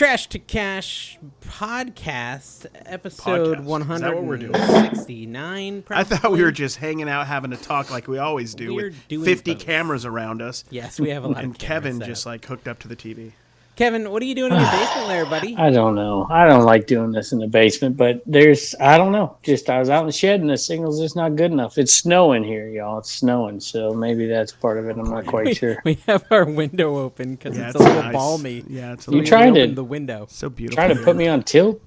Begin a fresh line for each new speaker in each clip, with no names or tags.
Trash to Cash podcast, episode
Podcast.
169.
I thought we were just hanging out, having a talk like we always do,
We're
with
doing
50
both.
cameras around us.
Yes, we have a lot
And
of cameras
Kevin
set
just
up.
like hooked up to the TV.
Kevin, what are you doing in your basement there, buddy?
I don't know. I don't like doing this in the basement, but I don't know. I was out in the shed and the signal's just not good enough. It's snowing here, y'all. It's snowing, so maybe that's part of it. I'm not quite sure.
We have our window open because
Yeah,
it's a little
nice.
balmy.
Yeah, it's a
You
little
trying to-
open the window.
so beautiful.
Trying to put me on tilt?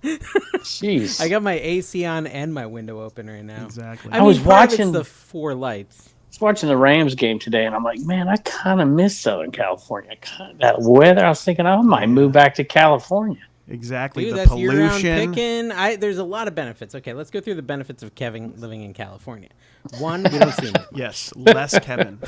Jeez.
I got my AC on and my window open right now.
Exactly.
I
was
mean, part of it's
watching-
the four lights.
I was watching the Rams game today, and I'm like, man, I kind of miss Southern California. That weather, I was thinking I might move back to California.
Exactly.
Dude,
the
that's year-round
pollution.
picking. There's a lot of benefits. Okay, let's go through the benefits of Kevin living in California. One, we don't see him.
Yes, less Kevin.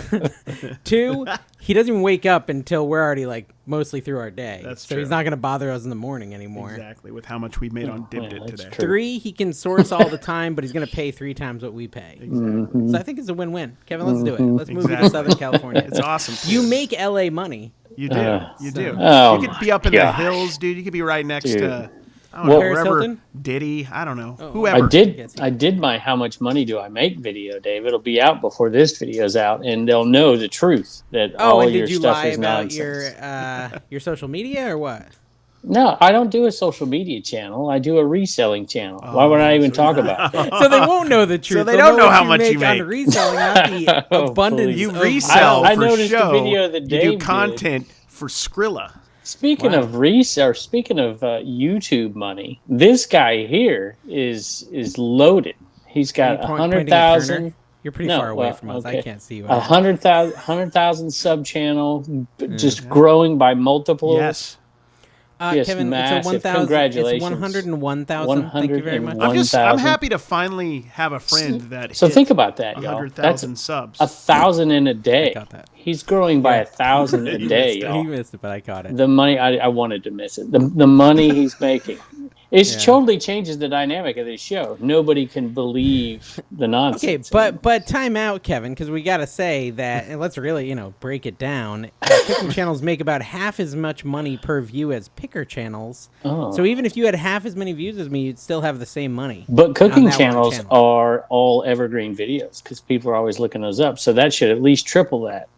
Two, he doesn't even wake up until we're already like mostly through our day.
That's
so
true.
he's not going to bother us in the morning anymore.
Exactly, with how much we made on Dipped
yeah,
It
that's
today.
true.
Three, he can source all the time, but he's going to pay 3 times what we pay.
Exactly.
So I think it's a win-win. Kevin, let's do it. Let's move you to
Exactly.
Southern California.
It's awesome.
You make LA money.
You do. You
so-
do.
Oh
You could be up in
my
the
gosh.
hills, dude. You could be right next
Dude.
to, I don't
Well-
know,
Paris
wherever,
Hilton?
Diddy, I don't know,
Oh,
whoever.
I did my How Much Money Do I Make video, Dave. It'll be out before this video's out, and they'll know the truth that
Oh,
all
and
your
did you
stuff
lie
is
about
nonsense.
your social media or what?
No, I don't do a social media channel. I do a reselling channel. Why would I even talk about that?
So they won't know the truth.
they
They'll
don't know
what
how
you
much you
on
make.
reselling, not the
Oh,
abundance.
please.
You
of-
resell
I
for
noticed the
show.
video that
you
Dave
do
did.
content for Skrilla.
Speaking of YouTube money, this guy here is loaded. He's got
Are you
100,000.
Turner? You're pretty
No,
far away
well,
from us.
okay.
I can't see you.
100,000 sub channel, just growing by multiples.
Yes.
Yes,
Kevin,
massive.
it's 1,000.
Congratulations.
It's 101,000. Thank you very much.
101,000.
I'm happy to finally have a friend that
So
hit
think about that, y'all.
100,000 subs.
1,000 in a day.
got that.
He's growing by 1,000 a day,
He
y'all.
missed it, but I caught it.
The money I wanted to miss it. The money he's making. It
Yeah.
totally changes the dynamic of this show. Nobody can believe the
Okay,
nonsense.
but time out, Kevin, because we got to say that, and let's really, break it down. Cooking channels make about half as much money per view as picker channels.
Oh.
So even if you had half as many views as me, you'd still have the same money.
But cooking
on that one
channels
channel.
are all evergreen videos because people are always looking those up. So that should at least triple that.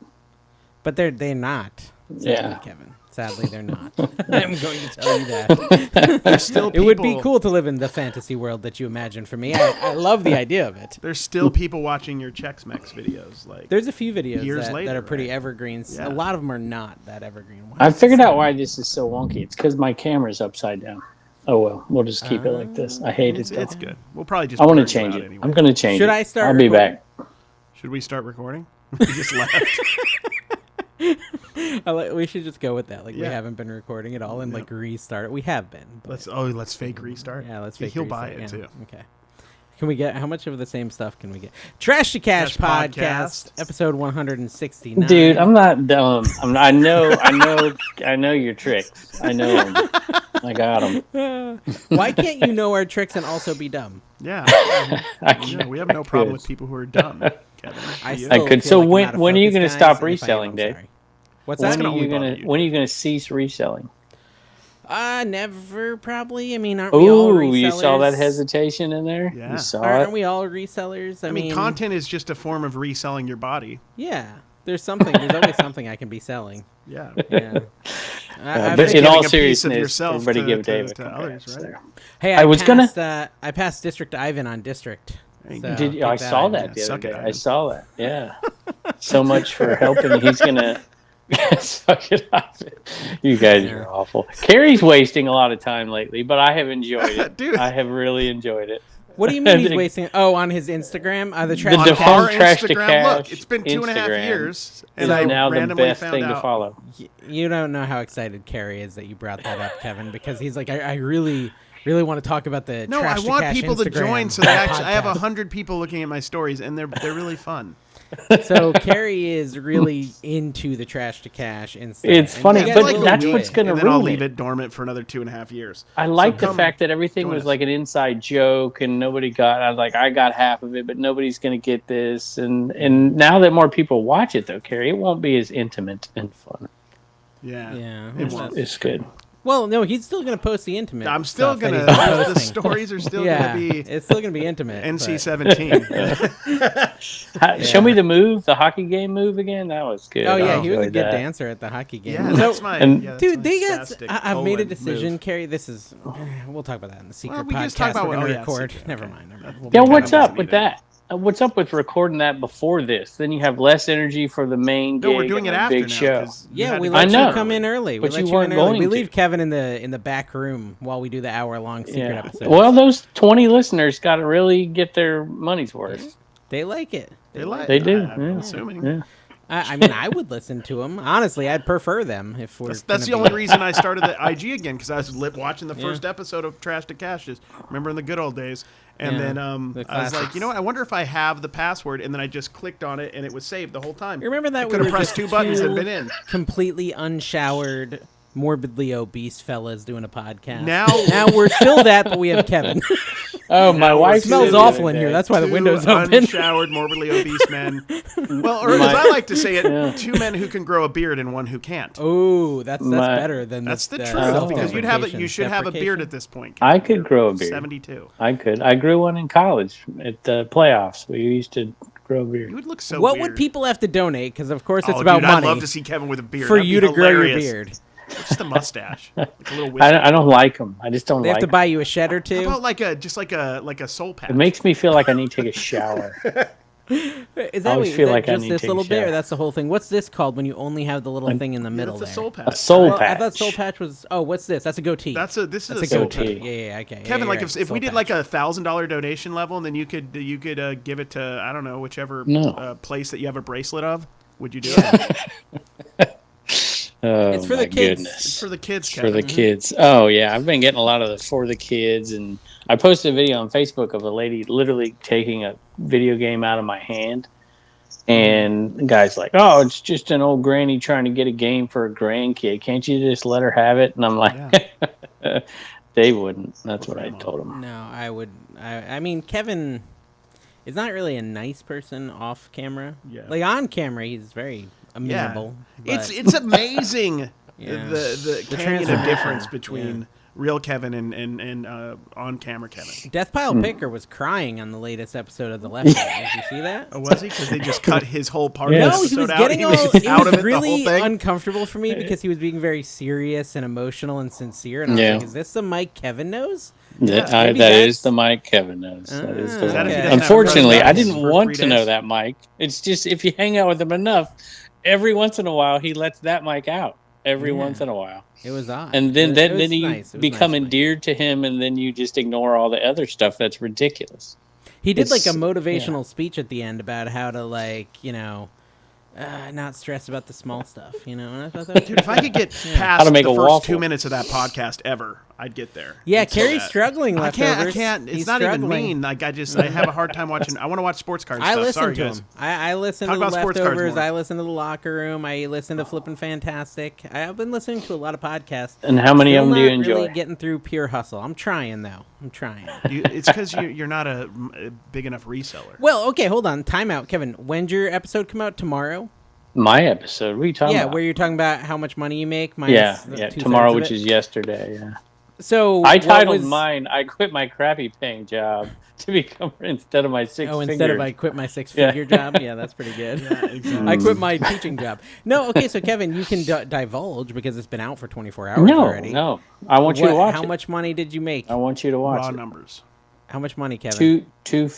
But they're not. Sadly,
Yeah.
Kevin. Sadly, they're not. I'm going to tell you that.
There's still
It
people,
would be cool to live in the fantasy world that you imagine for me. I love the idea of it.
There's still people watching your Chex Mex videos. Like,
There's a few videos
Years
that
later,
are pretty
right?
evergreens.
Yeah.
A lot of them are not that evergreen.
I figured out why this is so wonky. It's because my camera's upside down. Oh, well. We'll just keep it like this. I hate it.
it's
though.
good. We'll probably just.
I want to
blur you
change
out
it.
Anyway.
I'm going to change it.
Should I start
I'll be
recording?
back.
Should we start recording? We just left.
We should just go with that. Like we
Yeah.
haven't been recording at all and like restart it. We have been. but-
Let's fake restart.
yeah, let's fake
He'll
restart,
buy it
yeah.
too.
Okay. Can we get how much of the same stuff can we get? Trash to Cash
Cash
podcast,
Podcast.
episode 169.
Dude, I'm not dumb. I know your tricks. I know them. I got them.
Why can't you know our tricks and also be dumb?
Yeah.
I
Yeah, we have no problem with people who are dumb. Kevin.
I
Do you?
still
could.
feel
So
like I'm
when-
not a
when are you
focused
gonna
guy,
stop
and if I am,
reselling,
I'm
Dave?
sorry. What's
That's
that?
gonna only bother you.
When are you gonna cease reselling?
Never probably. I mean, aren't we all
Oh,
resellers?
you saw that hesitation in there?
Yeah.
You saw
Aren't
it?
we all resellers?
I mean, content is just a form of reselling your body.
Yeah. There's something. There's always something I can be selling.
Yeah.
Yeah.
But
Giving
in all
a piece of
seriousness,
yourself
everybody
to-
give
to-
Dave a
to
congrats
others, right?
there.
Hey,
I was
passed, I passed District Ivan on District.
There you
So
go.
Did you,
take
I saw
Ivan.
that the other
Suck it,
day. I
Ivan.
saw that. Yeah. So much for helping. He's gonna suck it up. You guys are awful. Carrie's wasting a lot of time lately, but I have enjoyed it.
Dude.
I have really enjoyed it.
What do you mean he's
The-
wasting? Oh, on his Instagram? The trash
The
to
default
Our
cash?
trash to
Instagram,
cash.
look, it's been 2.5
Instagram
years,
is
and I
now the
randomly
best
found
thing
out.
to follow.
You don't know how excited Carrie is that you brought that up, Kevin, because he's like, I really want to talk about the
No,
trash
I
to
want
cash
people to
Instagram
join so that I have
podcast.
100 people looking at my stories, and they're really fun.
So Carrie is really into the trash to cash instead.
It's
And
funny,
you guys
but
will
that's
do
what's
it.
gonna
and then I'll
ruin
leave
it.
it dormant for another 2.5 years.
I like
So
the
come
fact that everything
join
was
us.
like an inside joke and nobody got. I was like, I got half of it, but nobody's gonna get this. And now that more people watch it, though, Carrie, it won't be as intimate and fun.
Yeah.
Yeah,
It won't.
It's good.
Well, no, he's still going to post the intimate.
I'm still
stuff that
gonna.
he's been
The
posting.
stories are still
Yeah,
gonna be
it's still going to be intimate.
NC-17.
Show me the move, the hockey game move again. That was good.
Oh
I
yeah, he was a
enjoyed
good
that.
dancer at the hockey game.
Yeah,
So-
that's my.
and-
yeah, that's
Dude,
my
they got.
spastic
I've made a
colon
decision,
move.
Carrie. This is. We'll talk about that in the secret
we
podcast
just talked about
we're
what-
going to
yeah,
record.
secret,
Never
okay.
mind. We'll
Yeah,
be
what's
back.
up with that? What's up with recording that before this? Then you have less energy for the main
No,
gig
we're doing it
and the
after
big
now.
show.
'Cause you
Yeah,
had
we
to
let
go
know.
you come in early.
But
we
you
let you in
weren't
early.
going
We
to.
leave Kevin in the back room while we do the hour-long secret
Yeah.
episode.
Well, those 20 listeners got to really get their money's worth.
They like it.
They like.
They do.
I'm
Yeah.
assuming.
Yeah.
I mean, I would listen to them. Honestly, I'd prefer them if we're.
That's the only reason I started the IG again, because I was watching the first episode of Trash to Cash. Just remember in the good old days. And
Yeah,
then
the
I was like,
classics.
you know what? I wonder if I have the password. And then I just clicked on it, and it was saved the whole time.
You remember that
I
we
could have
were
pressed
just
2 buttons and
two
been in.
completely unshowered, morbidly obese fellas doing a podcast.
Now
we're still that, but we have Kevin.
Oh, my wife
It smells
said the
awful
other
in here.
day,
That's why the
two
window's open.
unshowered, morbidly obese men. Well, or as
My-
I like to say it,
Yeah.
2 men who can grow a beard and 1 who can't.
Oh, that's
My-
better than
That's the
this,
truth, because
self-deprecation.
you should have a beard at this point.
I could grow a beard.
72.
I could. I grew one in college at the playoffs. We used to grow a beard.
You would look so
What
weird.
would people have to donate? Because of course it's
Oh,
about
dude,
money
I'd love to see Kevin with a beard.
for
That'd
you
be
to grow your
hilarious.
beard.
Just a mustache, like a little whisker.
I don't like them. I just don't
They have
like
to
'em.
buy you a shed or
How
two.
about like a soul patch?
It makes me feel like I need to take a shower.
Is that,
always
wait,
feel
is that
like I
just
need to
this
take a
little bit, or
shower.
that's the whole thing? What's this called when you only have the little thing in the middle
It's a
there?
soul patch.
A soul
Well,
patch.
I thought soul patch was. Oh, what's this? That's a goatee.
This is
That's
a
a
soul
goatee.
patch.
Yeah, okay.
Kevin,
yeah,
like
you're right.
if we
Soul
did
patch.
like a $1,000 donation level, and then you could give it to, I don't know, whichever
No.
place that you have a bracelet of, would you do it?
Oh,
It's for the
my
kids.
goodness.
It's for the kids,
For
Kevin.
the kids. Oh yeah, I've been getting a lot of the for the kids, and I posted a video on Facebook of a lady literally taking a video game out of my hand, and the guy's like, "Oh, it's just an old granny trying to get a game for a grandkid. Can't you just let her have it?" And I'm like, "They wouldn't." That's what I told him.
No, I would. I mean, Kevin is not really a nice person off camera.
Yeah.
Like on camera, he's very amenable. but-
It's amazing
Yeah.
the canyon of
transformation,
difference between real Kevin and on camera Kevin.
Death Pile Picker was crying on the latest episode of The Leftovers. Did you see that?
Oh, was he? Because they just cut his whole part
Yes.
of
No,
the
he was
episode out.
getting
He
all.
was
It
out
was
of it the
really
whole thing.
uncomfortable for me because he was being very serious and emotional and sincere. And I was
Yeah.
like, "Is this the Mike Kevin knows?"
Yeah,
maybe
That
that's-
is the mic Kevin knows. That is
Ah,
the
Is that if he
mic.
doesn't have
Unfortunately, I
brothers
didn't
for
want
3
to know
days?
that mic. It's just if you hang out with him enough, every once in a while he lets that mic out. Every
Yeah.
once in a while.
It was odd.
And then
It was
then you
nice. It was
become
nice.
endeared to him, and then you just ignore all the other stuff that's ridiculous.
He did like a
It's-
motivational speech at the end about how to not stress about the small stuff, And I thought that was
Dude, if I could get
How
past
to make
the
a
first
waffle.
2 minutes of that podcast ever, I'd get there.
Yeah,
I'd say
Carrie's
that.
struggling.
I can't.
Leftovers.
It's
He's
not even
struggling.
mean. Like I have a hard time watching. I want to watch sports card
I
stuff.
listen
Sorry,
to
guys.
him. I listen
Talk
to the
about sports cards
Leftovers.
more.
I listen to the Locker Room. I listen to Flippin' Fantastic. I've been listening to a lot of podcasts.
And how many
Still
of them do you
not
enjoy?
Really getting through Pure Hustle. I'm trying though. I'm trying.
It's because you're not a big enough reseller.
Well, okay, hold on. Time out, Kevin. When's your episode come out? Tomorrow?
My episode. What are you talking
Yeah,
about?
where you're talking about how much money you make. Minus
yeah,
the
yeah.
2/3
Tomorrow,
of
which
it.
is yesterday. Yeah.
So
I
what
titled
was-
mine. I quit my crappy paying job to become instead of my six.
Oh, instead of I quit my six-figure job? Yeah, that's pretty good.
exactly.
I quit my teaching job. No, okay, so Kevin, you can divulge because it's been out for 24 hours already.
No. I want you to watch
How
it.
much money did you make?
I want you to watch
Raw
it.
numbers.
How much money, Kevin?
Two.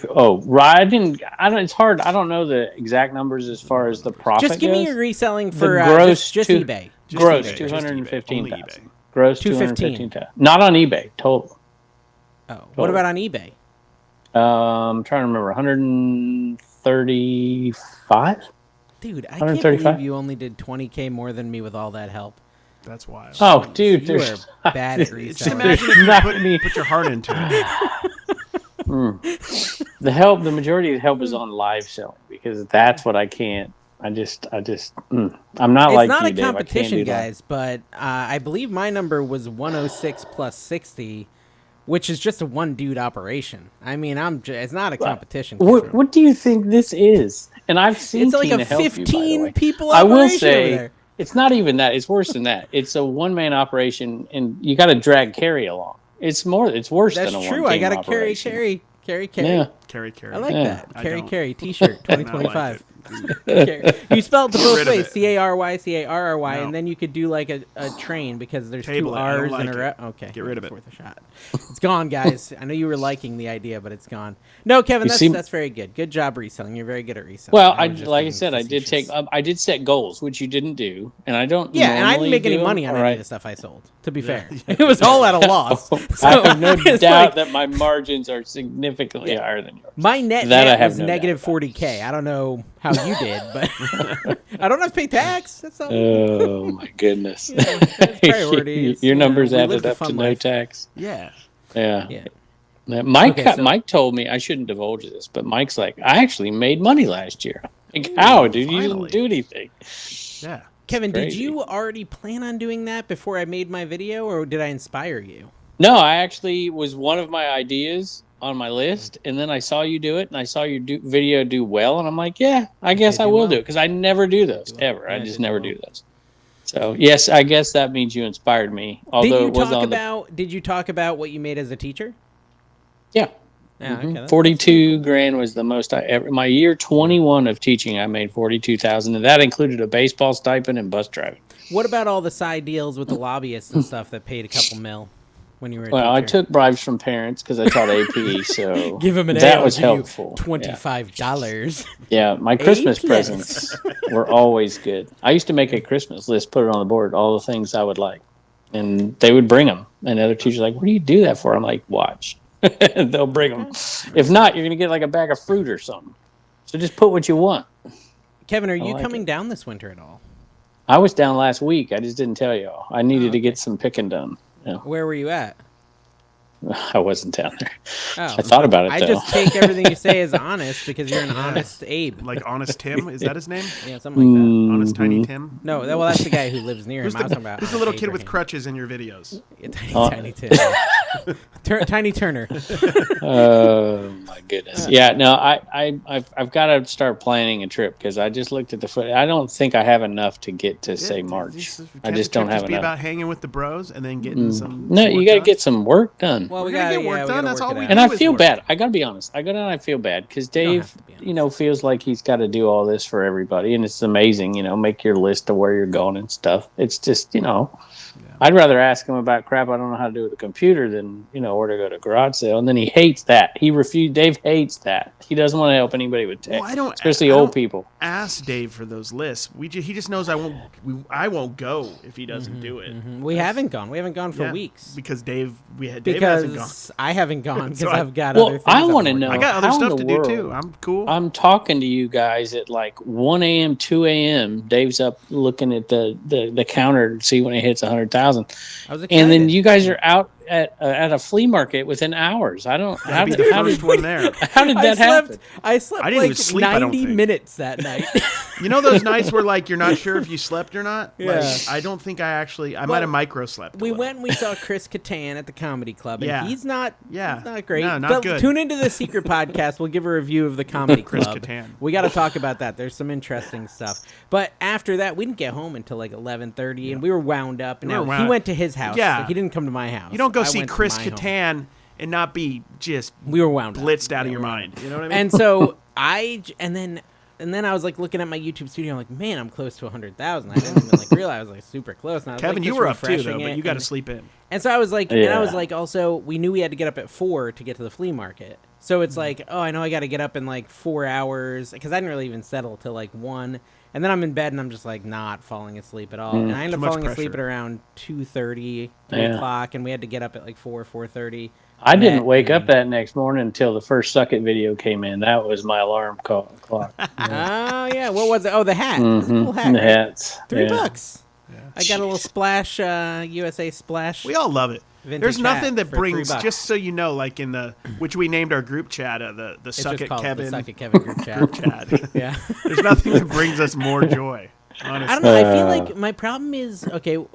Oh, right. I don't. It's hard. I don't know the exact numbers as far as the profit.
Just give me
goes.
your reselling
The
for
gross
just
two-
eBay.
Just
gross
eBay,
215,000.
only eBay.
Gross
215.
215,000. Not on eBay. Total.
Oh, what about on eBay?
I'm trying to remember. 135.
Dude, I can't
135?
believe you only did 20K more than me with all that help.
That's wild.
Oh, dude,
You
there's
are bad at
Just
reselling.
imagine if you
not me.
put your heart into it.
the help. The majority of the help is on live selling because that's what I can't. I'm not
It's
like
not
you,
a
Dave. I can't
competition,
do that.
guys, but I believe my number was 106 plus 60, which is just a one dude operation. I mean, it's not a competition.
What do you think this is? And I've seen
It's like
Tina
a
help you, by the
15
way.
people
I
operation
will
over
say
there.
It's not even that. It's worse than that. It's a one-man operation, and you got to drag Carrie along. It's worse
That's
than a
true.
one-team
I got to
operation.
carry.
Yeah.
Carry.
I like
Yeah.
that.
I
Carry,
don't.
carry. T-shirt,
I
2025.
like it.
You spelled it both
rid of
ways,
it.
Carry, Carry,
No.
and then you could do like a train because there's
Table
two
it. I don't
R's
like
and a
it.
Okay,
Get rid of
it's
it.
worth a shot. It's gone, guys. I know you were liking the idea, but it's gone. No, Kevin,
You
that's very good. Good job reselling. You're very good at reselling.
Well,
was just
like I
being
said,
facetious.
I did set goals, which you didn't do, and I don't.
Yeah, and I didn't
normally
make any
do
money
them,
on
all
any
right?
of the stuff I sold. To be fair, it was all at a loss. So
I have no
it's
doubt
like-
that my margins are significantly higher than yours.
My net
That I have
was
no
negative
doubt about.
40K. I don't know how you did, but I don't have to pay tax. That's all.
Oh my goodness!
That's priorities.
Your numbers
we live
added
the
up to
fun
no
life.
tax.
Yeah.
Yeah.
Yeah.
Mike
Okay, so-
Mike told me I shouldn't divulge this, but Mike's like, I actually made money last year. I'm like, how, dude? You
finally.
didn't do anything.
Yeah.
Kevin, did
crazy.
you already plan on doing that before I made my video, or did I inspire you?
No, I actually was one of my ideas on my list, and then I saw you do it, and I saw your video do well, and I'm like, yeah, I guess
did
I
do
will
well.
do it because I never do those
do well.
ever.
Yeah,
I
it
just
did
never
well.
do those. So yes, I guess that means you inspired me. Although
Did you talk about what you made as a teacher?
yeah.
Yeah, okay, that's
42 grand was the most I ever. My year 21 of teaching, I made 42,000, and that included a baseball stipend and bus driving.
What about all the side deals with the lobbyists and stuff that paid a couple mil when you were a
Well, I
teacher?
took bribes from parents because I taught AP, so
Give him an
that
A,
was
I'll give you
helpful.
$25.
Yeah, my Christmas
plus.
presents were always good. I used to make a Christmas list, put it on the board, all the things I would like, and they would bring them. And other teachers were like, "What do you do that for?" I'm like, "Watch." They'll bring them. If not, you're gonna get like a bag of fruit or something. So just put what you want.
Kevin, are you
like
coming
it.
down this winter at all?
I was down last week. I just didn't tell y'all. I needed to
okay.
get some picking done. Yeah.
Where were you at?
I wasn't down there.
Oh,
I thought about it
I
though.
just take everything you say as honest because you're an honest Abe.
Like Honest Tim, is that his name?
Yeah, something like that.
Honest Tiny Tim.
No, well, that's the guy who lives near
Who's
him. I was talking
the,
about
who's the little
Abraham.
kid with crutches in your videos?
Yeah,
Oh.
Tiny Tim. Tiny Turner.
Oh my goodness! Yeah, no, I've got to start planning a trip because I just looked at the foot. I don't think I have enough to get to say March. I just don't have
Be
enough.
about hanging with the bros and then getting some.
No,
some
you
work
got to
done.
get some work done.
Well,
We're
we
gonna
got
get work done. That's all we
And I
do is
feel
work.
bad. I got to be honest. I go down and I feel bad because Dave,
have to be honest.
feels like he's got to do all this for everybody, and it's amazing. Make your list of where you're going and stuff. It's just, I'd rather ask him about crap I don't know how to do with a computer than, where to go to garage sale. And then he hates that. Dave hates that. He doesn't want to help anybody with tech, especially old people.
Ask Dave for those lists. He just knows I won't go if he doesn't do it.
We haven't gone. We haven't gone for
Yeah,
weeks.
because Dave hasn't gone.
Because I haven't gone because
So
I've got
Well,
other things.
I
I'm
want to
working
know.
on.
I got other
how in
stuff
the
to do
world-
too. I'm cool.
I'm talking to you guys at like 1 a.m., 2 a.m. Dave's up looking at the counter to see when it hits 100,000.
I was excited.
And then you guys are out at a flea market within hours. I don't.
I'll be the first one there.
How did that happen?
I slept
I didn't
like
even sleep, I don't
90
think.
minutes that night.
You know those nights where like you're not sure if you slept or not?
Yeah.
Like, I don't think I might have micro slept.
We went and we saw Chris Kattan at the comedy club, and
Yeah.
he's not great.
No, not
but
good.
Tune into the secret podcast. We'll give a review of the comedy
Chris
club.
Kattan.
We got to talk about that. There's some interesting stuff. But after that, we didn't get home until like 11:30, and we were wound up. And
We were
now
wound
he
up.
went to his house.
Yeah.
Like, he didn't come to my house.
You don't go
I
see
went to
Chris
my home.
Kattan and not be just
We were wound
blitzed
up.
out of
Yeah,
your
we were
mind. You know what I mean?
And so and then I was like looking at my YouTube studio. I'm like, man, I'm close to 100,000. I didn't even like realize I was like super close. And I was,
Kevin,
like,
you
just
were up too,
refreshing
though, but
it,
you got to
and-
sleep in.
And so I was like,
Yeah.
also, we knew we had to get up at 4 to get to the flea market. So
Mm-hmm.
it's like, oh, I know I got to get up in like 4 hours because I didn't really even settle till like 1. And then I'm in bed and I'm just like not falling asleep at all. And I ended
Too
up
much
falling asleep at
pressure.
around 2:30, 3
Yeah.
o'clock, and we had to get up at like 4:30.
I didn't wake up that next morning until the first Suck It video came in. That was my alarm clock.
Oh yeah, what was it? Oh, the hat. It was a cool hat.
And the
right?
hats.
$3. I got a little splash, USA splash.
We all love it.
Vintage
There's nothing
hat
that
for
brings,
$3.
just so you know, like in which we named our group chat, the
It's
Suck
just
It
called
Kevin
the Suck It Kevin group chat.
chat.
Yeah.
There's nothing that brings us more joy. Honestly.
I don't know. I feel like my problem is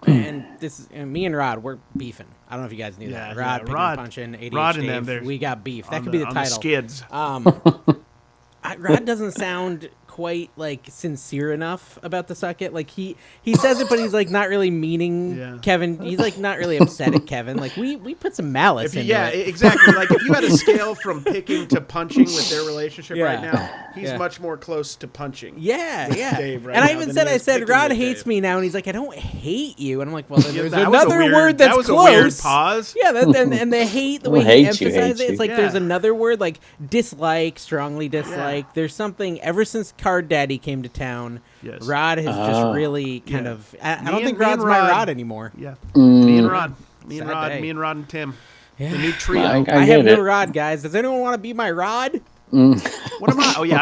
and this is me and Rod. We're beefing. I don't know if you guys knew that.
Yeah,
Rod,
yeah,
picking
Rod-
and punching, ADH
Rod and
Dave,
them, they're
we got beef. That
on
could be the
on
title.
skids.
Rod doesn't sound quite like sincere enough about the suck it. Like he says it, but he's like not really meaning Kevin. He's like not really upset at Kevin. Like we put some malice into it.
Exactly. Like if you had a scale from picking to punching with their relationship right now, he's much more close to punching.
Yeah.
Dave right
and
now
I even
than
said,
he is
Rod
picking with
hates
Dave.
me now, and he's like, I don't hate you. And I'm like, well, then there's
that was a
another
weird-
word that's
that was
close.
a weird pause.
Yeah, and the hate, the way he
hate you,
emphasizes
hate
it, it's like
you.
there's
Yeah.
another word, like dislike, strongly dislike. There's something, ever since Card Daddy came to town,
Yes.
Rod has just really kind of, I don't think
me
Rod's
and
my
Rod-
Rod anymore.
Yeah. Me and Rod.
Sad day.
Me and Rod and Tim.
Yeah.
The new trio.
I
I
get
have no
it.
Rod, guys. Does anyone want to be my Rod?
What am I? Oh yeah,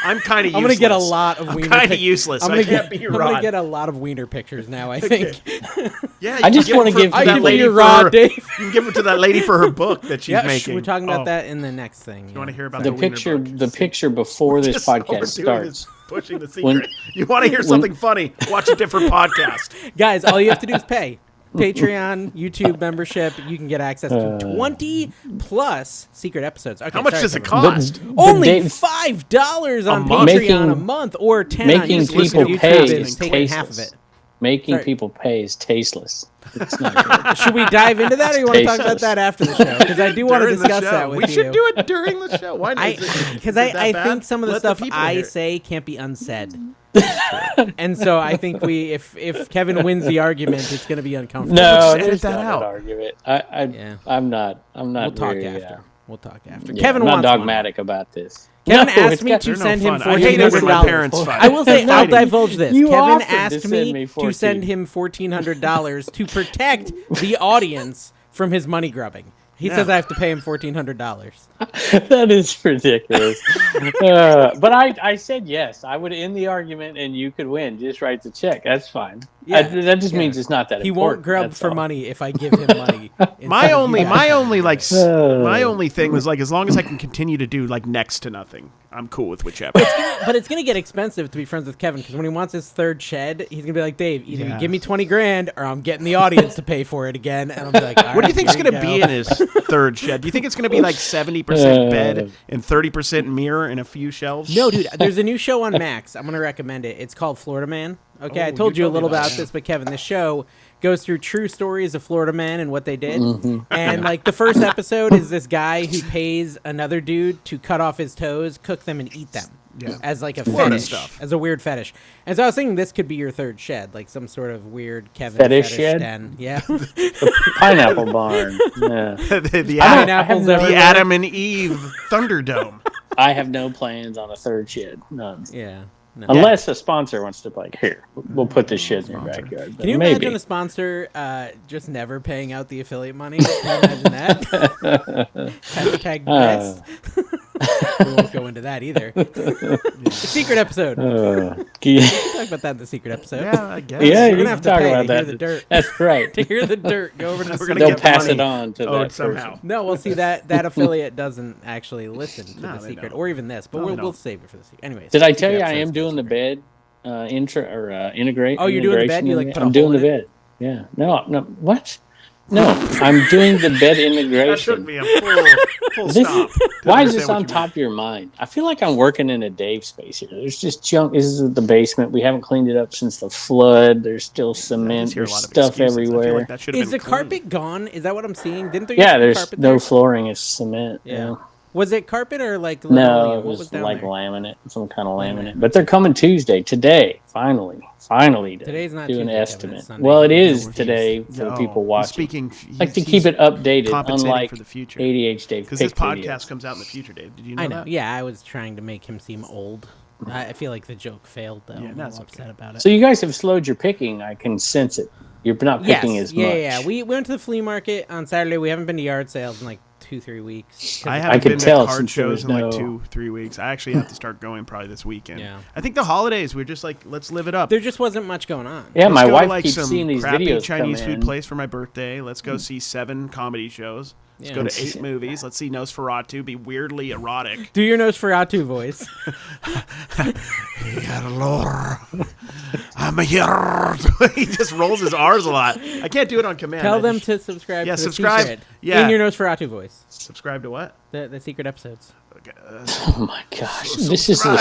I'm kind of useless.
I'm gonna get a lot of wiener.
kind of useless.
I'm
I
gonna
can't
get.
be your
I'm
Rod.
gonna get a lot of wiener pictures now. I think.
Yeah,
I just want to give
to
I
that
can be
lady
your
for
Rod,
her-
Dave.
You can give it to that lady for her book that she's
Yeah,
making.
we're talking about
Oh,
that in the next thing.
You want to hear about
The
wiener
picture,
book?
the picture before this
Just
podcast
overdoing
starts.
this, pushing the
When-
secret. You want to hear something funny? Watch a different podcast.
Guys, all you have to do is pay. Patreon, YouTube membership. You can get access to 20 plus secret episodes. Okay,
How much
sorry,
does it
Kevin.
cost?
Only
Dave-
$5 on
month.
Patreon a month, or 10
making
on YouTube.
people
YouTube
pay
is
is
taking half of
tasteless.
it.
Making
Sorry.
people pay is tasteless. It's not good.
Should we dive into that, or you want to talk about
Tasteless.
that after the show? Because I do want to
During the
discuss
show.
that with you.
We should do it during the show. Why not?
Because I think some of the stuff I say can't be unsaid. And so I think if Kevin wins the argument, it's going to be uncomfortable.
No,
just edit
there's
that
not
out.
an argument.
Yeah.
I'm not
We'll talk
very,
after. We'll talk after.
yeah,
Kevin
I'm not
wants money.
dogmatic about this.
Kevin
No,
asked
it's
me
got-
to
They're no
send him
fun. I hate it when my
$1,400.
parents fight.
I will say, I'll
Fighting.
divulge this.
You
Kevin
offered to
asked
send
me
me
to
14.
send him $1,400 to protect the audience from his money grubbing. He says I have to pay him $1,400.
That is ridiculous. But I said yes. I would end the argument and you could win. Just write the check. That's fine.
Yeah.
That just means it's not that
He
important.
won't grub
That's
for
all.
money if I give him money.
My only
Uh.
thing was like, as long as I can continue to do like next to nothing, I'm cool with whichever.
But it's gonna get expensive to be friends with Kevin, because when he wants his third shed, he's gonna be like, Dave, either you give me 20 grand or I'm getting the audience to pay for it again. And I'm like, all
What do you
right,
think is
here
going
you
to be
go.
in his third shed? Do you think it's going to be like 70% bed and 30% mirror and a few shelves?
No, dude, there's a new show on Max. I'm gonna recommend it. It's called Florida Man. Okay, I
Oh,
told
you
you a
told me
little
about
about
it.
this, but Kevin, this show goes through true stories of Florida men and what they did. And like the first episode is this guy who pays another dude to cut off his toes, cook them, and eat them.
Yeah.
As like a
Florida
fetish,
stuff.
as a weird fetish. And so I was thinking this could be your third shed, like some sort of weird Kevin
Fetish shed?
den. Yeah.
Pineapple barn. Yeah.
the
Pineapples
the
everywhere.
Adam and Eve Thunderdome.
I have no plans on a third shed. None.
Yeah. No.
Unless a sponsor wants to like, here, we'll put this shit in your backyard. But
Can you
maybe.
imagine a sponsor just never paying out the affiliate money? Can you imagine that? Hashtag best. We won't go into that either. Secret episode.
Yeah,
Talk about that in the secret episode.
Yeah, I guess.
yeah,
We're
you
gonna
can
have to
talk
pay
about
to
that.
hear the dirt.
That's right.
To hear the dirt, go over to the
We're gonna
They'll
get
pass
money
it on to
owed
that
somehow.
person.
No, we'll see that affiliate doesn't actually listen to
No,
the
they
secret,
don't.
or even this, but
No, they
we'll
don't.
save it for the secret. Anyways,
Did I tell you I
secret
am
episode's
doing the
secret.
bed integrate?
Oh, you're doing the bed?
integration
You,
in
like,
it?
put a
I'm doing
hole
the
in
bed. Yeah. No. What? No, I'm doing the bed
That took
integration.
me a full
This-
stop.
Why is
understand
this
what
on
you
top of your mind? I feel like I'm working in a Dave space here. There's just junk. This is the basement. We haven't cleaned it up since the flood. There's still
meant. I
cement.
just hear a
There's
lot of
stuff
excuses. I feel
everywhere.
like that should have
Is
been
the
clean.
carpet gone? Is that what I'm seeing? Didn't there
Yeah,
used to be
there's
carpet
no
there?
flooring. It's cement.
Yeah.
You know?
Was it carpet or like
No,
linoleum?
it
What
was
down
like
there?
laminate, some kind of laminate. But they're coming Tuesday, today, finally to
Today's not
do
Tuesday,
an
Kevin,
estimate.
it's Sunday.
Well, it is
No,
today for the
No,
people
he's
watching.
Speaking,
Like to keep it updated,
compensating
unlike
for the future.
ADH Dave
Because
pick
this podcast
videos.
comes out in the future, Dave. Did you know
I know.
that?
Yeah, I was trying to make him seem old. I feel like the joke failed though.
Yeah,
I'm
that's
a little upset about it.
So you guys have slowed your picking. I can sense it. You're not picking as much.
Yeah. We went to the flea market on Saturday. We haven't been to yard sales in like 2-3 weeks.
I haven't
could
been
tell
to card
since there
shows
was
in like
no-
2-3 weeks. I actually have to start going probably this weekend.
Yeah.
I think the holidays, we're just like, let's live it up.
There just wasn't much going on.
Yeah,
Let's
my
go to,
wife
like,
keeps
some
seeing these
crappy
videos
Chinese
come
food
in.
place for my birthday. Let's go see 7 comedy shows. Let's go to 8 movies. Let's see Nosferatu be weirdly erotic.
Do your Nosferatu voice.
I'm a hero. He just rolls his R's a lot. I can't do it on command.
Tell
I
them
just-
to subscribe
Yeah,
to the
subscribe.
secret
Yeah.
in your Nosferatu voice.
Subscribe to what?
The secret episodes.
Oh my gosh, this is
I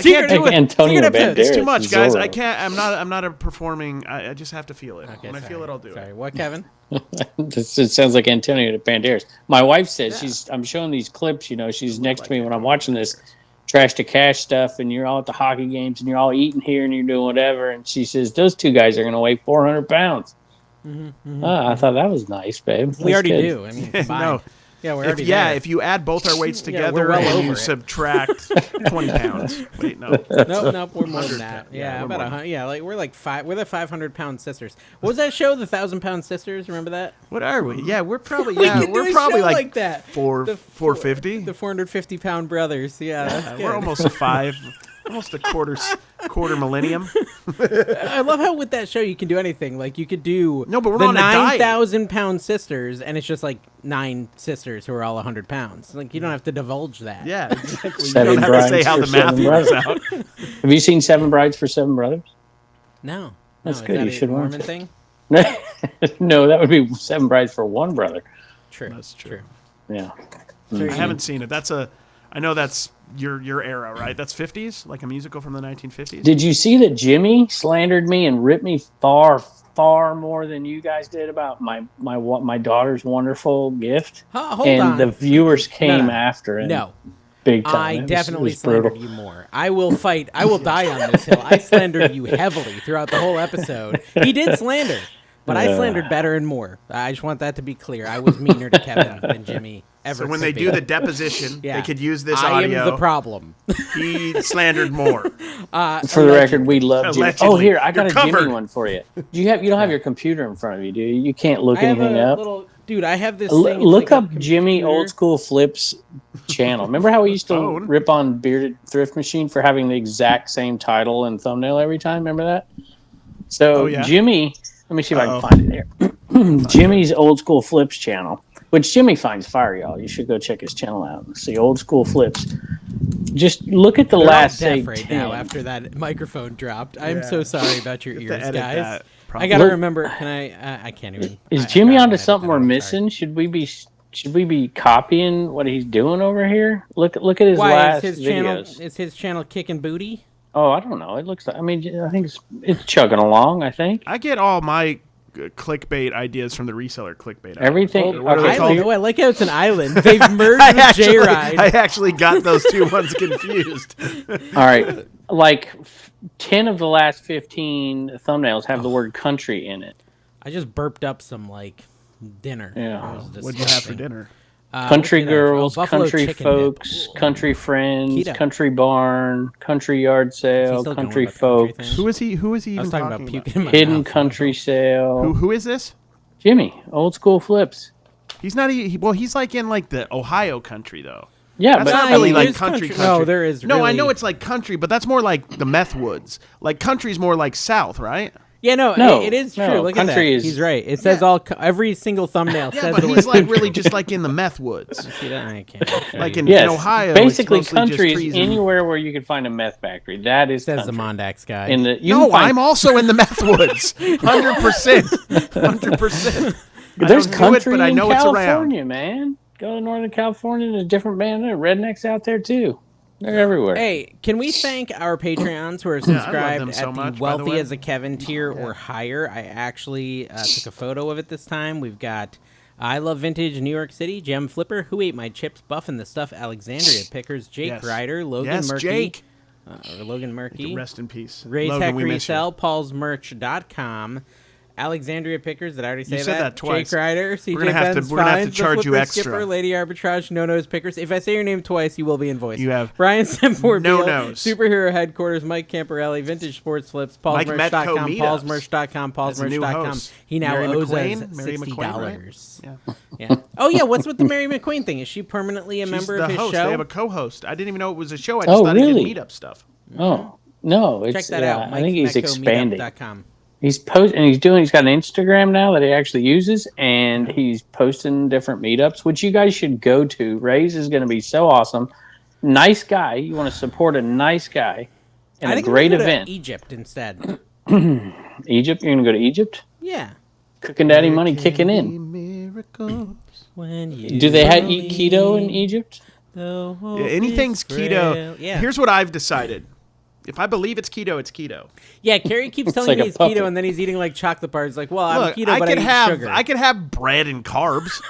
can't do
like
it.
Antonio
Secret episodes.
Banderas.
It's too much, guys.
Zorro.
I can't. I'm not a performing. I just have to feel it.
Okay,
When I feel it, I'll do
Sorry,
it.
what, Kevin?
It sounds like Antonio Banderas. My wife says I'm showing these clips. She's next to me when I'm watching this trash to cash stuff, and you're all at the hockey games, and you're all eating here, and you're doing whatever. And she says those two guys are going to weigh 400 pounds. I thought that was nice, babe.
We already
good.
do. I mean, combined.
No.
Yeah, we're already there.
If you add both our weights
Yeah,
together
we're well
and
over
you
it.
subtract 20 pounds. Wait, no.
Nope, we're more than that. Yeah,
we're
about
more
100. Yeah, like we're the 500-pound sisters. What was that show, the 1,000-pound sisters? Remember that?
What are we? Yeah, we're probably
could do
we're
a
probably
show
like,
like that.
450.
The 450-pound brothers. Yeah, that's
We're
good.
almost a quarter millennium.
I love how with that show you can do anything. Like you could do
No, but we're
the
on a diet.
9,000-pound sisters, and it's just like 9 sisters who are all 100 pounds. Like you don't have to divulge that.
Yeah, exactly. You
Seven
don't have to say
brides
how
for
the math
seven
works
brothers.
out.
Have you seen Seven Brides for Seven Brothers?
No,
That's
is
good.
that
You
a
should watch
Mormon
it.
thing.
No, that would be Seven Brides for one brother.
True.
That's true.
Yeah.
True.
I haven't seen it. I know that's your era, right? That's 50s, like a musical from the 1950s.
Did you see that Jimmy slandered me and ripped me far more than you guys did about my daughter's wonderful gift?
Hold
and
on.
the viewers came
No.
after it.
No.
Big time.
I
It was
definitely
brutal.
slandered you more. I will fight. I will die on this hill. I slandered you heavily throughout the whole episode. He did slander, but I slandered better and more. I just want that to be clear. I was meaner to Kevin than Jimmy ever.
So when
could
they
be.
do the deposition,
Yeah.
they could use this
I
audio.
am the problem.
He slandered more.
For the record, we love Jimmy.
Allegedly.
Oh, here, I got
You're
a Jimmy
covered.
one for you. You don't have your computer in front of you, do you? You can't look
I have
anything
a
up.
little dude. I have this.
L-
thing. It's
look
like a
up Jimmy
computer.
Old School Flips channel. Remember how we used to
Phone.
rip on Bearded Thrift Machine for having the exact same title and thumbnail every time? Remember that? So
Oh, yeah?
Jimmy, let me see if I can find it here. Jimmy's Old School Flips channel, which Jimmy finds fire, y'all. You should go check his channel out. See Old School Flips. Just look at the
They're
last
all
say
deaf right
10.
now after that microphone dropped. I'm
Yeah.
so sorry about your
You have
ears,
to edit
guys.
that,
I
probably.
gotta
Look-
remember. Can I can't even.
Is
I
Jimmy
gotta
onto
edit
something
that
we're
out,
missing? Should we be copying what he's doing over here? Look at his
Why
last
is his channel?
videos.
Is his channel kicking booty?
Oh, I don't know. It looks like. I mean, I think it's chugging along. I think
I get all my clickbait ideas from the reseller clickbait.
everything.
What are they
okay,
called?
Island. Oh, I like how it's an island. They've merged with J-Ride.
I actually got those two ones confused.
all right. Like 10 of the last 15 thumbnails have the word country in it.
I just burped up some like dinner.
Yeah.
That was
What'd you have for
disgusting.
dinner?
Country
what did I have?
girls,
Buffalo
country
chicken
folks,
dip.
country friends,
Keto.
country barn, country yard sale,
still going
country
about the country
folks,
thing?
Who is he? Who is he
I
even
was talking about
about?
puking in my
hidden
mouth.
country sale.
Who is this?
Jimmy, Old School Flips.
He's not. Well, he's like in like the Ohio country though.
Yeah,
That's
but
not
I
really
mean,
like
there's
country.
No, there is.
No, I
really-
know it's like country, but that's more like the meth woods. Like country's more like south, right?
Yeah,
No,
it is true.
no,
Look at that.
country is-
He's right. It says every single thumbnail
Yeah,
says
but
the
he's
word
like really just like in the meth woods.
I can't show
Like
you.
in
yes,
Ohio, it's
basically
mostly just
country is
trees and-
anywhere where you can find a meth factory. That is
says the
country.
Mondax guy.
In the, you
No,
can find,
I'm also in the meth woods. 100%. 100%.
there's
I don't do
country
it, but I know
in
it's around.
California, man. Go to Northern California, there's different band. There are rednecks out there too. They're everywhere.
Hey, can we thank our Patreons who are
I love them
subscribed
so
at
much,
the
by the
Wealthy
way.
as a Kevin tier or higher? I actually took a photo of it this time. We've got I Love Vintage New York City, Gem Flipper, Who Ate My Chips, Buffin' the Stuff, Alexandria Pickers, Jake
Yes.
Ryder, Logan
Yes,
Murky,
Jake.
or Logan Murky,
Rest in peace.
Ray
Logan,
Tech
we miss you.
Resell, paulsmerch.com, Alexandria Pickers, did I already say
You said that twice.
Jake Ryder, CJ
We're gonna have to-
Benz
we're gonna have to
Finds, The
charge you
Flipper
extra.
Skipper, Lady Arbitrage, No Nose Pickers. If I say your name twice, you will be invoiced.
You have
Brian Sempor,
No
Beal,
Nose.
Superhero Headquarters, Mike Camporelli, Vintage Sports Flips,
Mike Metco
paulsmerch.com,
meetups.
paulsmerch.com,
That's a new
paulsmerch.com.
host.
He now
Mary
owes
McQueen?
us
Mary
$60.
McQueen, right? Yeah.
Yeah. Oh, yeah, what's with the Mary McQueen thing? Is she permanently a
She's
member
the
of his
host.
show?
They have a co-host. I didn't even know it was a show. I just
Oh,
thought
really?
he did meetup stuff.
Oh no, it's
Check that
yeah,
out.
I think he's expanding.
MikeMetcomeetup.com.
He's posting. He's got an Instagram now that he actually uses, and he's posting different meetups, which you guys should go to. Ray's is going to be so awesome. Nice guy. You want to support a nice guy and
I
a
think
great
I'm gonna go to
event.
Egypt instead.
Egypt. You're going to go to Egypt.
Yeah.
Cooking Daddy money kicking in.
miracles.
When you
Do they eat keto in Egypt?
Yeah, anything's keto.
Yeah.
Here's what I've decided. If I believe it's keto, it's keto.
Yeah, Carrie keeps telling
like
me
a
he's
puppet.
keto, and then he's eating like chocolate bars. Like, well, I'm
Look,
keto, but I eat sugar.
I could have bread and carbs.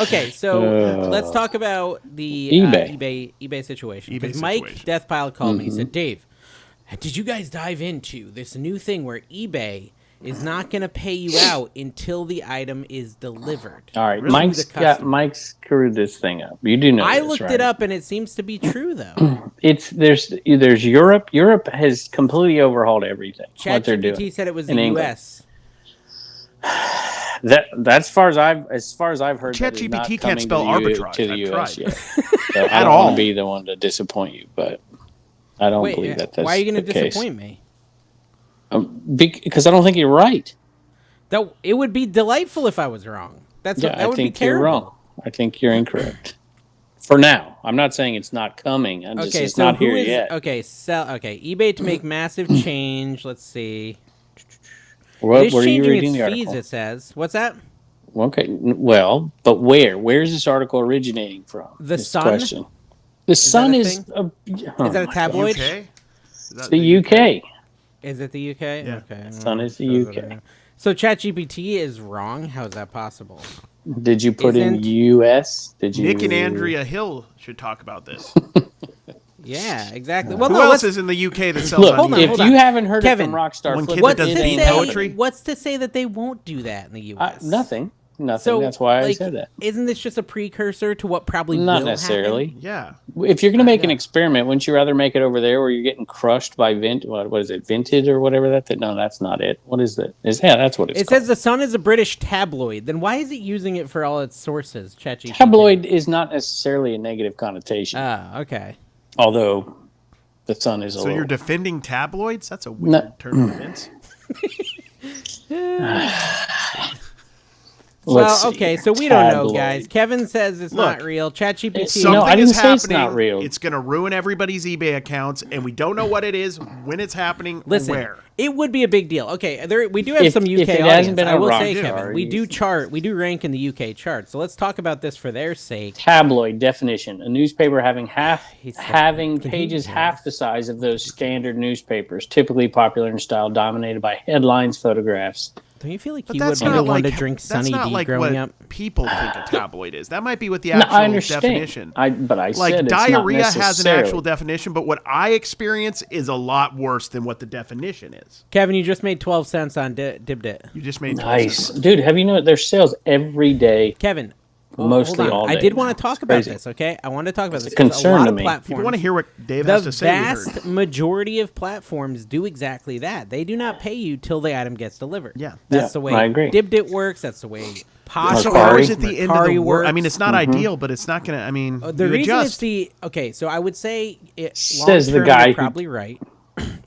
Okay, so let's talk about the eBay situation.
eBay
Because Mike
situation.
Deathpile called me. He said, "Dave, did you guys dive into this new thing where eBay is not going to pay you out until the item is delivered?"
All right,
to
Mike's
the customer.
Mike's screwed this thing up. You do know
I
this,
looked
right?
it up, and it seems to be true, though.
There's Europe. Europe has completely overhauled everything. What they're doing.
ChatGPT said it was
in
the
England.
U.S.
That's as far as I've heard. that is not
ChatGPT can't
coming
spell
to the
arbitrage.
to the
I've
US
tried.
yet. So I don't want to be the one to disappoint you, but I don't believe that's
why are you going
the
to
case.
disappoint me?
Because I don't think you're right.
That it would be delightful if I was wrong. That
I
would be
think
terrible.
you're wrong. I think you're incorrect. For now, I'm not saying it's not coming. It's
so
not
who
here
is
yet.
eBay to make massive change. Let's see.
What
It is
were you
changing
reading
its
the
fees.
article?
It says. What's that?
Okay, well, but where? Where's this article originating from?
The
is
Sun?
Question. The Sun
that a
is.
thing?
Oh
Is that a
my
tabloid?
gosh.
UK? Is that
It's the UK.
Is it the UK?
Yeah.
Okay.
Sun is the
Shows
UK.
it. So ChatGPT is wrong. How is that possible?
Did you put in
Isn't-
US? Did you?
Nick and Andrea Hill should talk about this.
Yeah, exactly. Well,
Who
no,
else
let's,
is in the UK that sells
Look,
on
Hold on,
eBay?
if
hold
you
on.
haven't heard
Kevin,
it from Rockstar
one
Flip,
kid
what's
that
to
doesn't
say?
eat poetry?
What's to say that they won't do that in the U.S.?
Nothing.
So
That's why I
like,
said that.
Isn't this just a precursor to what probably
Not
will
necessarily.
happen?
Yeah.
If you're going to make an experiment, wouldn't you rather make it over there where you're getting crushed by what is it, Vinted or whatever that? No, that's not it. What is that? That's what it's
It
called.
says the Sun is a British tabloid. Then why is it using it for all its sources? ChatGPT.
Tabloid is not necessarily a negative connotation,
Ah, okay.
although the Sun is a
So
little.
you're defending tabloids? That's a weird turn of events.
Let's
Well,
see.
okay, so we don't know,
Tabloid.
guys. Kevin says it's not real. ChatGPT.
No,
Something
I didn't
is
say it's
happening.
not real.
It's going to ruin everybody's eBay accounts, and we don't know what it is, when it's happening,
Listen,
or where.
it would be a big deal. Okay, we do have
If-
some UK
if it
audience.
hasn't been
I
on
will say,
Rockstar,
Kevin, we do rank in the UK chart. So let's talk about this for their sake.
Tabloid definition: a newspaper having
He's so-
having
can he
pages
hear
half the size of those standard newspapers, typically popular in style, dominated by headlines, photographs.
Don't you feel like
But
you would
that's
be the
not
one
like
to drink
that's
Sunny
not
D
like
growing
what
up?
people think a tabloid is. That might be what the
No,
actual
I understand.
definition.
But I
like
said it's not
diarrhea has an
necessarily.
actual definition, but what I experience is a lot worse than what the definition is.
Kevin, you just made 12 cents on Dibdit.
You just made
Nice, dude. Have you know there's sales every day?
Kevin,
Mostly
hold on.
all
I
day
did want
now.
to talk
It's
about
crazy.
this, okay? I want to talk about this.
a concern
a lot
to
of
me.
platforms,
People want to hear what Dave
the
has to say. we
vast
heard.
majority of platforms do exactly that. They do not pay you till the item gets delivered.
Yeah.
That's the way
I agree.
Dibdit works. That's the way Posh
So
Mercari.
where
works.
is it the end of
Mercari
the world? I
works.
mean, it's not ideal, but it's not going to. I mean,
The
you
reason
adjust.
it's the okay, so I would say it
Says the
long-term,
guy
you're
who-
probably right.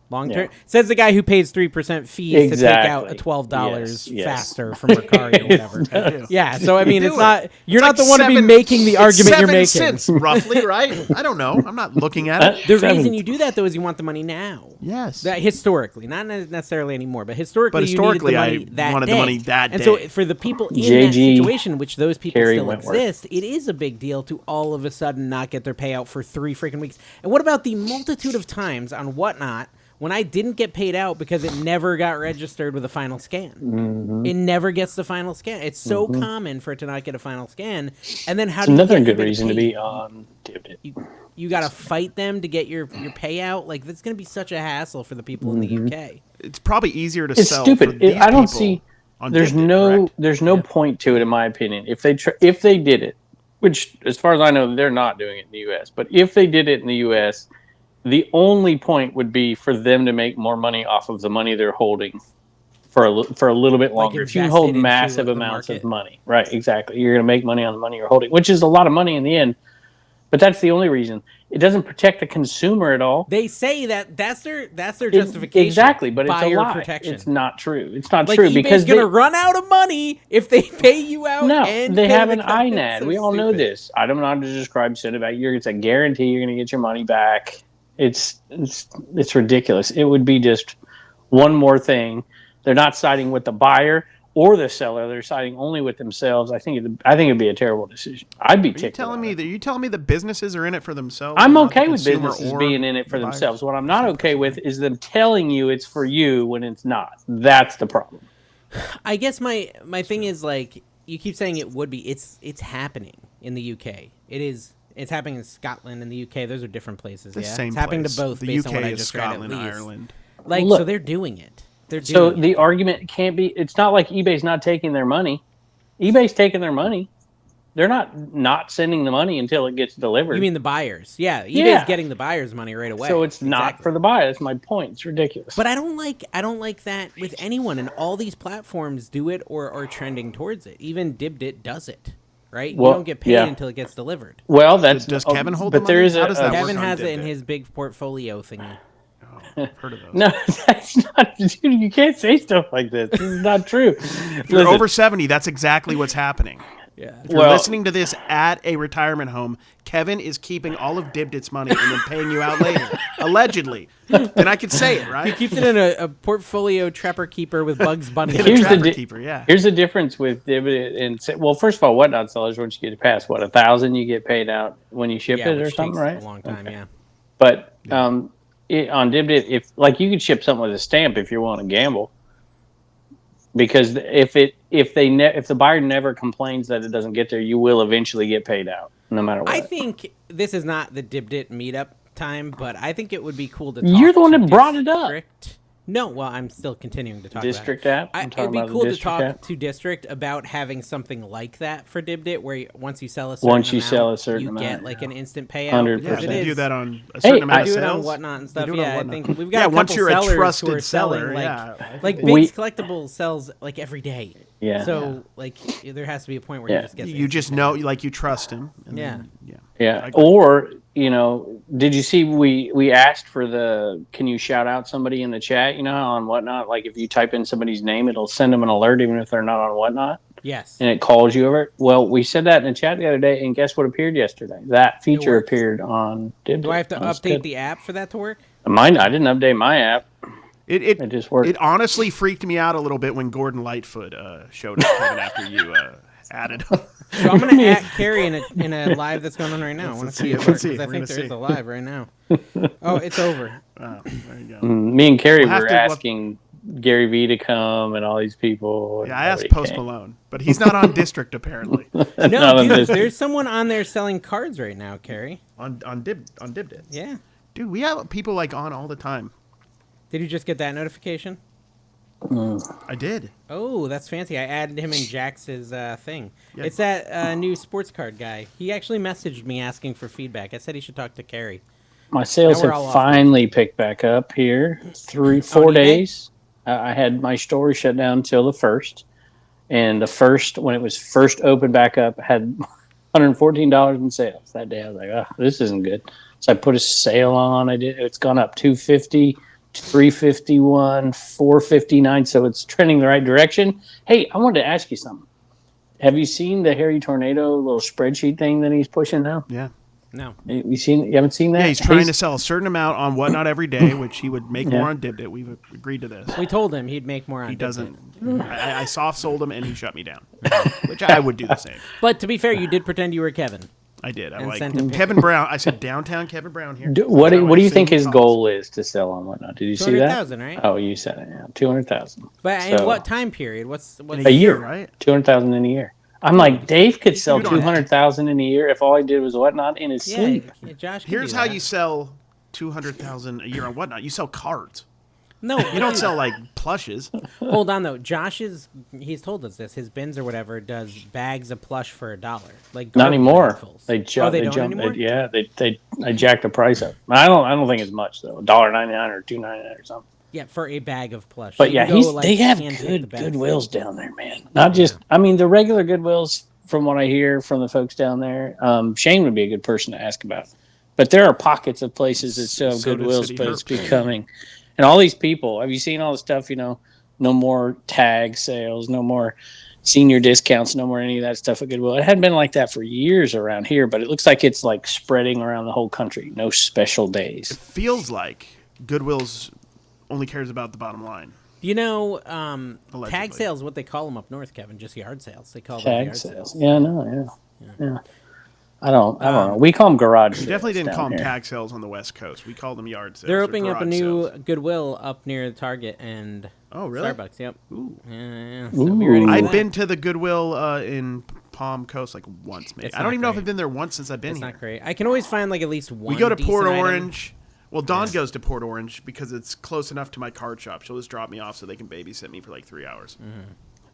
Long term
Yeah.
says the guy who pays 3% fees to take out a
Exactly.
$12
Yes.
faster from Mercari or whatever.
I do.
Yeah, so I mean,
do
it's
it.
not you're
It's
not
like
the one to be making the
it's
argument you're
7
making.
cents, roughly, right? I don't know. I'm not looking at it.
The
Seven.
reason you do that though is you want the money now.
Yes.
That historically, not necessarily anymore, but historically,
But historically,
you
I
needed the money that
wanted
day.
the money that
and so
day.
for the people in that
JG,
situation, which those people
Carrie
still
Wentworth.
exist, it is a big deal to all of a sudden not get their payout for 3 freaking weeks. And what about the multitude of times on Whatnot when I didn't get paid out because it never got registered with a final scan?
Mm-hmm.
It never gets the final scan. It's so common for it to not get a final scan. And then how
It's
do you
another
get
good
your
reason to
pay?
be on Dibdit.
You got to fight them to get your payout. Like, that's going to be such a hassle for the people in the UK.
It's probably easier to
It's
sell.
stupid.
For these
I don't
people
see.
on
There's
Dibdit, correct?
no point to it in my opinion. If they did it, which as far as I know they're not doing it in the U.S. But if they did it in the U.S., the only point would be for them to make more money off of the money they're holding for a little bit longer. If you
invest
hold
it into
massive
the
amounts
market.
of money, right? Exactly. You're going to make money on the money you're holding, which is a lot of money in the end. But that's the only reason. It doesn't protect the consumer at all.
They say that's their justification.
Exactly, but it's a
buyer
lie.
protection.
It's not true. It's not
Like,
true
eBay's
because
gonna run out of money if they pay you out.
no,
and
they
pay
have
the
an
company.
INAD.
So
We all know
stupid.
this. I don't know how to describe it about it's a guarantee you're going to get your money back. It's ridiculous. It would be just one more thing. They're not siding with the buyer. or the seller, they're siding only with themselves, I think it'd be a terrible decision. I'd be
Are you
ticked.
telling me that businesses are in it for themselves?
I'm
and not the
okay with
consumer
businesses
or
being in it for
the buyers?
themselves. What I'm not
Same
okay
person,
with
right?
is them telling you it's for you when it's not. That's the problem.
I guess my thing is, like, you keep saying it would be. It's happening in the UK. It is. It's happening in Scotland and the UK. Those are different places.
The
yeah,
same
it's happening
place.
to both.
The
based
UK
on what I
is
just read, at
Scotland,
least.
Ireland.
Like,
Look,
so they're doing it. They're
So
doing
the
it.
argument can't be. It's not like eBay's not taking their money. eBay's taking their money. They're not sending the money until it gets delivered.
You mean the buyers? Yeah, eBay's
Yeah.
getting the buyers' money right away.
So it's not
Exactly.
for the buyer. That's my point. It's ridiculous.
But I don't like that with anyone, and all these platforms do it or are trending towards it. Even Dibdit does it, right?
Well,
you don't get paid
yeah.
until it gets delivered.
well, that's
Does Kevin hold
But
the
there
money?
is
How does that work?
Kevin
on
has it in
Dibdit?
his big portfolio thingy.
I've heard of those.
No, that's not. Dude, you can't say stuff like this. This is not true.
If you're over 70, that's exactly what's happening.
Yeah.
If you're listening to this at a retirement home, Kevin is keeping all of Dibdit's money and then paying you out later. Allegedly. Then I could say it,
He
right?
keeps it in a portfolio trapper keeper with Bugs Bunny.
In a
Here's the
trapper
di-
keeper, yeah.
Here's the difference with dividend and well, first of all, whatnot sellers, once you get past what 1,000, you get paid out when you ship
yeah,
it or
which
something,
takes
right?
a long time.
Okay.
Yeah.
But on Dibdit, if like you could ship something with a stamp if you're willing to gamble, because if the buyer never complains that it doesn't get there, you will eventually get paid out no matter what.
I think this is not the Dibdit meetup time, but I think it would be cool to talk
You're the one
to
that brought it up.
District. No, well, I'm still continuing to talk
District
about it.
app? I'm
It'd
talking
be
about the
cool to
District
talk
app.
to District about having something like that for Dibdit, where once you sell a certain amount, you get like an instant payout.
100%.
Yeah,
because it
they
is.
do that on a certain
Hey,
amount
I
of
do it
sales.
on Whatnot and stuff.
do it on
Yeah, I
Whatnot.
think we've got
Yeah,
a
once
couple
you're a
sellers who
trusted
are selling
seller,
like
yeah.
like
We-
Biggs Collectibles sells like every day.
Yeah.
So like there has to be a point where
Yeah.
he just gets
You just know, like, you trust him. And
Yeah.
then, yeah.
Yeah.
I agree.
Or, did you see we asked for can you shout out somebody in the chat, how on Whatnot? Like if you type in somebody's name, it'll send them an alert even if they're not on Whatnot.
Yes.
And it calls you over. Well, we said that in the chat the other day, and guess what appeared yesterday? That feature
works.
appeared on Dibdit.
Do I have to
That's
update
good.
the app for that to work?
Mine? I didn't update my app.
It
just worked.
It honestly freaked me out a little bit when Gordon Lightfoot showed up, Kevin, after you added him.
So I'm gonna at Carrie in a live that's going on right now. I want to
Let's
see
see
it
it.
work,
Let's see
'cause
it.
I
We're
think
gonna
there's
see.
a live right now. Oh, it's over.
Oh, there you go.
Me and Carrie
We'll have
were
to-
asking Gary Vee to come and all these people.
Yeah, I asked
Nobody
Post
came.
Malone, but he's not on District apparently.
No,
Not on
dude,
this-
there's someone on there selling cards right now, Carrie.
on Dibdit.
Yeah.
Dude, we have people like on all the time.
Did you just get that notification?
I did.
Oh, that's fancy. I added him in Jax's thing.
Yeah.
It's that new sports card guy. He actually messaged me asking for feedback. I said he should talk to Carrie.
My sales
Now we're
have
all off
finally picked back up here. 4
eBay?
days. I had my store shut down until the 1st. And the 1st, when it was first opened back up, had $114 in sales. That day I was like, oh, this isn't good. So I put a sale on. It's gone up $250, $351, $459. So it's trending the right direction. Hey, I wanted to ask you something. Have you seen the Harry Tornado little spreadsheet thing that he's pushing now?
Yeah.
No.
You haven't seen that?
Yeah, he's trying to sell a certain amount on Whatnot every day, which he would make
Yeah.
more on Dibdit. We've agreed to this.
We told him he'd make more on
He
Dibdit.
doesn't. I soft sold him and he shut me down, which I would do the same.
But to be fair, you did pretend you were Kevin.
I did. I'm
And
like
sent him
Kevin Brown. I said downtown Kevin Brown here.
What
That
do
way
you
I
think
sing
his
songs.
goal is to sell on Whatnot? Did you see that?
200,000, right?
Oh, you said it. Yeah, 200,000.
But in what time period? What's
In
A year,
right?
200,000 in a year. I'm like, Dave could sell
You don't have-
200,000 in a year if all he did was Whatnot in his
yeah,
sleep.
yeah, Josh. can
Here's
do
how
that.
you sell 200,000 a year on Whatnot. You sell cards.
No,
You don't sell like plushes.
Hold on though. He's told us this. His bins or whatever does bags of plush for $1. Like
Not
garbage
anymore.
handfuls.
They
Oh,
jump.
they
they
don't
jump.
anymore?
They jacked the price up. I don't think it's much though. $1.99 or $2.99 or something.
Yeah, for a bag of plush.
But
You
yeah,
can go, like,
they have
handpick
good
the bags.
Goodwills down there, man. Not just. I mean, the regular Goodwills. From what I hear from the folks down there, Shane would be a good person to ask about. But there are pockets of places that still have
So does
Goodwills,
City
but it's
Herb.
becoming. And all these people, have you seen all the stuff? No more tag sales, no more senior discounts, no more any of that stuff at Goodwill. It hadn't been like that for years around here, but it looks like it's like spreading around the whole country. No special days.
Feels like Goodwill's only cares about the bottom line.
You know, tag
Allegedly.
sales, what they call them up north, Kevin, just yard sales. They call them
Tag
yard
sales.
sales.
Yeah, no, yeah. I don't know. We call them garage sales.
We definitely didn't
down
call them
here.
tag sales on the West Coast. We called them yard sales.
They're
or
opening up a
garage
new
sales.
Goodwill up near Target and
Oh, really?
Starbucks. Yep.
Ooh.
Yeah. So be ready for
I've
that.
been to the Goodwill in Palm Coast like once, maybe.
It's
I don't
not
even know if
great.
I've been there once since I've been
It's
here.
not great. I can always find like at least one.
We go to Port
decent item.
Orange. Well, Dawn goes to Port Orange because it's close enough to my card shop. She'll just drop me off so they can babysit me for like 3 hours.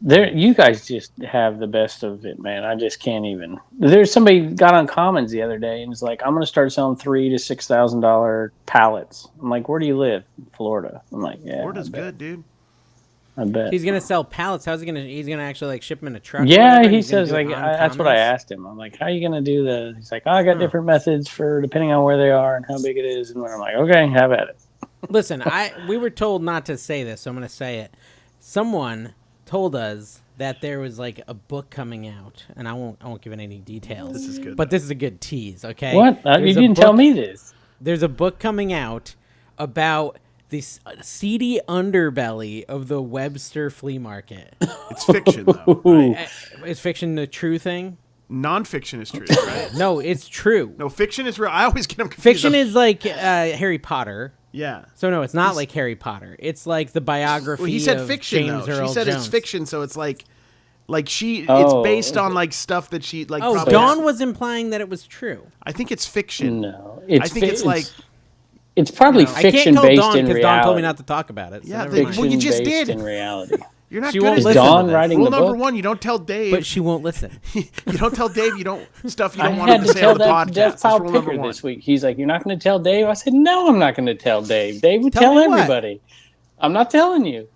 There, you guys just have the best of it, man. I just can't even. There's somebody got on Commons the other day and was like, "I'm going to start selling $3,000 to $6,000 pallets." I'm like, "Where do you live?" Florida. I'm like, "Yeah,
Florida's good, dude.
I bet."
He's gonna sell pallets. How's he gonna? He's gonna actually like ship them in a truck. or
Yeah,
whatever, and
he
he's gonna
says
do it
like
on
that's what I
Commons?
asked him. I'm like, "How are you going to do the?" He's like, "Oh, I got different methods for depending on where they are and how big it is." And I'm like, "Okay, have at it."
Listen, we were told not to say this, so I'm gonna say it. Someone told us that there was like a book coming out, and I won't give it any details.
This is good,
but
though.
this is a good tease. Okay,
What? You
There's a
didn't tell
book-
me this.
There's a book coming out about the seedy underbelly of the Webster flea market.
It's fiction, though. Right?
Is fiction the true thing?
Nonfiction is true, right?
No, it's true.
No, fiction is real. I always get them confused.
Fiction is like Harry Potter.
Yeah.
So no, it's not like Harry Potter. It's like the biography.
Well, he said
of
fiction,
James
though.
Earl
She said
Jones.
it's fiction, so it's like she.
Oh,
it's based on like stuff that she like.
Oh,
probably
Dawn was implying that it was true.
I think it's fiction.
No,
I think it's like.
it's probably
I can't
fiction
call
based
Dawn
in
because
reality.
Dawn told me not to talk about it. So
Yeah,
never
they-
mind.
well, you just
Fiction-based
did.
in reality.
You're not
She
good
won't
at
Is
listen to
Dawn
this.
writing
Rule
the
number
book?
one: you don't tell Dave.
But she won't listen.
You don't tell Dave. You don't stuff you
I
don't want
had
him
to
to say
tell
on the
that
podcast.
Jeff
That's
Powell
rule number
Picker
one.
this week. He's like, "You're not going to tell Dave?" I said, "No, I'm not going to tell Dave. Dave would
Tell
tell
me what?
everybody. I'm not telling you."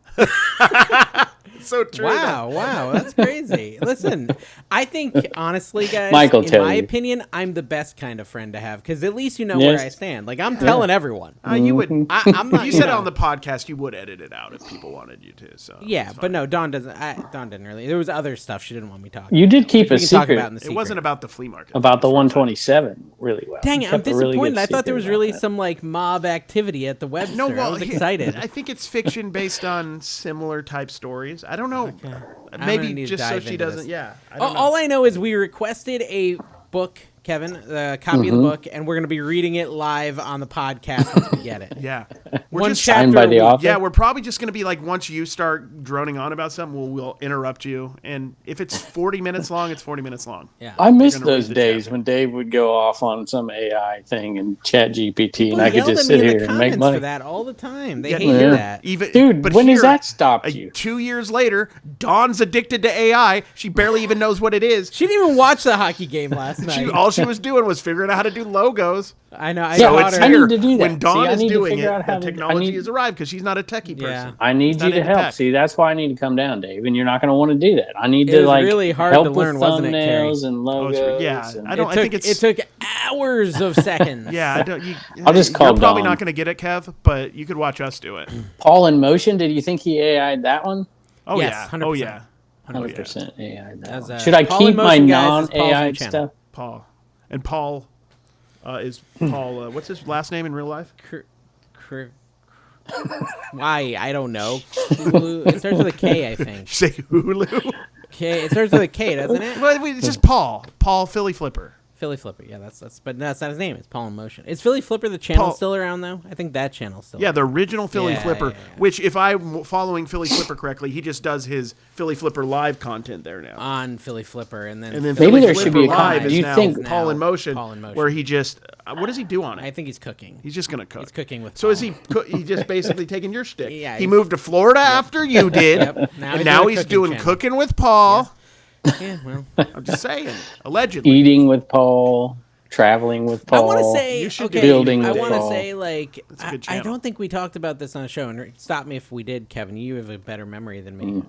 It's so true.
Wow, that's crazy. Listen, I think honestly, guys,
Michael
in
tell
my
you.
opinion, I'm the best kind of friend to have because at least you know
Yes.
where I stand. Like I'm telling everyone.
You would.
I'm not.
You said it
know.
on the podcast. You would edit it out if people wanted you to. So
Yeah,
it's
but
fine.
no, Dawn doesn't. Dawn didn't really. There was other stuff she didn't want me talking.
You did keep
we
a
can talk
secret
about in the
It
secret.
wasn't about the flea market.
about the
as far as I-
127 really well.
Dang
You
it, I'm
kept a really
disappointed.
good
I thought there
secret
was
about
really
that.
some like mob activity at the Webster.
No, well,
I was excited.
I think it's fiction based on similar type stories. I don't know.
I'm gonna
Maybe
need to
just so
dive
she
into
doesn't.
this.
Yeah. I don't know.
All I know is we requested a book, Kevin, a copy of the book, and we're going to be reading it live on the podcast once we get it.
Yeah.
One
just
chapter
Signed by
a
the
week.
author?
Yeah, we're probably just going to be like, once you start droning on about something, we'll interrupt you. And if it's 40 minutes long, it's 40 minutes long.
Yeah.
I miss
gonna read
those
the
days
chapter.
when Dave would go off on some AI thing and chat GPT,
People
and I could
yelled
just
at me
sit
in
here
the
and make
comments
money.
for that all the time. They
Yeah.
hated
Yeah.
that.
Even,
Dude,
but
when has
here,
that stopped you?
2 years later, Dawn's addicted to AI. She barely even knows what it is.
She didn't even watch the hockey game last night.
All she was doing was figuring out how to do logos.
I know. I
Yeah,
taught
it's
her.
I need
here.
to do that.
When Dawn
See, I
is
need to
doing
figure
it,
out how
the
to- I
technology
need-
has arrived because she's not a techie
Yeah.
person.
I need
She's
you
not
to
into
help.
tech.
See, that's why I need to come down, Dave, and you're not going to want to do that. I need
It
to
was
like
really hard
help
to learn,
with
wasn't it, Carrie?
thumbnails and logos.
yeah,
and-
I don't. I
It
think
took,
it's.
it took hours of seconds.
Yeah, I don't.
I'll just call
You're probably
Dawn.
not going to get it, Kev, but you could watch us do it.
Paul in Motion. Did you think he AI'd that one?
Oh
Yes,
yeah.
100%.
Oh yeah.
100% AI'd that
As,
one. Should I
Paul
keep
in
my
Motion, guys, is Paul's new
non-AI
channel.
stuff?
Paul, and Paul is Paul. What's his last name in real life?
Why? I don't know. It starts with a K, I think.
You say Hulu.
K. It starts with a K, doesn't it?
Well, it's just Paul. Paul Philly Flipper.
Philly Flipper. Yeah, but that's not his name. It's Paul in Motion. Is Philly Flipper the channel
Paul-
still around though? I think that channel's still.
Yeah, the original Philly
Yeah,
Flipper.
yeah, yeah.
Which, if I'm following Philly Flipper correctly, he just does his Philly Flipper live content there now.
on Philly Flipper, and then
And then
Maybe
Philly
there should
Flipper
be a
live
comment.
is
Do you
now
think-
Paul in Motion,
Paul in Motion.
where he just what does he do on it?
I think he's cooking.
He's just gonna cook.
He's cooking with.
So
Paul.
is he? He just basically taking your shtick.
Yeah,
he
he's-
moved to Florida after you did,
Yep. Now
and
he's
now
doing a
he's
cooking
doing
channel.
cooking with Paul.
Yeah, well,
I'm just saying, allegedly.
Eating with Paul, traveling with Paul.
I want to say
You should
okay.
do
Building
I
with
want to
Paul.
say like
That's a good
I
channel.
don't think we talked about this on the show, and stop me if we did, Kevin. You have a better memory than me.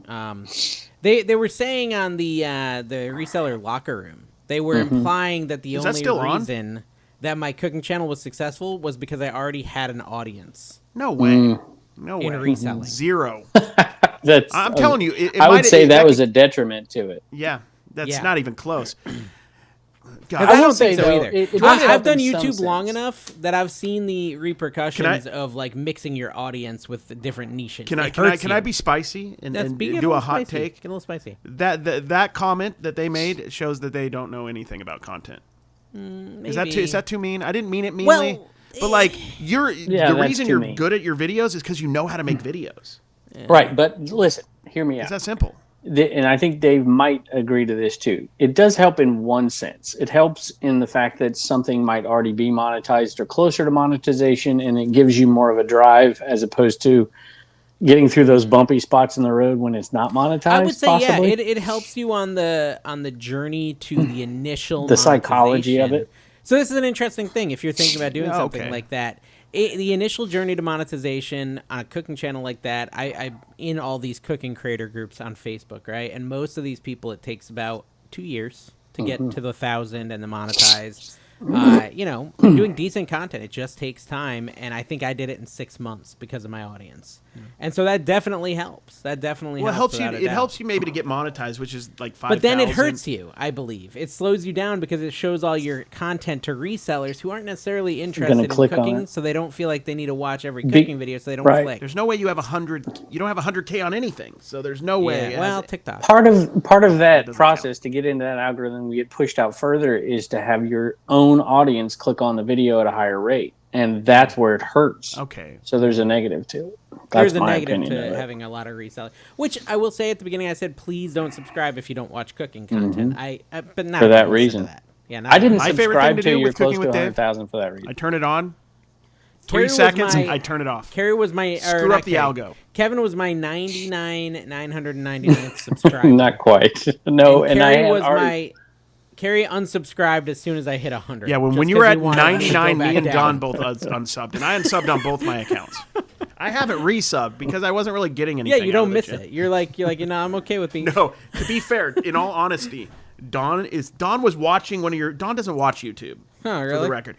They were saying on the reseller locker room, they were implying that the
Is that
only
still on?
reason that my cooking channel was successful was because I already had an audience
No way. No way.
in reselling.
Zero.
That's,
I'm telling you, it
I would
might-
say that
could-
was a detriment to it.
Yeah, that's
Yeah.
not even close. God,
I don't
say,
think so
though,
either.
it does help
I've done
in some
YouTube long
sense.
enough that I've seen the repercussions of like mixing your audience with the different niches.
Can
It
I
hurts you.
be spicy and
Get
do a hot
spicy.
take?
Get a little spicy.
That comment that they made shows that they don't know anything about content. Is that too mean? I didn't mean it meanly.
Well,
but like the
that's
reason
too
you're
mean.
good at your videos is because you know how to make videos.
Right, but listen, hear me out.
It's that simple.
And I think Dave might agree to this too. It does help in one sense. It helps in the fact that something might already be monetized or closer to monetization, and it gives you more of a drive as opposed to getting through those bumpy spots in the road when it's not monetized.
I would say
possibly.
it helps you on the journey to the initial
The psychology of
monetization.
it.
So this is an interesting thing if you're thinking about doing
Yeah,
something
okay.
like that. The initial journey to monetization on a cooking channel like that, I'm in all these cooking creator groups on Facebook, right? And most of these people, it takes about 2 years to get to the 1,000 and the monetized. Doing decent content, it just takes time, and I think I did it in 6 months because of my audience, and so that definitely helps. That definitely
Well,
helps.
it helps you maybe to get monetized, which is like 5,000.
But then it hurts you, I believe. It slows you down because it shows all your content to resellers who aren't necessarily interested in
click on
cooking,
it.
so they don't feel like they need to watch every cooking video, so they don't click.
There's no way you have 100. You don't have 100K on anything, so there's no way.
Yeah, well, TikTok.
Part of that
doesn't
process to get into that algorithm, get pushed out further, is to have your own audience click on the video at a higher rate, and that's where it hurts.
Okay.
So there's a negative to it. That's
There's a
my
negative
opinion of
to
it.
having a lot of resellers, which I will say at the beginning. I said, please don't subscribe if you don't watch cooking content. But not
For that
listen to
reason.
that. Yeah,
I didn't
My favorite
subscribe
thing to
to
do
you're
with
close
Cooking
to
with Dave,
100,000 for that reason.
I turn it on.
Carrie
3
was
seconds,
my-
I turn it off.
Carrie was my
Screw
not
up the
Carrie.
algo.
Kevin was my 999th subscriber.
Not quite. No, and I
Carrie
had
was
already.
Carrie unsubscribed as soon as I hit 100.
Yeah, when
just
you were
'cause
at
he wanted to go
99, me
back
and
down.
Don both unsubbed, and I unsubbed on both my accounts. I haven't resubbed because I wasn't really getting
Yeah,
anything.
you
out
don't
of
miss
shit.
it. You're like, I'm okay with being.
No, to be fair, in all honesty, Don was watching one of your. Don doesn't watch YouTube.
Oh,
For
really?
the record,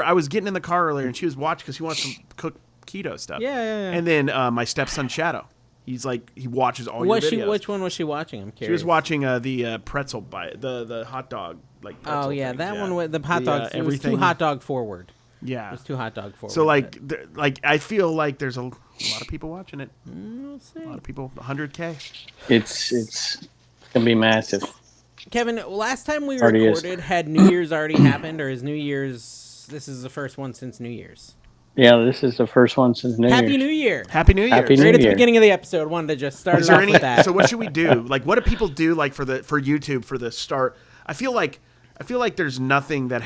I was getting in the car earlier, and she was watching because she wants some cook keto stuff.
Yeah.
And then my stepson Shadow, he watches all your videos.
Which one was she watching? I'm curious.
She was watching the pretzel the hot dog pretzel
Oh yeah,
thing.
that one with the hot dogs. It was
everything.
too hot dog forward.
Yeah,
It was too hot dog forward.
so
but
I feel like there's a lot of people watching it.
we'll see.
A lot of people, 100K.
It's gonna be massive.
Kevin, last time we
Already is.
recorded, had New Year's already happened, or is New Year's? This is the first one since New Year's.
Yeah, this is the first one since New
Happy
Year's.
New Year!
Happy New Year.
Happy New
Right at the
Year.
beginning of the episode, wanted to just start
Is
it
there
off
any?
with that.
So what should we do? Like, what do people do? Like for YouTube for the start? I feel like there's nothing that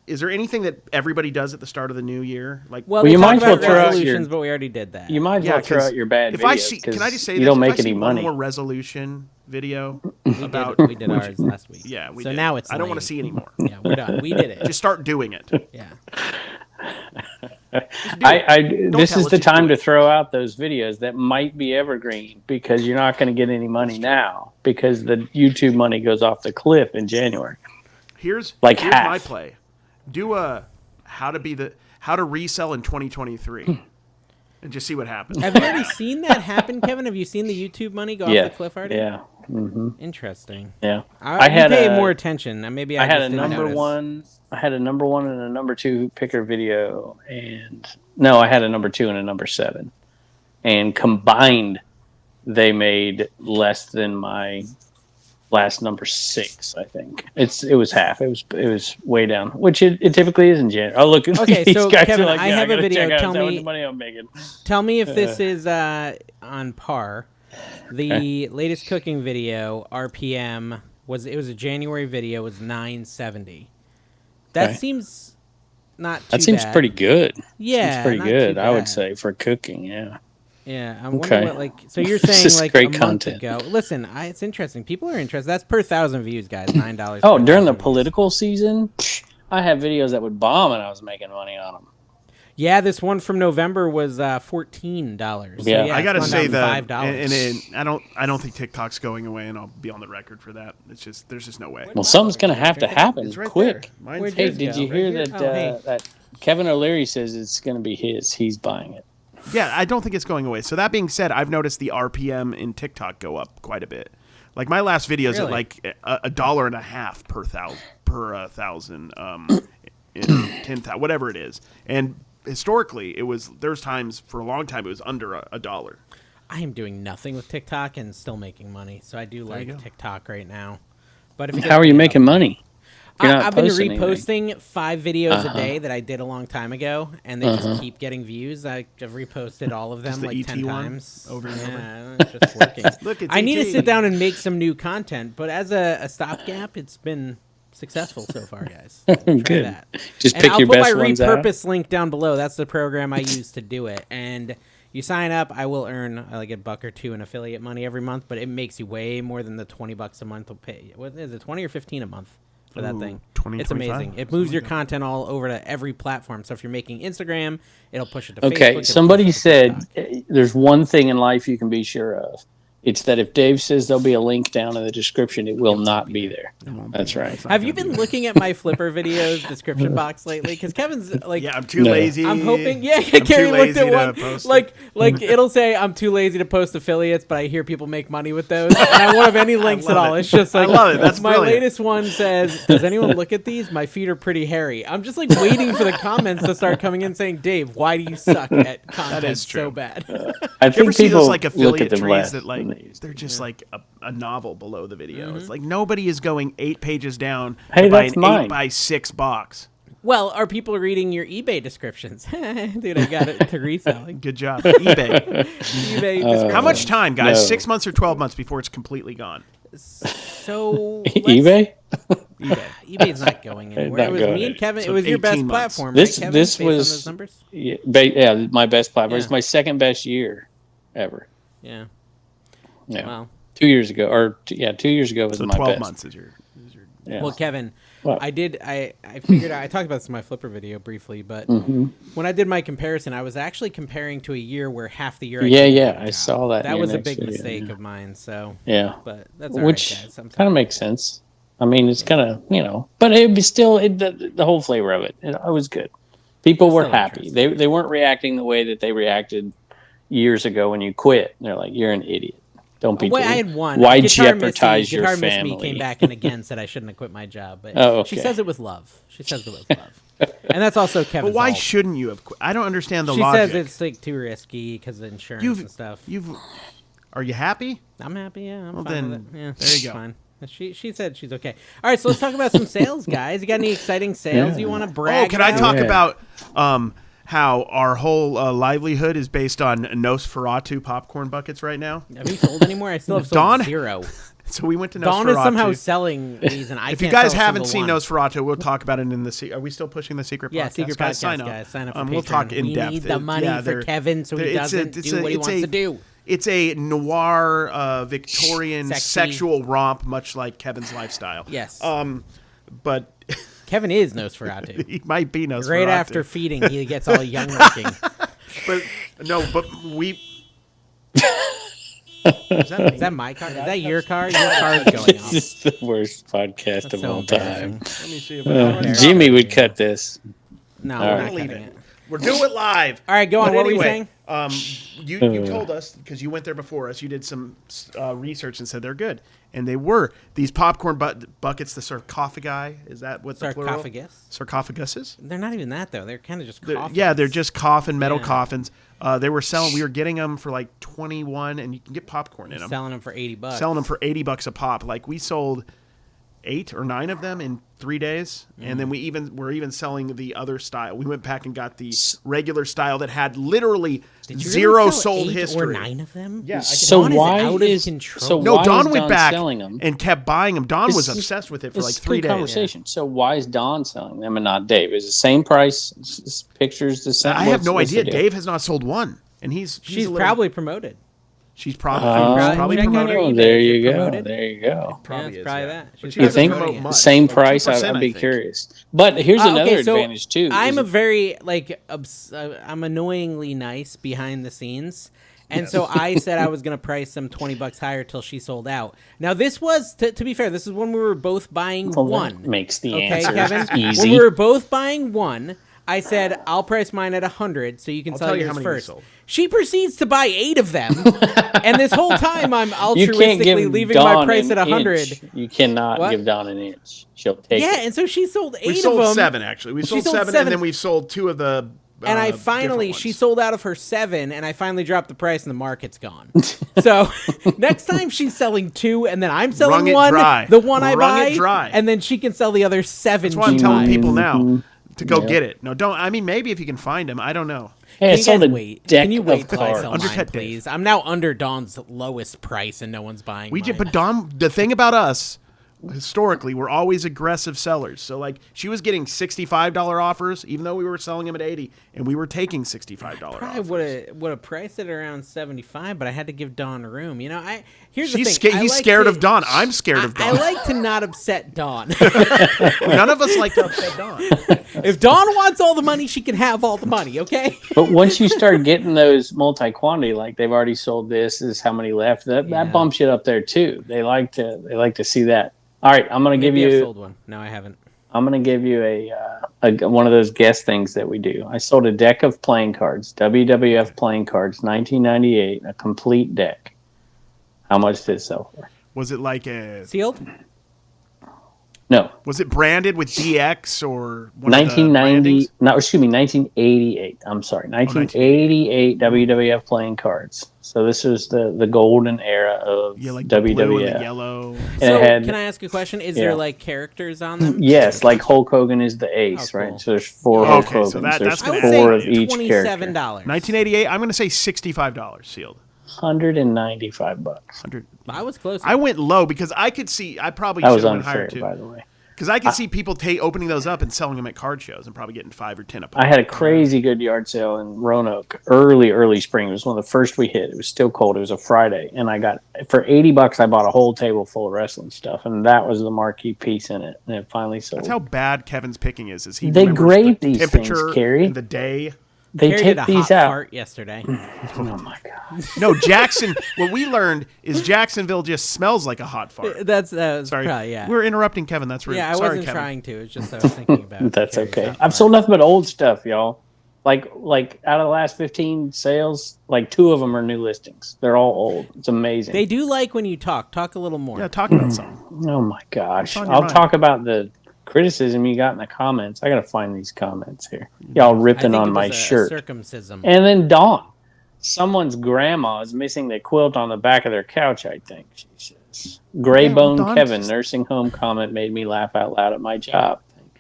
is there anything that everybody does at the start of the new year? Like,
Well,
you
they
might
talk
as well
about
throw out
resolutions,
your-
but we already did that.
You might as well throw
'cause
out your bad
if
videos.
I see,
'cause
can I just say
you
this?
don't
If
make
I see
any money.
One more resolution video
we
about.
did ours last week.
Yeah, we
so
did.
now it's.
I don't want
lame.
to see anymore.
Yeah, we're done. We did it.
Just start doing it.
Yeah.
This
tell
is
us,
the
just
time
do
to
it.
throw out those videos that might be evergreen because you're not going to get any money now because the YouTube money goes off the cliff in January.
Here's
Like
here's
half.
my play. Do a how to resell in 2023, and just see what happens.
Have you already seen that happen, Kevin? Have you seen the YouTube money go
Yeah,
off the cliff already?
yeah,
Interesting.
yeah.
I
had
pay
a-
more attention. Maybe I
I had
just
a
didn't
number
notice.
one. I had a number 1 and a number 2 picker video, and no, I had a number 2 and a number 7, and combined, they made less than my last number 6. I think it was half. It was way down, which it typically is in January. Oh look,
Okay,
these
so,
guys
Kevin,
are like,
I
yeah,
have a
gotta
video.
check out
Tell
how
me-
much money I'm making.
Tell me if this is on par. The latest cooking video RPM was a January video, was 970. That
Okay.
seems not too
That seems
bad.
pretty good.
Yeah,
Seems pretty
not
good.
too
I would
bad.
say for cooking. Yeah.
Yeah, I'm
Okay.
wondering what, so you're
This
saying
is
like
great
a month
content.
ago. Listen, it's interesting. People are interested. That's per 1,000 views, guys. $9.
Oh,
per
during the
1,000 views.
political season, I have videos that would bomb and I was making money on them.
Yeah, this one from November was $14. So,
Yeah.
yeah,
I gotta
it's
say
gone down
that,
$5.
and I don't think TikTok's going away, and I'll be on the record for that. There's just no way.
Well, something's going to have to happen
It's right
quick.
there. Mine's
Where'd
Hey,
yours
did
go?
you hear
Right
that
here? Oh, hey.
that Kevin O'Leary says it's going to be his? He's buying it.
Yeah, I don't think it's going away. So that being said, I've noticed the RPM in TikTok go up quite a bit. Like my last video is at
Really?
like $1.50 per per 1,000, 10,000, whatever it is. And historically, there's times for a long time it was under a dollar.
I am doing nothing with TikTok and still making money, so I do like TikTok right now. But if
How are you making money?
I've been reposting 5 videos a day that I did a long time ago, and they just keep getting views. I've reposted all of them like 10 times.
Over and over.
It's just working.
Look, it's
I need to
ET.
sit down and make some new content, but as a stopgap, it's been successful so far, guys. Try
Good.
that.
Just
And
pick
I'll
your
put
best
my
ones out.
repurpose link down below. That's the program I use to do it. And you sign up, I will earn like $1 or $2 in affiliate money every month, but it makes you way more than the $20 a month will pay. What is it, 20 or 15 a month for that thing?
20,
it's
25,
amazing. It moves your content all over to every platform. So if you're making Instagram, it'll push it to Facebook.
Okay,
it'll
somebody
push it to
said
TikTok.
there's one thing in life you can be sure of. It's that if Dave says there'll be a link down in the description, it will not be there. That's right.
Have you been looking at my Flipper videos description box lately? Because Kevin's like,
Yeah, I'm too lazy.
I'm hoping. Yeah,
I'm
Carrie
too
looked
lazy
at
to
one.
post
Like it'll say I'm too lazy to post affiliates, but I hear people make money with those, and I won't have any links at
love
all.
it.
It's just like
I love it. That's
my
brilliant.
latest one says, "Does anyone look at these? My feet are pretty hairy." I'm just like waiting for the comments to start coming in saying, "Dave, why do you suck at content
is true.
so bad?"
I
Do you ever
think
see
people
those like
look at
affiliate
them
trees
less
that
than they
like
used
they're
to.
just like a novel below the video? It's like nobody is going 8 pages down
Hey,
to buy
that's
an
mine.
8x6 box.
Well, are people reading your eBay descriptions? Dude, I got it to reselling.
Good job, eBay.
eBay descriptions.
How much time, guys?
No.
6 months or 12 months before it's completely gone?
So
eBay?
eBay's not going anywhere.
Not
It was
going
me and Kevin.
So
it was your
18
best
months.
platform,
This-
right, Kevin?
this
based on
was-
those numbers?
Yeah, my best platform.
Yeah.
It's my second best year ever.
Yeah.
Yeah.
Wow.
2 years ago, 2 years ago was
So
my
12
best.
months is your
Yeah.
Well, Kevin,
What?
I figured out. I talked about this in my Flipper video briefly, but when I did my comparison, I was actually comparing to a year where half the year. I
Yeah,
didn't
yeah,
do a
I
job.
saw that in
That
your
was a
next
big
video,
mistake
yeah.
of mine. So,
Yeah.
but that's all
Which
right, guys. Sometimes.
kind of makes sense. I mean, it's kind of, but it was still the whole flavor of it. It was good. People were
Still
happy. They weren't reacting the way that they reacted years ago when you quit. They're like, "You're an idiot. Don't be.
Well, I had one.
Why
Guitar
jeopardize
Missy,
your
Guitar
family?"
Miss Me came back and again said I shouldn't have quit my job, but
Oh, okay.
she says it with love. She says it with love, and that's also Kevin's
But why
fault.
shouldn't you have? I don't understand the
She
logic.
says it's like too risky because of insurance and stuff.
Are you happy?
I'm happy. Yeah, I'm
Well,
fine
then,
with it. Yeah,
there you
it's
go.
Fine. She said she's okay. All right, so let's talk about some sales, guys. You got any exciting sales you want to brag?
Oh, can I
about?
talk
Yeah.
about how our whole livelihood is based on Nosferatu popcorn buckets right now?
Have you sold anymore? I still have sold
Dawn?
0.
So we went to Nosferatu.
Dawn is somehow selling these, and I
If
can't
you guys
sell a
haven't seen
single one.
Nosferatu, we'll talk about it in the. Are we still pushing the secret podcast?
Yeah, secret
guys,
podcast,
sign up.
guys. Sign up for
We'll
Patreon.
talk in
we
depth.
need the money for Kevin so he doesn't do what he wants to do.
It's a noir Victorian
Sexy.
sexual romp, much like Kevin's lifestyle.
Yes.
But
Kevin is Nosferatu.
he might be Nosferatu.
Right after feeding, he gets all young looking.
But no, but we.
Is that my car? Is that your car? Your car's going
This
off.
is the worst podcast
That's
of
so
all
embarrassing.
time.
Let me see if
Jimmy would cut this.
No,
All
we're
right.
not
leave
cutting
it.
it.
We're doing it live.
All right, go on.
But
What were you
anyway,
saying?
you told us because you went there before us. You did some research and said they're good, and they were these popcorn buckets. The sarcophagi, is that what the plural?
Sarcophagus?
Sarcophaguses?
They're not even that though. They're kind of just
They're-
coffins.
yeah, they're just metal
Yeah.
coffins. They were selling. We were getting them for like 21, and you can get popcorn in them.
selling them for $80.
Selling them for $80 a pop. Like we sold 8 or 9 of them in 3 days, and then we're even selling the other style. We went back and got the regular style that had literally
Did you
zero
really sell
sold
8
history.
or 9 of them?
Yeah,
So
Dawn is
why
out of
is
control.
so
No,
why
Don
is
went back
selling them?
and kept buying them. Don was
This is-
obsessed with it for
This
like
is
3
good
days.
conversation. So why is Don selling them and not Dave? Is it the same price? Pictures the same?
I have no
what's the
idea.
deal?
Dave has not sold one, and he's
She's
a little-
probably promoted.
she's probably
probably
promoted.
promoted.
Oh,
eBay.
there
Is it
you go.
promoted?
There you go.
Probably
it's
is,
probably
yeah.
that.
But
She's
she
You
doesn't
think
promote much.
same
Like
price?
2%,
I'd be
I think.
curious. But here's another
okay, so
advantage too.
I'm
is
a very I'm annoyingly nice behind the scenes. And so I said I was going to price them $20 higher till she sold out. Now this was, to be fair, this is when we were both buying
Well, that
one.
makes the
Okay,
answer
Kevin?
easy.
When we were both buying one, I said I'll price mine at 100, so you can sell
tell you
yours
how many we
first.
sold.
She proceeds to buy 8 of them, and this whole time I'm
You can't give
altruistically leaving my
Dawn
price
an
at 100.
inch. You cannot
What?
give Dawn an inch. She'll take
Yeah,
it.
and so she sold 8
We
of
sold
them.
7 actually. We sold
sold
7,
seven.
and then we've sold 2 of the.
And I
different
finally,
ones.
she sold out of her 7, and I finally dropped the price, and the market's gone. So next time she's selling 2, and then I'm selling
Wrung it
1,
dry.
the one I
Wrung
buy,
it dry.
and then she can sell the other 7.
That's why I'm
she
telling
buys.
people now to go
Yeah.
get it. No, don't. I mean, maybe if you can find them. I don't know.
Hey, I
Can you
sold
guys
a
wait?
deck
Can you wait
of
till I
cards.
sell
Undercut
mine,
Dave.
please? I'm now under Dawn's lowest price, and no one's buying mine.
But Don, the thing about us, historically, we're always aggressive sellers. So like, she was getting $65 offers, even though we were selling them at 80, and we were taking $65
I
offers.
would have priced it around 75, but I had to give Dawn room. You know, here's the
He's
thing. I
he's
like
scared
to-
of Dawn. I'm scared of
I
Dawn.
like to not upset Dawn.
None of us like to upset Dawn.
If Dawn wants all the money, she can have all the money. Okay.
But once you start getting those multi-quantity, like they've already sold this is how many left.
Yeah.
That bumps it up there too. They like to see that. All right, I'm gonna give
Maybe I've
you.
sold one. No, I haven't.
I'm gonna give you a one of those guess things that we do. I sold a deck of playing cards, WWF playing cards, 1998, a complete deck. How much did it sell for?
Was it like a?
Sealed?
No,
Was it branded with DX or one of the
1990.
brandings?
No, excuse me, 1988. I'm sorry, 1988 WWF playing cards. So this is the golden era of
Yeah, like the
WWF.
blue and the yellow.
And
So,
it had-
can I ask a question? Is
Yeah.
there like characters on them?
Yes, like Hulk Hogan is the ace,
Oh, cool.
right? So there's 4 Hulk
Okay, so
Hogans.
that's
there's
gonna
I would
four of
say
each character.
$27.
1988. I'm going to say $65 sealed.
$195.
100.
I was close.
I went low because I could see. I probably
That
should
was
have went higher
unfair,
too.
by the way.
Because I could see people opening those up and selling them at card shows and probably getting 5 or 10 a pop.
I had a crazy good yard sale in Roanoke early spring. It was one of the first we hit. It was still cold. It was a Friday, and I got for $80. I bought a whole table full of wrestling stuff, and that was the marquee piece in it. And it finally sold.
That's how bad Kevin's picking is. He
They
remembers
grade
the
these
temperature
things, Carrie.
and the day.
They
Carrie
take
did a
these
hot
out.
fart yesterday.
Oh my god!
No, Jackson. What we learned is Jacksonville just smells like a hot fart.
That was
Sorry,
probably, yeah.
We're interrupting Kevin. That's rude.
Yeah, I
Sorry,
wasn't
Kevin.
trying to. It's just I was thinking about.
That's
Carrie's
okay.
hot
I've
fart.
sold nothing but old stuff, y'all. Like out of the last 15 sales, like 2 of them are new listings. They're all old. It's amazing.
They do like when you talk. Talk a little more.
Yeah, talk about something.
Oh my gosh!
What's on your
I'll
mind?
talk about the criticism you got in the comments. I gotta find these comments here. Y'all
I
ripping
think
on
it
my
was a
shirt.
circumcision.
And then Dawn. Someone's grandma is missing the quilt on the back of their couch, I think, she says. Graybone
Dawn
Kevin,
just-
nursing home comment made me laugh out loud at my job. Thank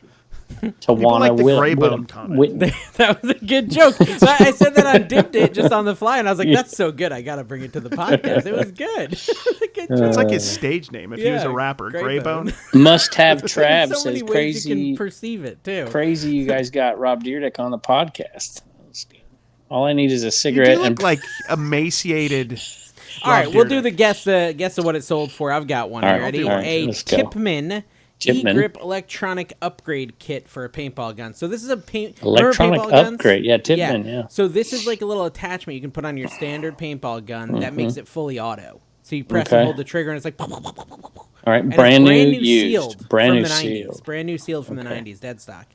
you.
People
Tawana
like the
Whitten.
Graybone comment.
Whitten.
That was a good joke. So I said that on Dipped It just on the fly, and I was like, "That's so good. I got to bring it to the podcast." It was good. It was a good joke.
It's like his stage name if he was
Yeah,
a rapper.
Graybone.
Graybone.
Must have
There's
Trav
so many
says
ways you
crazy.
can perceive it too.
Crazy you guys got Rob Dyrdek on the podcast. That was good. All I need is a
You
cigarette
do
and
look like emaciated.
All right,
Rob
we'll
Dyrdek.
do the guess of what it sold for. I've got one.
All
You
right,
ready?
all right,
A
let's go.
Tipman
Tipman.
E-grip electronic upgrade kit for a paintball gun. So this is a
electronic
remember paintball guns?
upgrade. Yeah, Tipman, yeah.
So this is like a little attachment you can put on your standard paintball gun that makes it fully auto. So you press
Okay.
and hold the trigger, and it's like.
All right,
And
brand
it's
new
sealed
used. Brand
from
new
the 90s.
sealed.
Brand new sealed from the
Okay.
90s, dead stock.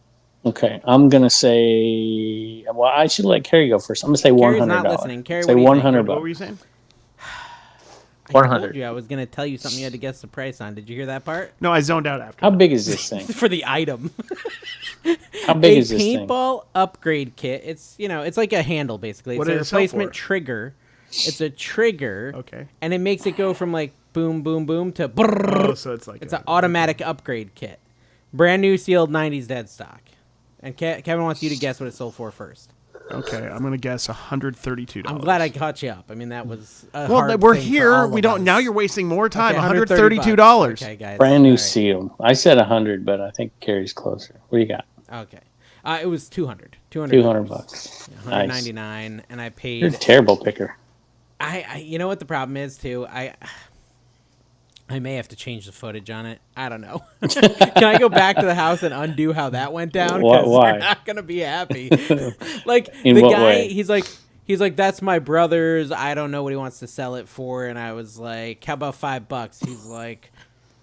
Okay, I'm gonna say. Well, I should let Carrie go first. I'm gonna say
Carrie's
$100.
not listening. Carrie,
say
what do you think?
100
What were you
bucks.
saying?
I
100.
told you I was going to tell you something you had to guess the price on. Did you hear that part?
No, I zoned out after.
How big is this thing?
For the item.
How big
A
is this thing?
paintball upgrade kit. It's, it's like a handle basically.
What
It's a
did it sell
replacement
for?
trigger. It's a trigger.
Okay.
And it makes it go from like boom, boom, boom to brrrr.
Oh, so it's like
It's an automatic upgrade kit. Brand new sealed 90s dead stock. And Kevin wants you to guess what it sold for first.
Okay, I'm gonna guess $132.
I'm glad I caught you up. I mean, that was a
Well,
hard
we're
thing for
here.
all
We
of
don't.
us.
Now you're wasting more time.
Okay,
$132.
Okay, guys.
Brand new
All right.
seal. I said 100, but I think Carrie's closer. What do you got?
Okay. It was 200.
200 bucks.
Yeah, 199 and I
You're a
paid
terrible picker.
I you know what the problem is too? I may have to change the footage on it. I don't know. Can I go back to the house and undo how that went down? Because
Why?
they're not gonna be happy. Like
In
the
what
guy,
way?
he's like, that's my brother's. I don't know what he wants to sell it for. And I was like, how about $5? He's like,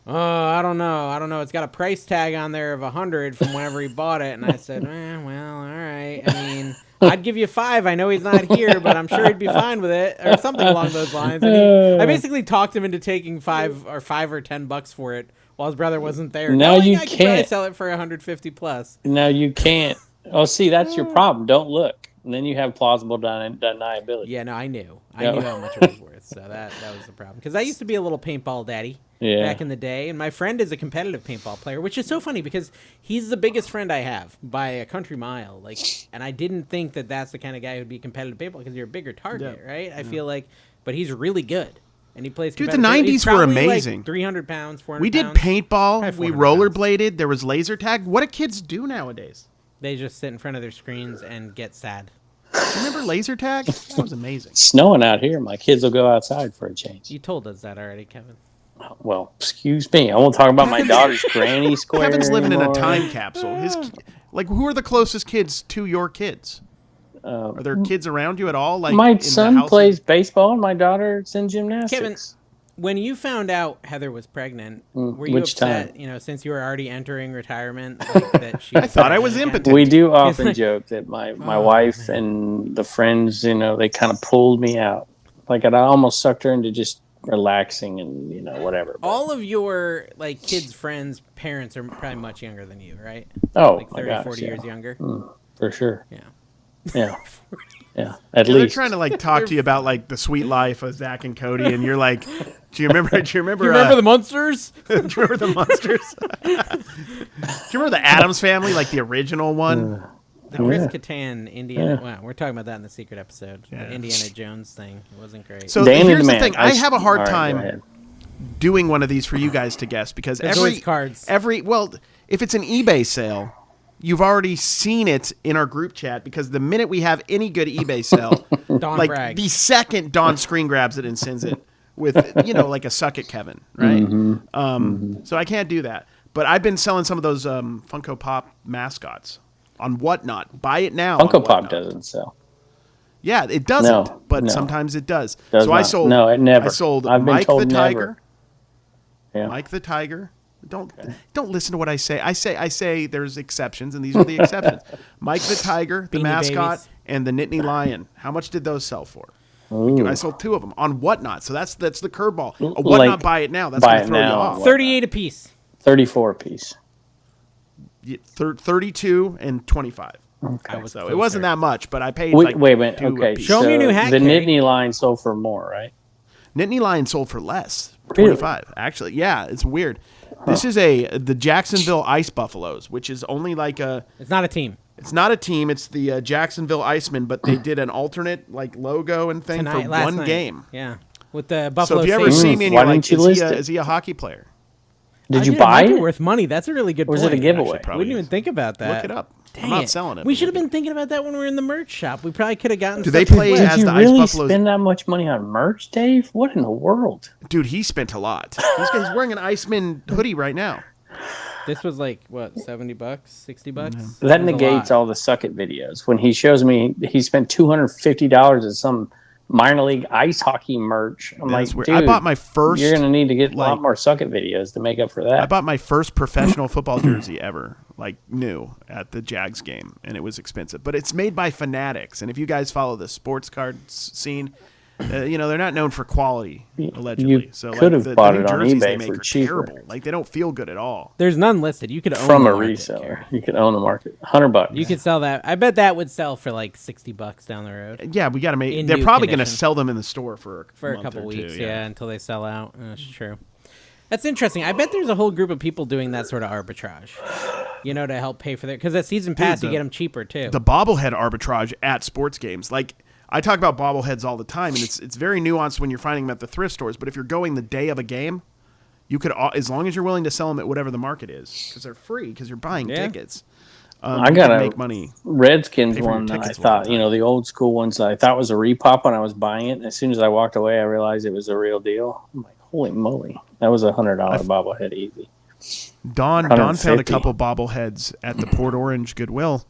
I don't know. It's got a price tag on there of 100 from whenever he bought it. And I said, well, all right. I mean, I'd give you 5. I know he's not here, but I'm sure he'd be fine with it, or something along those lines. And I basically talked him into taking $5 or $10 for it while his brother wasn't there.
No, you
I could
can't.
try to sell it for 150 plus.
No, you can't. Oh, see, that's your problem. Don't look. And then you have plausible deniability.
Yeah, no, I knew how much it was worth. So that was the problem. Because I used to be a little paintball daddy back in the day, and my friend is a competitive paintball player, which is so funny because he's the biggest friend I have by a country mile. Like, and I didn't think that that's the kind of guy who'd be competitive paintball because you're a bigger target, right? I feel like, but he's really good. And he plays.
Dude, the 90s were amazing.
Like 300 pounds, 400
We did
pounds.
paintball. We rollerbladed. There was laser tag. What do kids do nowadays?
They just sit in front of their screens and get sad.
Remember laser tag? That was amazing.
It's snowing out here. My kids will go outside for a change.
You told us that already, Kevin.
Well, excuse me. I won't talk about my daughter's granny square.
Kevin's living
anymore.
in a time capsule. Who are the closest kids to your kids? Are there kids around you at all? Like
my son plays baseball, and my daughter's in gymnastics.
Kevin, when you found out Heather was pregnant, were you upset?
Time?
Since you were already entering retirement, like, that she.
I thought I was impotent.
We do often joke that my wife and the friends, they kind of pulled me out. Like I almost sucked her into just relaxing and whatever. But
all of your kids' friends' parents are probably much younger than you, right?
Oh,
like 30, 40 years younger.
For sure.
Yeah.
Yeah. Yeah, at
They're
least.
trying to talk to you about the sweet life of Zach and Cody, and you're like, do you remember
the Munsters?
Do you remember the Munsters? Do you remember the Addams Family, the original one?
The Chris Kattan Indiana. Wow, we're talking about that in the secret episode.
Yeah.
The Indiana Jones thing. It wasn't great.
So
Danny
here's
the
the thing:
man.
I have a hard
All right,
time
go ahead.
doing one of these for you guys to guess because
There's always cards.
If it's an eBay sale, you've already seen it in our group chat because the minute we have any good eBay sale,
Don brags.
the second Don screen grabs it and sends it with a suck it Kevin, right? So I can't do that. But I've been selling some of those Funko Pop mascots on Whatnot. Buy it now.
Funko
on
Pop
Whatnot.
doesn't sell.
Yeah, it doesn't,
No,
but
no.
sometimes it does.
Does
so I
not.
sold.
No, it never.
I sold
I've been
Mike
told
the
never.
Tiger.
Yeah.
Mike the Tiger. Don't listen to what I say. I say there's exceptions, and these are the exceptions. Mike the Tiger, the
Beanie
mascot,
Babies.
and the Nittany Lion. How much did those sell for?
Ooh.
I sold 2 of them on Whatnot. So that's the curveball. A
Like,
Whatnot, buy it now. That's
buy
going to
it
throw you
now.
off.
38 apiece.
34 piece.
32 and 25.
I was
So
closer.
it wasn't that much, but I paid
Wait a minute.
2
Okay.
a piece.
Show 'em your new hat,
The
Carrie.
Nittany line sold for more, right?
Nittany Lion sold for less.
Really?
25. Actually, yeah, it's weird. This is the Jacksonville Ice Buffaloes, which is only
It's not a team.
it's not a team. It's the Jacksonville Icemen, but they did an alternate logo and thing for
Last
one
night.
game.
Yeah. With the
So
Buffalo
if you ever
Sabres.
see me and
Why
you're like,
didn't you list it?
is he a hockey player?
Did you
It
buy
might be
it?
worth money. That's a really good
Or was
point.
it a giveaway?
Actually, probably
Wouldn't even
is.
think about that.
Look it up.
Dang
I'm not
it.
selling it.
We should have been thinking about that when we were in the merch shop. We probably could have gotten.
Do they
stuff
play
as
Did
well.
as
you
the Ice
really
Buffaloes?
spend that much money on merch, Dave? What in the world?
Dude, he spent a lot. He's wearing an Iceman hoodie right now.
This was what, $70, $60?
That negates all the suck it videos. When he shows me he spent $250 at some minor league ice hockey merch, I'm
That's
like,
weird.
dude,
I bought my first.
you're gonna need to get a lot
like-
more suck it videos to make up for that.
I bought my first professional football jersey ever, new at the Jags game, and it was expensive. But it's made by Fanatics, and if you guys follow the sports card scene, they're not known for quality, allegedly.
You
So
could have
the
bought
new
it on
jerseys they
eBay
make
for
are
cheaper.
terrible. They don't feel good at all.
There's none listed. You could own
From
the
a
market,
reseller,
Gary.
you could own the market. $100.
You could sell that. I bet that would sell for $60 down the road
Yeah, we got to make.
In
They're
new
probably going to
condition.
sell them in the store for
for a
month
couple
or
weeks.
two,
Yeah, until they sell out. That's true. That's interesting. I bet there's a whole group of people doing that sort of arbitrage. To help pay for their because at season pass you get them cheaper too.
The bobblehead arbitrage at sports games, I talk about bobbleheads all the time, and it's very nuanced when you're finding them at the thrift stores. But if you're going the day of a game, you could, as long as you're willing to sell them at whatever the market is, because they're free, because you're buying tickets.
I
you
got
can
a
make money.
Redskins
Pay for your
one that I
tickets one
thought,
time.
the old school ones that I thought was a repop when I was buying it. And as soon as I walked away, I realized it was a real deal. I'm like, holy moly. That was $100 bobblehead easy.
Dawn found a
150.
couple bobbleheads at the Port Orange Goodwill,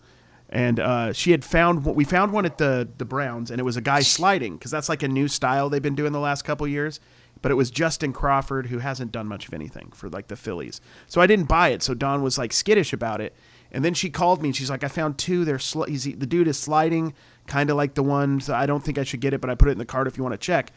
and she had found we found one at the Browns, and it was a guy sliding because that's like a new style they've been doing the last couple years. but it was Justin Crawford, who hasn't done much of anything for like the Phillies. So I didn't buy it. So Dawn was like skittish about it. And then she called me and she's like, I found two. The dude is sliding, kind of like the one. So I don't think I should get it, but I put it in the cart if you want to check.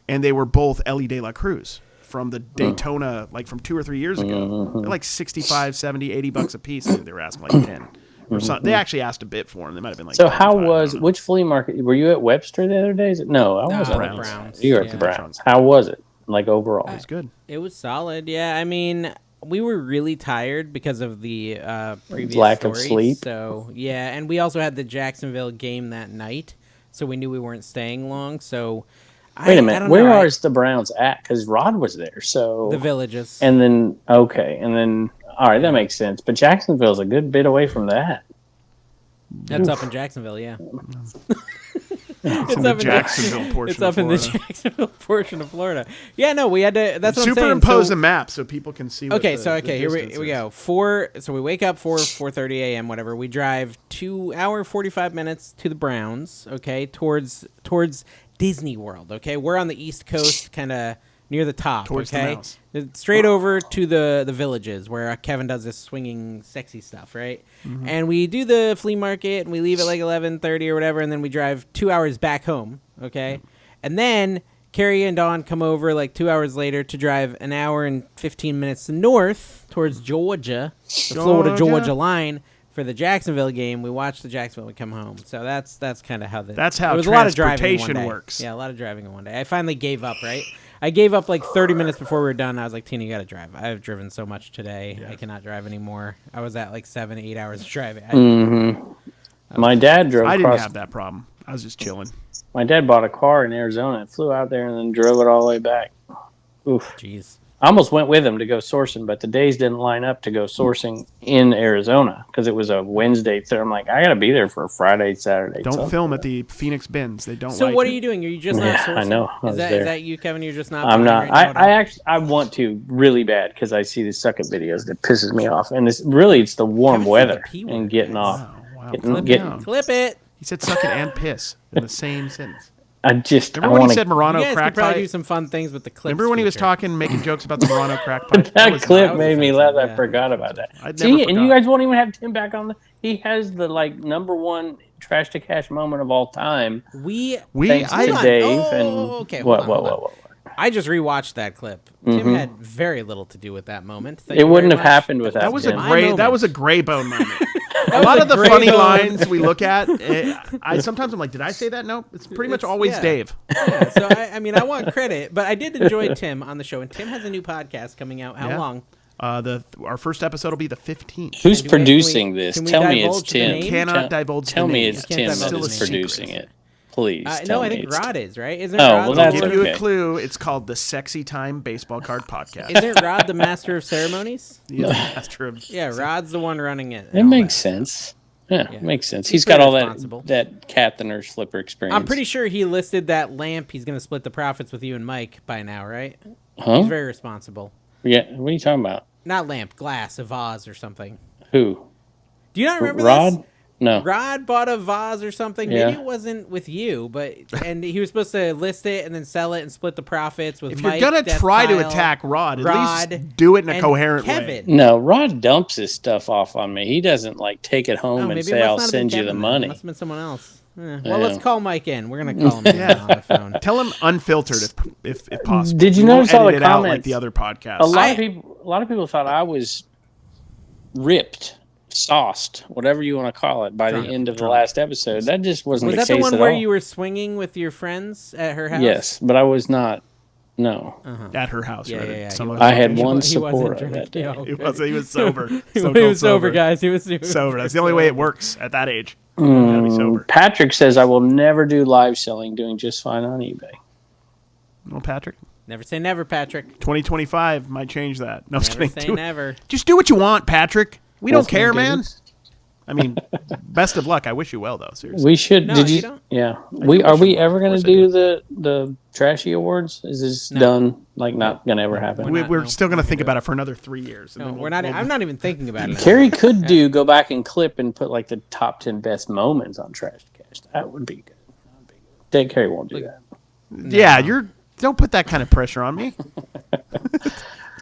And they were both Ellie De La Cruz from the Daytona, like from 2 or 3 years ago. They're like 65, 70, $80 a piece. They were asking like 10 or something. They actually asked a bit for them. They might have been like.
So how was which flea market? Were you at Webster the other day? No, I wasn't.
Browns.
You were at the Browns. How was it? Like overall,
It was good.
It was solid. Yeah, I mean, we were really tired because of the previous
lack
stories,
of sleep.
So yeah, and we also had the Jacksonville game that night, so we knew we weren't staying long. So
wait a minute, where are the Browns at? Because Rod was there. So
the Villages,
and then all right, that makes sense. But Jacksonville's a good bit away from that.
That's up in Jacksonville, yeah.
It's in the Jacksonville portion.
It's up in the Jacksonville portion of Florida. Yeah, no, we had to. That's what I'm saying.
Superimpose a map so people can see.
Okay, here we go. So we wake up 4:30 a.m. Whatever. We drive 2 hour 45 minutes to the Browns. Okay, towards Disney World. Okay, we're on the East Coast, kind of near the top.
Towards the mouse.
Straight over to the Villages where Kevin does this swinging sexy stuff, right? Mm-hmm. And we do the flea market and we leave at like 11:30 or whatever, and then we drive 2 hours back home, okay? Mm-hmm. And then Carrie and Dawn come over like 2 hours later to drive an hour and 15 minutes north towards Georgia, the Florida-Georgia line for the Jacksonville game. We watch the Jacksonville, we come home. So that's kind of how
it was a lot of driving in one day. Works.
Yeah, a lot of driving in one day. I finally gave up, right? I gave up like 30 minutes before we were done. I was like, Tina, you got to drive. I've driven so much today. Yeah. I cannot drive anymore. I was at like 7-8 hours of driving.
My dad drove.
I didn't have that problem. I was just chilling.
My dad bought a car in Arizona and flew out there and then drove it all the way back. Oof.
Jeez.
I almost went with him to go sourcing, but the days didn't line up to go sourcing in Arizona because it was a Wednesday. So I'm like, I got to be there for a Friday, Saturday.
Don't film at the Phoenix Bins. They don't.
So what are you doing? Are you just not sourcing?
I know.
Is that you, Kevin? You're just not.
I'm not. I want to really bad because I see the suck it videos that pisses me off, and it's the warm weather and getting off.
Wow.
Clip it.
He said suck it and piss in the same sentence.
Remember
when he said Murano
crack pipe? You guys could probably do some fun things with the clips.
Remember when he was making jokes about the Murano crack pipe?
that clip made me laugh. I forgot about that. See, and you guys won't even have Tim back on. He has the number one trash to cash moment of all time. Thanks to Dave.
Okay, what? I just rewatched that clip. Tim had very little to do with that moment.
It wouldn't have happened without
that. Was
Tim.
That was a gray bone moment. A lot of the funny lines we look at, sometimes I'm like, did I say that? No, it's pretty much always Dave.
Yeah, so I want credit, but I did enjoy Tim on the show, and Tim has a new podcast coming out. How long?
Our first episode will be the 15th.
Who's producing this? Tell me it's Tim.
Cannot divulge.
Tell me
it's
Tim that is producing it. Please.
No, I think Rod is, right? Isn't
Rod? Well,
I'll give you a clue. It's called the Sexy Time Baseball Card Podcast.
Isn't Rod the master of ceremonies?
Yeah, master of.
Yeah, Rod's the one running it.
It makes sense. Yeah, makes sense. He's got all that Cat the Nurse Flipper experience.
I'm pretty sure he listed that lamp. He's going to split the profits with you and Mike by now, right?
Huh?
He's very responsible.
Yeah, what are you talking about?
Not lamp, glass, a vase or something.
Who?
Do you not remember
Rod?
this?
No.
Rod bought a vase or something.
Yeah.
Maybe it wasn't with you, and he was supposed to list it and then sell it and split the profits with Mike.
If you're going to try to attack Rod, at least do it in a coherent way.
No, Rod dumps his stuff off on me. He doesn't take it home and say, I'll send you the money.
It must have been someone else. Well, let's call Mike in. We're going to call him in on the phone.
Tell him unfiltered if possible.
Did you notice all the comments?
Like the other podcasts.
A lot of people thought I was ripped, sauced, whatever you want to call it, by the end of the last episode. That just wasn't the case at all.
Was that the one where you were swinging with your friends at her house?
Yes, but I was not. No.
At her house, right?
Yeah.
I had one supporter that day.
He was sober.
He was sober, guys. He was
sober. That's the only way it works at that age. Gotta be sober.
Patrick says I will never do live selling, doing just fine on eBay.
Well, Patrick.
Never say never, Patrick.
2025 might change that. No,
never say never.
Just do what you want, Patrick. We don't care, man. I mean, best of luck. I wish you well, though. Seriously.
We should.
No,
did you?
Don't.
Yeah. Are we ever going to do the trashy awards? Is this done? Not going to ever happen?
We're still going to think about it for another 3 years.
No, we're not. I'm not even thinking about it.
Carrie could go back and clip and put the top 10 best moments on Trash Cash. That would be good. Carrie won't do that.
Yeah, you're Don't put that kind of pressure on me.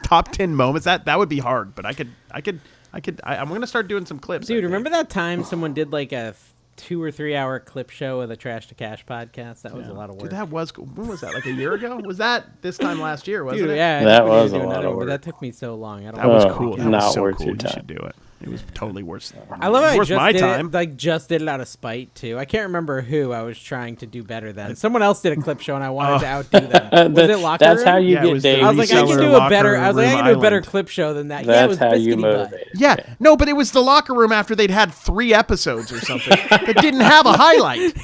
Top 10 moments. That would be hard, but I'm going to start doing some clips.
Dude, remember that time someone did like a 2 or 3 hour clip show of the Trash to Cash podcast? That was a lot of work.
Dude, when was that? Like a year ago? Was that this time last year, wasn't it?
Yeah,
that was a lot of work.
But that took me so long.
That was cool. That
not
was so
worth
cool.
your
You
time.
should do it. It was totally worth it.
I love how I
worth
just
my
did
time.
it, like just did it out of spite too. I can't remember who I was trying to do better than. Someone else did a clip show and I wanted to outdo them. Was it Locker
That's
Room?
how you
Yeah, it
get
was the
Dave.
I was like, I can
Reseller
do a better. I was like, I
Locker
can do a better
Island.
clip show than that.
That's
yeah, it was
how you
Biscuity Butt.
motivate.
Yeah, no, but it was the Locker Room after they'd had 3 episodes or something that didn't have a highlight.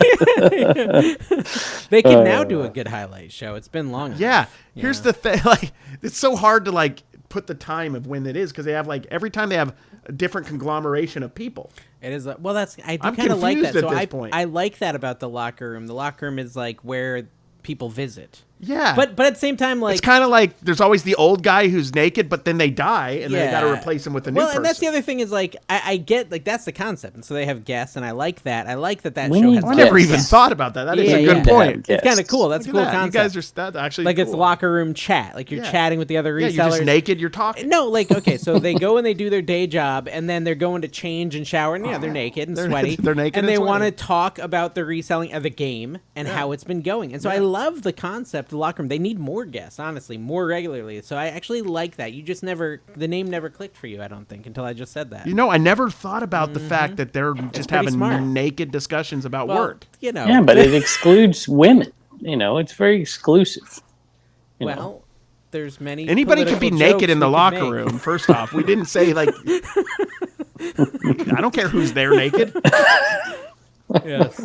They can now do a good highlight show. It's been long.
Yeah,
enough.
here's the thing. Like, it's so hard to like put the time of when it is because they have like every time they have a different conglomeration of people.
It is. Well, I do
I'm
kind of like that.
confused
So
at this point.
I like that about the Locker Room. The Locker Room is like where people visit.
Yeah,
But at the same time, like
it's kind of like there's always the old guy who's naked, but then they die, and then they got to replace him with a new person.
and that's the other thing is like I get like that's the concept, and so they have guests, and I like that. I like that
We
show
need
has.
I never
Yes.
even thought about that. That is
Yeah,
a good
yeah.
point.
Yeah.
It's kind of cool. That's a
Look
cool
at that.
concept.
You guys are that actually
like
cool.
it's locker room chat. Like you're chatting with the other resellers.
Yeah, you're just naked. You're talking.
No, like okay, so they go and they do their day job, and then they're going to change and shower, and they're naked and sweaty.
They're naked
and
and
they want to
sweaty.
talk about the reselling of the game and how it's been going. And so I love the concept of the locker room. They need more guests, honestly, more regularly. So I actually like that. You just the name never clicked for you, I don't think, until I just said that.
You know, I never thought about the fact that they're just
pretty
having
smart.
naked discussions about
Well,
work.
you know.
Yeah, but it excludes women. You know, it's very exclusive. You know.
Well, there's many.
Anybody can be
political
naked
jokes
in the
we could
locker
make.
room. First off, we didn't say like. I don't care who's there naked.
Yes.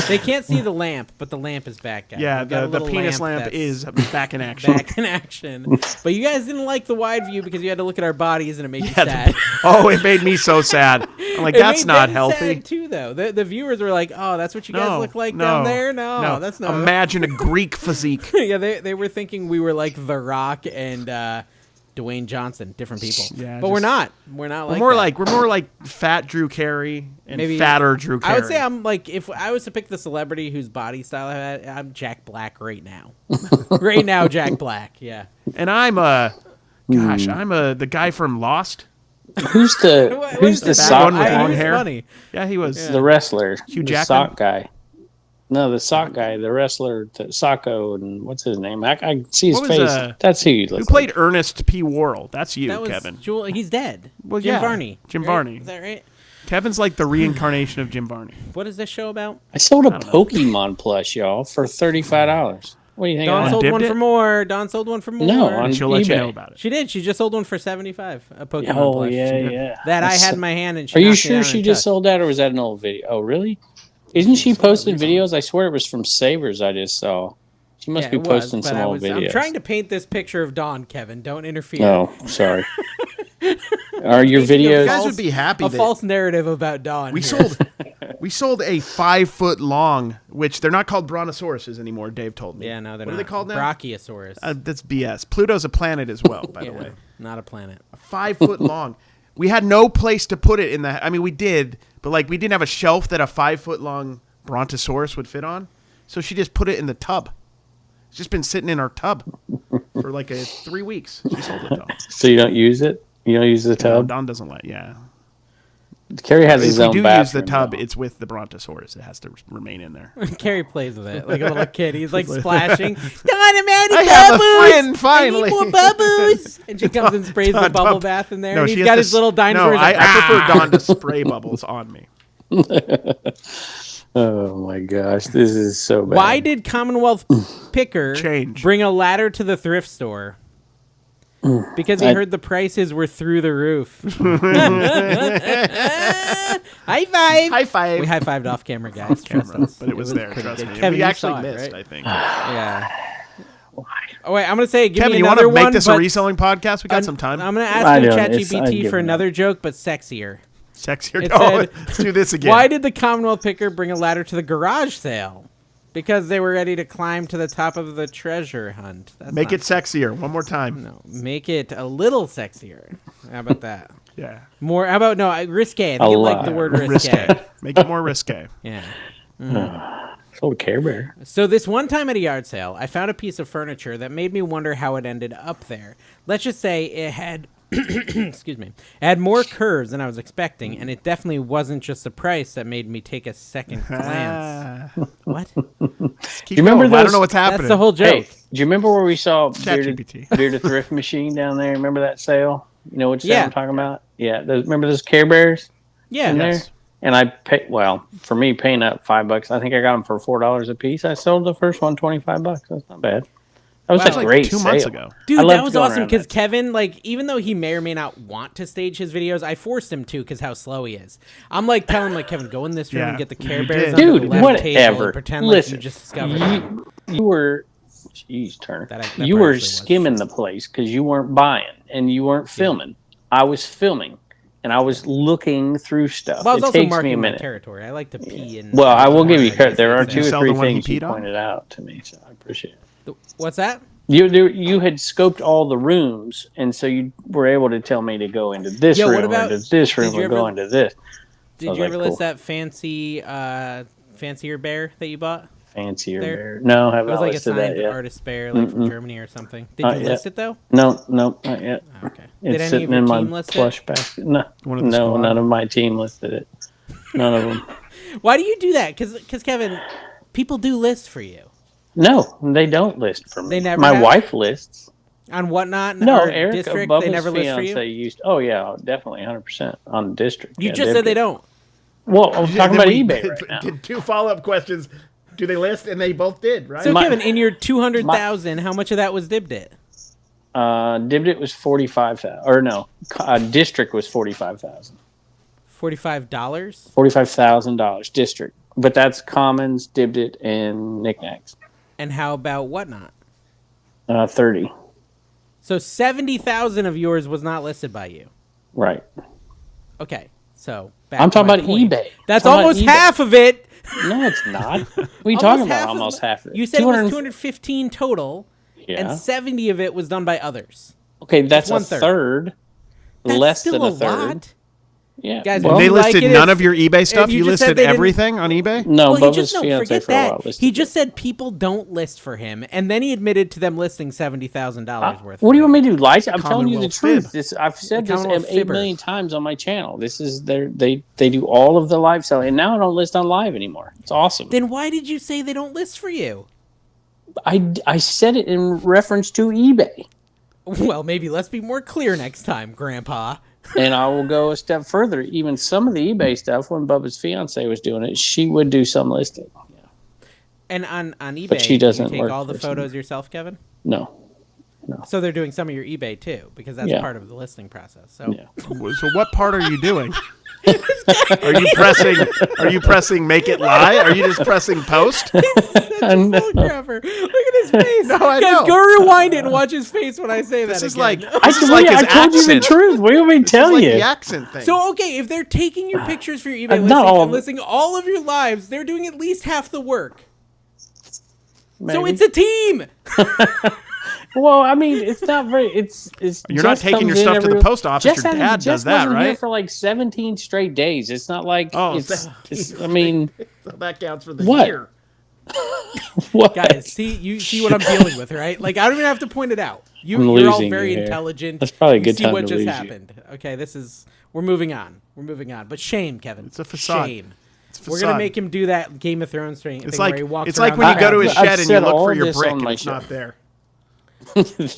They can't see the lamp, but the lamp is back, guys.
Yeah,
We've got a
the
little
penis lamp
that's
is back in action.
back in action. But you guys didn't like the wide view because you had to look at our bodies and it made you sad.
Oh, it made me so sad. I'm like,
It
that's
made
not
them
healthy.
sad too, though. The viewers were like, "Oh, that's what you guys
No,
look like
no,
down there." No, that's not.
Imagine a Greek physique.
Yeah, they were thinking we were like The Rock and Dwayne Johnson, different people.
Yeah,
but we're not. We're not like that.
We're more like fat Drew Carey and
Maybe-
fatter Drew Carey.
I would say I'm like, if I was to pick the celebrity whose body style I had, I'm Jack Black right now. Right now, Jack Black. Yeah.
And I'm the guy from Lost.
Who's the
What
who's
is
the
this?
That
sock
one with
guy?
long
It's
hair?
funny.
Yeah, he was.
The wrestler,
Hugh
the
Jackman?
sock guy. No, the sock guy, the wrestler, Socko, and what's his name? I see his
What was,
face. That's who you look
Who
like.
played Ernest P. Worrell? That's you,
That was
Kevin.
He's dead.
Well,
Jim
yeah,
Varney.
Jim
right?
Varney.
Is that right?
Kevin's like the reincarnation of Jim Varney.
What is this show about?
I sold a Pokemon plush, y'all, for $35. What do you think?
Dawn
of
sold
that?
one
Dibbed
for
it?
more. Dawn sold one for more.
No, on
She'll let you
eBay.
know about it.
She did. She just sold one for $75. A Pokemon
Oh
plush.
yeah.
That I
That's-
had in my hand, and she
Are you
knocked me
sure
down
she
and
just
touched.
sold that, or was that an old video? Oh, really? Isn't she posting videos? I swear it was from Savers I just saw. She must
Yeah,
be
it was,
posting
but
some old videos.
I'm trying to paint this picture of Dawn, Kevin. Don't interfere.
Oh, sorry. Are your
Thinking of
videos?
You guys would be happy
A
that
false narrative about Dawn.
we
here.
sold a 5 foot long, which they're not called brontosauruses anymore. Dave told me.
Yeah, no, they're
What
not.
are they called now?
Brachiosaurus.
That's BS. Pluto's a planet as well, by the way.
Not a planet.
5 foot long. We had no place to put it in the. I mean, we did, but like we didn't have a shelf that a 5 foot long brontosaurus would fit on. So she just put it in the tub. It's just been sitting in our tub for like 3 weeks. She sold it though.
So you don't use it? You don't use the
No,
tub?
Don doesn't let. Yeah.
Carrie has
If
his
we
own
do
bathroom.
use the tub,
though.
it's with the brontosaurus. It has to remain in there.
Carrie plays with it like a little kid. He's like splashing. Dawn, I'm out of
I have a
bubbles.
friend, finally.
I need more bubbles. And she comes and sprays the
Don-
bubble
Don-
bath in there.
No,
and
she
he's
has
got
to
his little dinosaur.
No,
He's like,
I prefer
"Ah."
Don to spray bubbles on me.
Oh my gosh, this is so bad.
Why did Commonwealth Picker
Change.
bring a ladder to the thrift store? Because he heard the prices were through the roof. High five!
High five.
We high fived off camera, guys. Trust us.
But it was there.
pretty
Trust
good.
me.
Kevin,
We
you
actually
saw it,
missed.
right?
I think.
Yeah. Oh wait, I'm gonna say, give
Kevin,
me
you want
another
to make
one.
this a
but
reselling podcast? We got some time.
I'm gonna ask
I
him
don't. I'd
ChatGPT
give
for
him
another joke, but sexier.
Sexier.
It
Oh,
said,
let's do this again.
Why did the Commonwealth Picker bring a ladder to the garage sale? Because they were ready to climb to the top of the treasure hunt. That's
Make
not-
it sexier. One more time.
No, make it a little sexier. How about that?
Yeah.
More. How about no? Risque. I think
A
you like
lot.
the word risque.
Risque. Make it more risque.
Yeah.
Sold a Care Bear.
So this one time at a yard sale, I found a piece of furniture that made me wonder how it ended up there. Let's just say it had, excuse me, it had more curves than I was expecting, and it definitely wasn't just the price that made me take a second glance. What?
Keep going. I don't know what's happening.
That's the whole joke.
Hey, do you remember where we saw
ChatGPT.
Bearded Thrift Machine down there? Remember that sale? You know which sale
Yeah.
I'm talking about? Yeah. Remember those Care Bears
Yeah.
in there? And I paid, for me, paying up $5, I think I got them for $4 a piece. I sold the first one $25. That's not bad. That was
Wow.
a great
2
sale.
months ago.
Dude,
I
that
loved
was
going
awesome
around
because
that.
Kevin, like, even though he may or may not want to stage his videos, I forced him to because how slow he is. I'm like telling him, like, Kevin, go in this room
Yeah,
and get the Care
you
Bears
did.
on the
Dude,
left table
whatever.
and pretend
Listen,
like you just discovered it.
You were, jeez, Turner.
That
You
part
were
actually was
skimming the place because you weren't buying and you weren't filming. I was filming and I was looking through stuff.
Well, I was
it
also
takes me
marking
a
my
minute.
territory. I like to pee in.
Well, I will give you
I
credit.
guess
There are
you'd say.
2 or
sell the
3
one he
things you
peed on?
pointed out to me, so I appreciate it.
What's that?
You had scoped all the rooms, and so you were able to tell me to go into this
Yo, what
room
about-
or into this room
did you
or go
ever-
into this.
Did
was
you
like,
ever
cool.
list that fancier bear that you bought?
Fancier
There.
bear. No, I
It
haven't
was like a
listed that
signed
yet.
artist bear, like from Germany or something. Did
Not
you
yet.
list it though?
No, not yet.
Oh, okay.
It's
Did any
sitting
of your
in my
team list
plush
it?
basket. No,
One of the squad?
none of my team listed it. None of them.
Why do you do that? Because Kevin, people do list for you
No, they don't list for me.
They never
My
have?
wife lists.
on whatnot.
No,
or
Eric,
district.
Bubba's
They never list for
fiance
you.
used. Oh yeah, definitely, 100% on district.
You
Yeah,
just said they don't.
Well, I'm talking
Then
about
we
eBay
did,
right now.
did 2 follow-up questions. Do they list? And they both did, right?
So
My-
Kevin, in your 200,000, how much of that was Dibdit?
Dibdit was 45,000, or no, district was 45,000.
$45.
$45,000 district, but that's commons, Dibdit, and knickknacks.
And how about whatnot?
30,
So 70,000 of yours was not listed by you.
right?
Okay, so back
I'm
to
talking
my
about
point.
eBay.
That's
I'm talking
almost
about eBay.
half of it.
No, it's not. What are you talking about? Almost half of it.
You said it was 215 total,
Yeah.
and 70 of it was done by others.
Okay, that's a
1/3.
third.
That's
Less
still
than a
a
third.
lot.
Yeah.
Guys,
well,
would
They
you like
listed
it
none
if-
of your eBay stuff?
you
You
just said
listed
they didn't-
everything on eBay?
no,
Well, he
Bubba's
just no,
fiance
forget
for a while
that.
listed
He
it.
just said people don't list for him, and then he admitted to them listing $70,000 worth.
What do you
for
want
him.
me to do? Lie? I'm telling you the
Commonwealth
truth.
fib.
I've said
The
this
Commonwealth
8
fibber.
million times on my channel. This is they do all of the live selling, and now I don't list on live anymore. It's awesome.
Then why did you say they don't list for you?
I said it in reference to eBay,
Well, maybe let's be more clear next time, Grandpa.
and I will go a step further. Even some of the eBay stuff, when Bubba's fiance was doing it, she would do some listing.
And on eBay,
she doesn't
you take
work
all the
for some-
photos yourself, Kevin?
No.
So they're doing some of your eBay too, because that's
Yeah.
part of the listing process. So
Yeah.
So what part are you doing? Are you pressing make it lie? Are you just pressing post?
Photographer. Look at his face.
No, I
Guys,
know.
go rewind it and watch his face when I say that.
This is
again.
like
I
his
told you the
accent.
truth. What do you want me to
This
tell
is like
you?
the accent thing.
So okay, if they're taking your pictures for your eBay
Not
listing
all
and
of it.
listing all of your lives, they're doing at least half the work. So
Maybe.
it's a team.
Well, I mean, it's not very. It's.
You're not
Jess
taking
comes
your
in
stuff to the
every-
post office.
Jess
Your
hasn't-
dad
Jess
does that,
wasn't here
right?
for like 17 straight days. It's not like.
Oh,
it's. I mean,
So that counts for the
What?
year.
what?
Guys, you see what I'm dealing with, right? Like I don't even have to point it out.
I'm
You're all
losing
very
you here.
intelligent.
That's probably a
You
good
see
time
what
to
just
lose you.
happened. Okay, we're moving on. We're moving on. But shame, Kevin.
It's a facade.
Shame.
It's a
We're gonna
facade.
make him do that Game of Thrones thing.
It's
where
like
he walks
it's like
around
when you
the
go to
crowd.
his
I've
shed and you
said
look
all
for
of
your
this
brick
on
and
my
it's
show.
not there.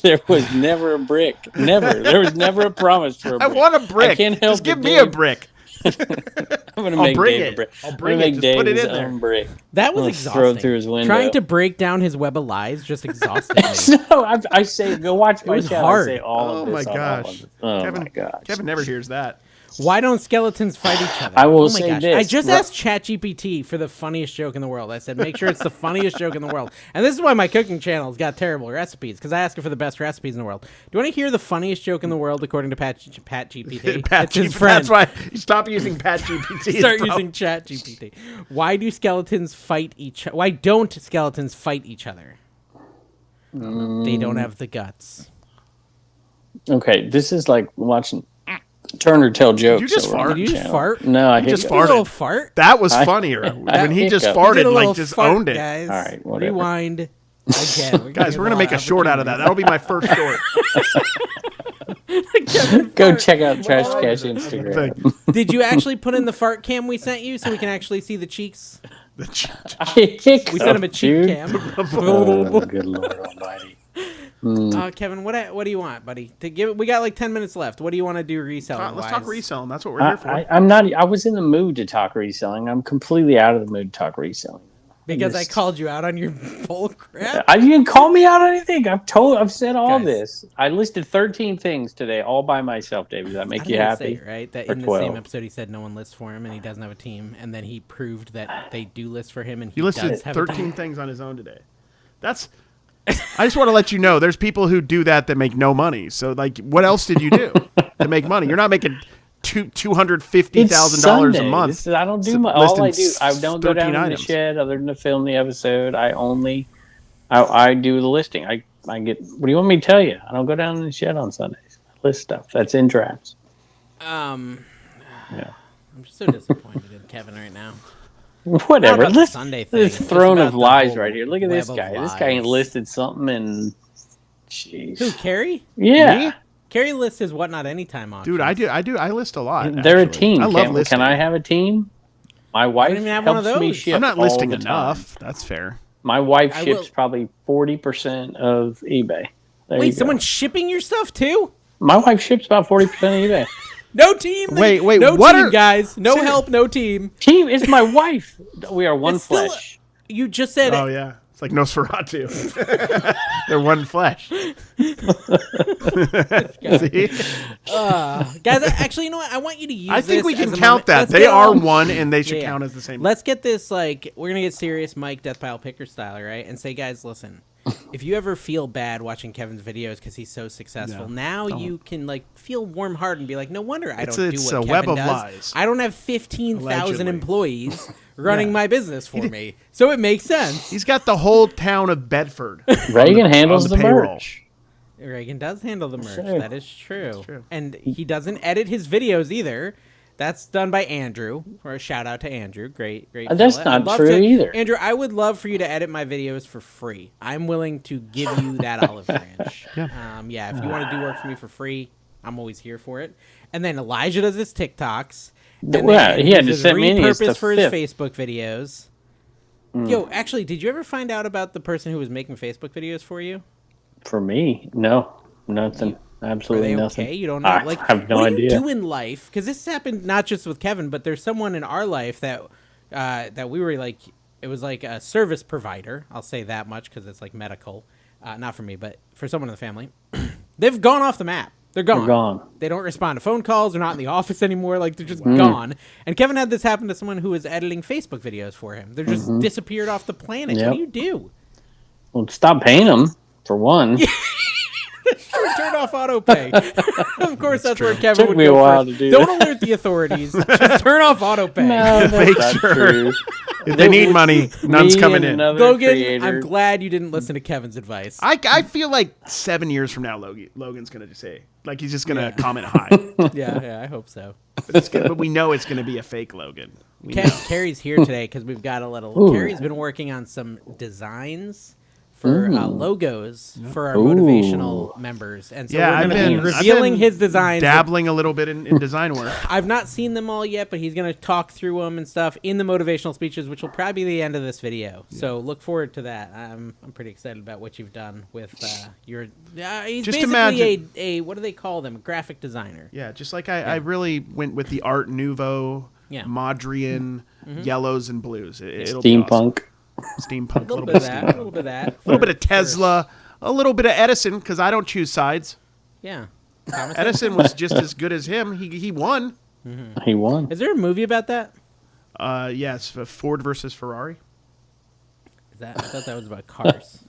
There was never a brick. Never. There was never a promise for a
I
brick.
want a brick.
I can't help
Just give
it,
me a
Dave.
brick.
I'm gonna
I'll
make
bring
Dave
it.
a brick.
I'll
I'm
bring
gonna
it.
make
Just put
Dave
it
his
in there.
own brick.
That was
I'm gonna
exhausting.
throw it through his window.
Trying to break down his web of lies just exhausted me.
No, I say go watch my
was
channel.
hard.
I say all
Oh
of this.
my
on all
gosh.
of it. Oh
Kevin,
my gosh.
Kevin never hears that.
Why don't skeletons fight each other?
I will
oh my
say
gosh.
this.
I just
Ru-
asked ChatGPT for the funniest joke in the world. I said, make sure it's the funniest joke in the world. And this is why my cooking channel's got terrible recipes, because I ask it for the best recipes in the world. Do you want to hear the funniest joke in the world according to Pat GPT? It's his friend.
That's why you stop using Pat GPT.
Start using ChatGPT. Why do skeletons fight each other? Why don't skeletons fight each other? They don't have the guts.
Okay, this is like watching Turner tell jokes.
Did you just
over on
fart?
the
Did you just
channel.
fart?
No, I
You just
hiccuped.
A little
farted.
fart.
That was funnier. When he just
hiccup.
We did a
farted,
little
like, just
fart,
owned it.
guys.
All right, whatever.
Rewind again.
Guys, we're going to make a short out of that. That'll be my first short.
Go check out Trash Cash Instagram.
Did you actually put in the fart cam we sent you so we can actually see the cheeks?
I hiccuped,
We sent him a cheek
dude.
cam.
Oh, good Lord Almighty.
Kevin, what do you want, buddy? We got like 10 minutes left. What do you want to do reselling?
Let's talk reselling. That's what we're here for.
I'm not. I was in the mood to talk reselling. I'm completely out of the mood to talk reselling.
Because I called you out on your bull crap.
I didn't call me out on anything. I've said all
Guys.
this. I listed 13 things today, all by myself. David, does that make you happy?
Say, right? That
Or
in the
12.
same episode he said no one lists for him and he doesn't have a team, and then he proved that they do list for him and
He
does
listed
have a
13
team.
things on his own today. I just want to let you know, there's people who do that make no money. So, like, what else did you do to make money? You're not making $250,000 a month.
I don't do
listing
all I do. I don't go
13
down in the
items.
shed other than to film the episode. I do the listing. I get. What do you want me to tell you? I don't go down in the shed on Sundays. I list stuff that's in drafts.
Yeah. I'm just so disappointed in Kevin right now.
Whatever.
Not about the Sunday thing.
This
It's
throne
about
of
the
lies
whole
right here. Look at this
web
guy.
of
This guy ain't
lies.
listed something in. Jeez.
Who, Carrie?
Yeah.
Me?
Carrie lists his What Not Anytime option.
Dude, I do. I list a lot.
They're
actually.
a team.
I love listing.
Can I have a team? My wife
even have one of
helps me
those.
ship.
I'm not
all
listing
the time.
enough. That's fair.
My wife
I
ships
will-
probably 40% of eBay. There you
Wait,
go.
someone's shipping your stuff too?
My wife ships about 40% of eBay.
No team.
Wait,
no
what
team,
are-
guys. No
Seriously?
help, no team.
Team is my wife. We are one
It's still-
flesh.
You just said
Oh, yeah. It's like Nosferatu. They're one flesh. See?
guys, actually, you know what? I want you to use
I think
this
we
as
can
a
count
moment-
that.
let's
They
get
are
all-
one, and they should
Yeah.
count as the same.
Let's get this, like, we're going to get serious Mike Death Pile Picker style, right? And say, guys, listen, if you ever feel bad watching Kevin's videos because he's so successful,
Yeah.
now you can, like, feel warm hearted and be like, no wonder I
It's
don't
a-
do
it's
what
a
Kevin
web of
does.
lies.
I don't have 15,000
Allegedly.
employees running
Yeah.
my business for me. So it makes sense.
He's got the whole town of Bedford.
Reagan
on
handles the
payroll.
merch.
Reagan does handle the merch.
True.
That is true.
true.
And he doesn't edit his videos either. That's done by Andrew. Or a shout out to Andrew. Great.
That's
fella.
not
I'd love
true either.
Andrew, I would love for you to edit my videos for free. I'm willing to give you that olive branch.
Yeah.
If you want to do work for me for free, I'm always here for it. And then Elijah does his TikToks. And
Well,
then
he had to
uses
send me in his
repurpose for his
fifth.
Facebook videos. Yo, actually, did you ever find out about the person who was making Facebook videos for you?
For me, no. Nothing.
Are
Absolutely
they
nothing.
okay? You don't know.
I
Like,
have no
what do
idea.
you do in life? Because this happened not just with Kevin, but there's someone in our life that that we were like. It was like a service provider. I'll say that much because it's like medical. Not for me, but for someone in the family. They've gone off the map. They're gone.
They're gone.
They don't respond to phone calls. They're not in the office anymore. Like, they're just gone. And Kevin had this happen to someone who was editing Facebook videos for him. They're just disappeared off the planet.
Yep.
What do you do?
Well, stop paying them, for one.
Sure, turn off auto pay. Of course, that's where Kevin
Took
would
me a
go
while
first.
to do
Don't alert the authorities. Just turn off auto pay.
No, that's
Make
not
sure.
true.
If they need money, none's
Me
coming
and
in.
another
Logan,
creator-
I'm glad you didn't listen to Kevin's advice.
I feel like 7 years from now, Logan's going to just say, like, he's just going to comment hi.
Yeah, I hope so.
But we know it's going to be a fake Logan. We know.
Carrie's here today because we've got a little. Carrie's been working on some designs for logos for our motivational members, and so
Yeah,
we're
I've
going to be
been
revealing his designs.
dabbling a little bit in design work.
I've not seen them all yet, but he's going to talk through them and stuff in the motivational speeches, which will probably be the end of this video. So look forward to that. I'm pretty excited about what you've done with your. He's
Just
basically
imagine-
a what do they call them? A graphic designer.
Yeah, just like I really went with the Art Nouveau,
Yeah.
Modrian, yellows and blues. It'll be awesome.
Steampunk.
Steampunk.
A little bit of that. A little bit of that.
A little bit of Tesla, a little bit of Edison, because I don't choose sides.
Yeah.
Edison was just as good as him. He won.
He won.
Is there a movie about that?
Yes, Ford versus Ferrari.
Is that? I thought that was about cars.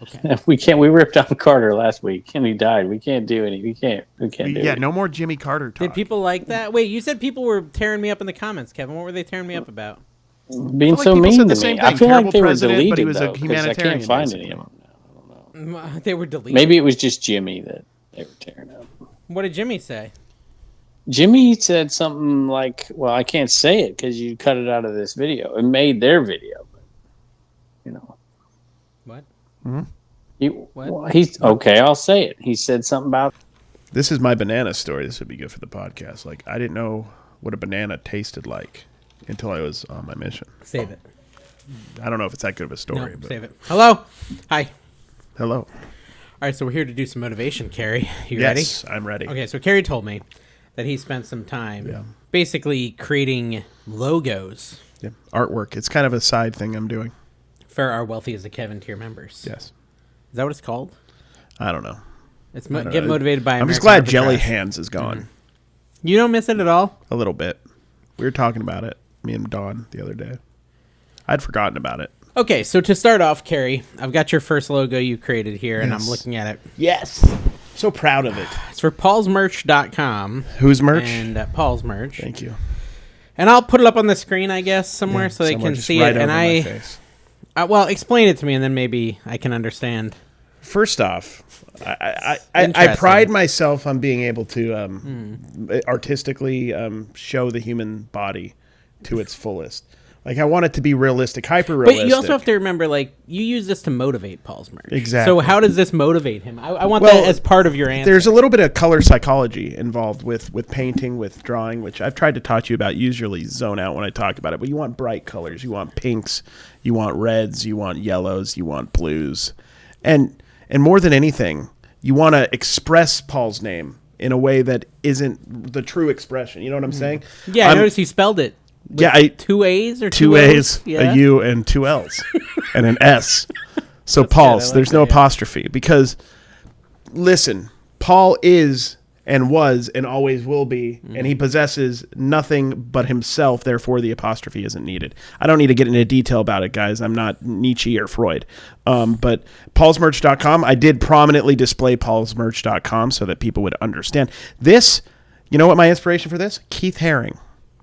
Okay.
We can't. We ripped on Carter last week, and he died. We can't do any. We can't do
Yeah,
it.
no more Jimmy Carter talk.
Did people like that? Wait, you said people were tearing me up in the comments, Kevin. What were they tearing me up about?
Being
like
so
people
mean
said
to
the
me.
same
I
thing.
feel
Terrible
like they were
president,
deleted
but he was a
though, 'cause I
humanitarian,
can't find
basically.
any of them.
They were deleted.
Maybe it was just Jimmy that they were tearing up.
What did Jimmy say?
Jimmy said something like, "Well, I can't say it because you cut it out of this video. It made their video, but you know."
What?
What? Well, he's okay. I'll say it. He said something about.
This is my banana story. This would be good for the podcast. Like, I didn't know what a banana tasted like until I was on my mission.
Save it.
I don't know if it's that good of a story.
No,
but
save it. Hello. Hi.
Hello.
All right, so we're here to do some motivation, Carrie. You
Yes,
ready?
I'm ready.
Okay, so Carrie told me that he spent some time basically creating logos
Yeah. Artwork. It's kind of a side thing I'm doing.
for our Wealthy as a Kevin tier members.
Yes.
Is that what it's called?
I don't know.
It's
I don't
Get
know.
Motivated by
I'm just
American
glad Jelly
Arbitrage.
Hands is gone.
You don't miss it at all?
A little bit. We were talking about it, me and Dawn, the other day. I'd forgotten about it.
Okay, so to start off, Carrie, I've got your first logo you created here, and I'm
Yes.
looking at it.
Yes. So proud of it.
It's for paulsmerch.com.
Whose merch?
And Paul's merch.
Thank you.
And I'll put it up on the screen, I guess, somewhere so they
Somewhere
can
just
see
right
it. And
over my face.
well, explain it to me, and then maybe I can understand.
First off, I
Interesting.
pride myself on being able to artistically show the human body to its fullest. Like, I want it to be realistic, hyper-realistic.
But you also have to remember, like, you use this to motivate Paul's merch.
Exactly.
So how does this motivate him? I want that as part of your answer.
There's a little bit of color psychology involved with painting, with drawing, which I've tried to talk to you about. Usually zone out when I talk about it, but you want bright colors. You want pinks. You want reds. You want yellows. You want blues. And more than anything, you want to express Paul's name in a way that isn't the true expression. You know what I'm saying?
Yeah, I noticed you spelled it.
Yeah,
Two A's or
two A's,
Yeah.
a U, and two L's, and an S. So
That's
Paul's.
good. I like
There's
that,
no
yeah.
apostrophe because, listen, Paul is and was and always will be, and he possesses nothing but himself. Therefore, the apostrophe isn't needed. I don't need to get into detail about it, guys. I'm not Nietzsche or Freud. But paulsmerch.com, I did prominently display paulsmerch.com so that people would understand. This, you know what my inspiration for this? Keith Haring.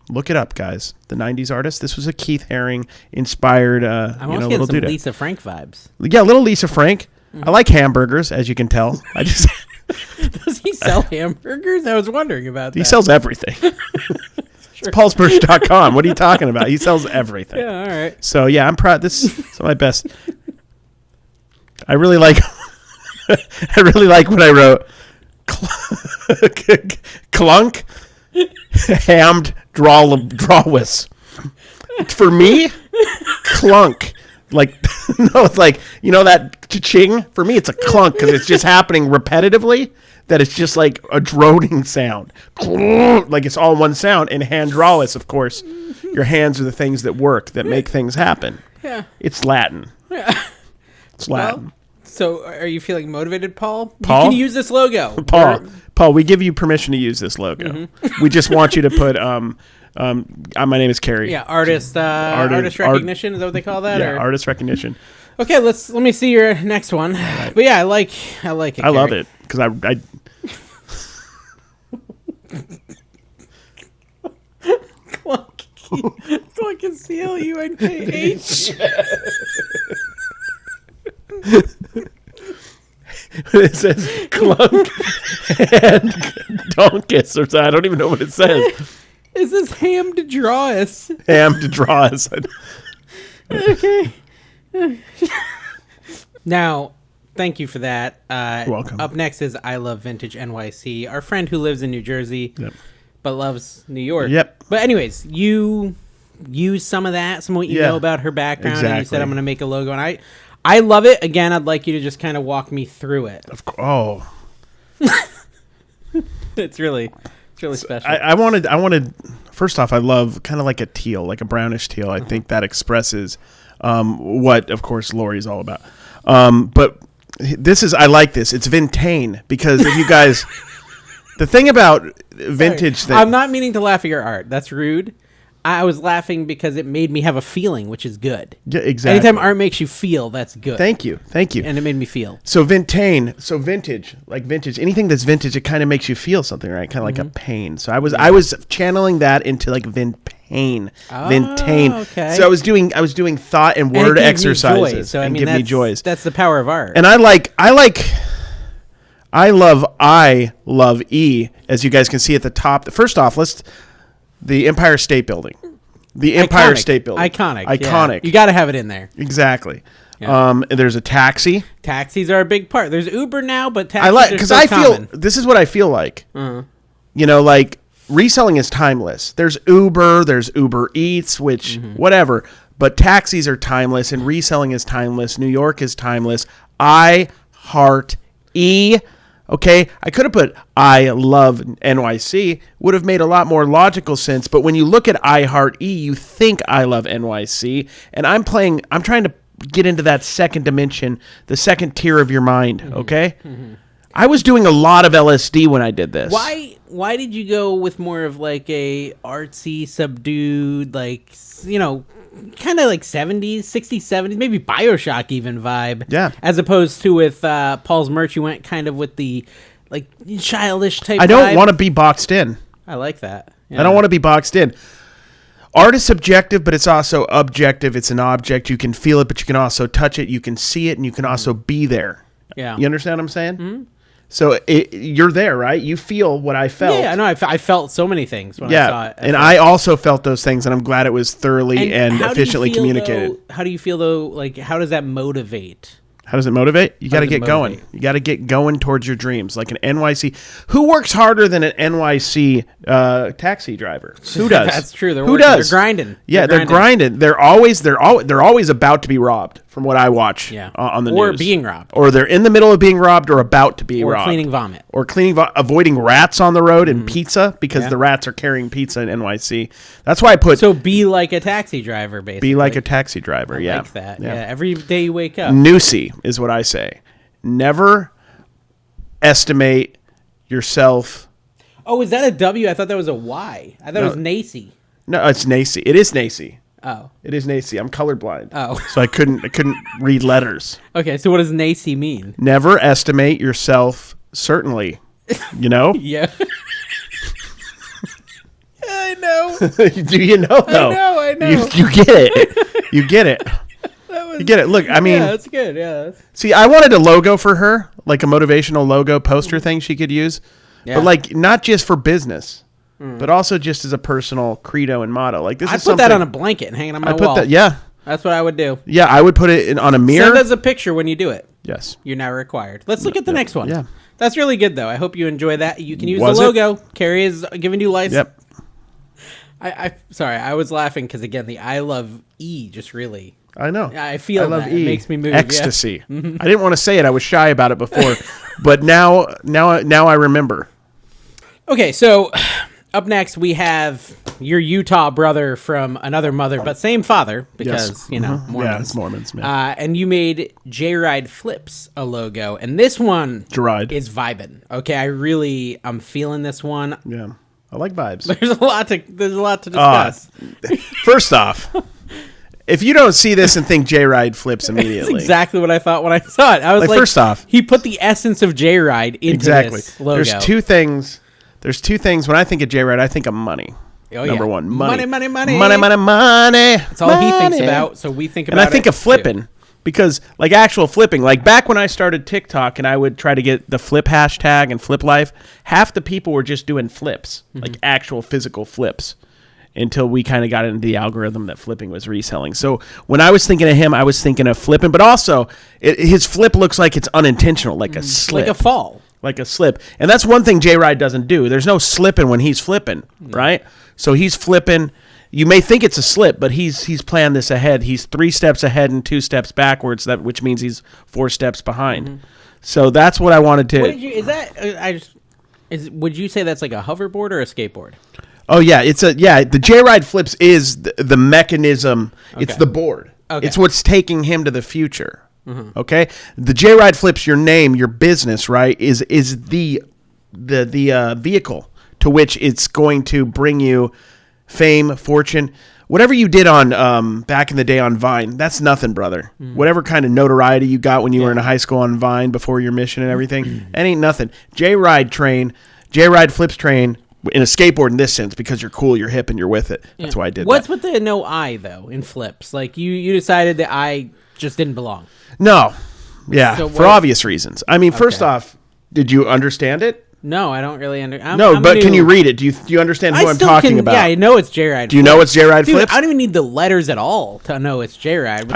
Look it up, guys. The 90s artist. This was a Keith Haring inspired,
I'm almost
little
getting some
dude.
Lisa Frank vibes.
Yeah, little Lisa Frank. I like hamburgers, as you can tell. I just
Does he sell hamburgers? I was wondering about that.
he sells everything. It's paulsmerch.com. What are you talking about? He sells everything.
Yeah, all right.
So yeah, I'm proud. This is some of my best. I really like. I really like what I wrote. Clunk, hammed drawless. For me, clunk. Like no, it's like that cha-ching. For me, it's a clunk because it's just happening repetitively. That it's just like a droning sound, like it's all one sound. And hand drawless, of course, your hands are the things that work, that make things happen.
Yeah.
It's Latin. It's Latin.
Well, so are you feeling motivated, Paul?
Paul?
You can use this logo.
Paul, we give you permission to use this logo. We just want you to put my name is Carrie.
Yeah, artist recognition. Is that what they call that?
Yeah,
or?
artist recognition.
Okay, let me see your next one. But yeah, I like it.
I love
Carrie.
it because I
Clunk and CLUNKH.
it says clunk and donkus or something. I don't even know what it says.
Is this ham to draw us?
Ham to draw us.
Okay. Now, thank you for that.
You're welcome.
Up next is I Love Vintage NYC, our friend who lives in New Jersey, but loves New York.
Yep.
But anyways, you use some of that, some of what you know about her background, and you said
Exactly.
I'm going to make a logo, and I love it. Again, I'd like you to just kind of walk me through it.
Of course. Oh.
It's really special.
I wanted. First off, I love kind of like a teal, like a brownish teal. I think that expresses what, of course, Lori's all about. But I like this. It's Vintane because if you guys, the thing about vintage
Sorry. I'm not meaning to laugh at your art. That's rude. I was laughing because it made me have a feeling, which is good.
Yeah, exactly.
Anytime art makes you feel, that's good.
Thank you.
And it made me feel.
So Vintane, so vintage, like vintage, anything that's vintage, it kind of makes you feel something, right? Kind of like a pain. So I was channeling that into like Vintane.
Okay.
So I was doing thought and word
And it gave me
exercises
joy. So I
and
mean,
give me joys.
That's the power of art.
And I I love E, as you guys can see at the top. First off, the Empire State Building. The Empire State Building.
Iconic.
Iconic.
Yeah. You got to have it in there.
Exactly.
Yeah.
And there's a taxi.
Taxis are a big part. There's Uber now, but taxis are still common.
This is what I feel like. You know, like reselling is timeless. There's Uber Eats, which whatever, but taxis are timeless and reselling is timeless. New York is timeless. I heart E. Okay, I could have put I love NYC. Would have made a lot more logical sense. But when you look at I heart E, you think I love NYC, and I'm trying to get into that second dimension, the second tier of your mind. Okay, I was doing a lot of LSD when I did this.
Why did you go with more of like a artsy, subdued, like, you know, kind of like 70s, 60s, 70s, maybe BioShock even vibe?
Yeah.
As opposed to with Paul's merch, you went kind of with the like childish type
I don't
vibe.
want to be boxed in.
I like that.
I don't want to be boxed in. Art is subjective, but it's also objective. It's an object. You can feel it, but you can also touch it. You can see it, and you can also be there.
Yeah.
You understand what I'm saying? So you're there, right? You feel what I felt.
Yeah, I know. I felt so many things when I saw it.
And I also felt those things, and I'm glad it was thoroughly and
how do you
efficiently
feel,
communicated.
though, how do you feel, though? Like, how does that motivate?
How does it motivate? You got to
does it
get going.
motivate?
You got to get going towards your dreams. Like an NYC. Who works harder than an NYC taxi driver? Who does?
That's true.
Who does?
They're grinding.
Yeah, they're grinding. They're always about to be robbed. From what I watch, on the news,
or being robbed,
or they're in the middle of being robbed, or about to be
or
robbed,
cleaning vomit,
or avoiding rats on the road and pizza because the rats are carrying pizza in NYC. That's why I put
So be like a taxi driver, basically.
be like a taxi driver.
I
yeah,
like that. Yeah. Every day you wake up.
Newsy is what I say. Never estimate yourself.
Oh, is that a W? I thought that was a Y. I thought it was Nacy.
No, it's Nacy. It is Nacy.
Oh.
It is Nacy. I'm colorblind.
Oh.
So I couldn't read letters.
Okay, so what does Nacy mean?
Never estimate yourself, certainly. You know?
Yeah. I know.
Do you know, though?
I know.
You get it. You get it. You get it. Look, I mean...
Yeah, that's good. Yeah.
See, I wanted a logo for her, like a motivational logo poster thing she could use.
Yeah.
But, like, not just for business, but also just as a personal credo and motto. Like, this
I'd
is
put
something...
that on a blanket and hang it on my wall.
Yeah.
That's what I would do.
Yeah, I would put it on a mirror.
Send us a picture when you do it.
Yes.
You're now required. Let's look at the next one.
Yeah.
That's really good, though. I hope you enjoy that. You can use
Was
the
it?
logo. Carrie is giving you license.
Yep.
Sorry, I was laughing because, again, the I love E just really...
I know.
I feel
love
that.
E.
It makes me move.
Ecstasy. I didn't want to say it. I was shy about it before. But now I remember.
Okay, so up next we have your Utah brother from another mother, but same father because,
Yes.
Mormons.
Yeah, it's Mormons, man.
And you made J-Ride Flips a logo, and this one
J-Ride.
is vibing. Okay, I'm feeling this one.
Yeah. I like vibes.
There's a lot to discuss.
First off, if you don't see this and think J-Ride Flips immediately.
That's exactly what I thought when I saw it. I was like,
first off,
he put the essence of J-Ride into this logo.
There's two things when I think of J-Ride, I think of money.
Oh,
Number
yeah.
one, money.
Money.
Money.
That's all he thinks about, so we think about it.
And I think of flipping. Because, like, actual flipping, like back when I started TikTok and I would try to get the flip hashtag and flip life, half the people were just doing flips, like actual physical flips, until we kind of got into the algorithm that flipping was reselling. So when I was thinking of him, I was thinking of flipping, but also his flip looks like it's unintentional, like a slip.
Like a fall.
Like a slip. And that's one thing J-Ride doesn't do. There's no slipping when he's flipping, right? So he's flipping. You may think it's a slip, but he's planned this ahead. He's 3 steps ahead and 2 steps backwards, which means he's 4 steps behind. So that's what I wanted to.
Would you say that's like a hoverboard or a skateboard?
Oh yeah, the J-Ride Flips is the mechanism. Okay. It's the board. Okay. It's what's taking him to the future. Okay? The J-Ride Flips, your name, your business, right, is the vehicle to which it's going to bring you fame, fortune, whatever you did on back in the day on Vine. That's nothing, brother. Whatever kind of notoriety you got when you were in high school on Vine before your mission and everything, that ain't nothing. J-Ride Flips train in a skateboard in this sense because you're cool, you're hip, and you're with it. That's why I did
What's
that.
with the no I though in flips? Like you decided that I just didn't belong.
No, yeah,
So
for obvious reasons. I mean, first off, Did you understand it?
No, I don't really understand.
But can you read it? Do you understand who I'm talking about?
Yeah, I know it's J-Ride.
Do you know it's J-Ride
Dude,
Flips?
I don't even need the letters at all to know it's J-Ride.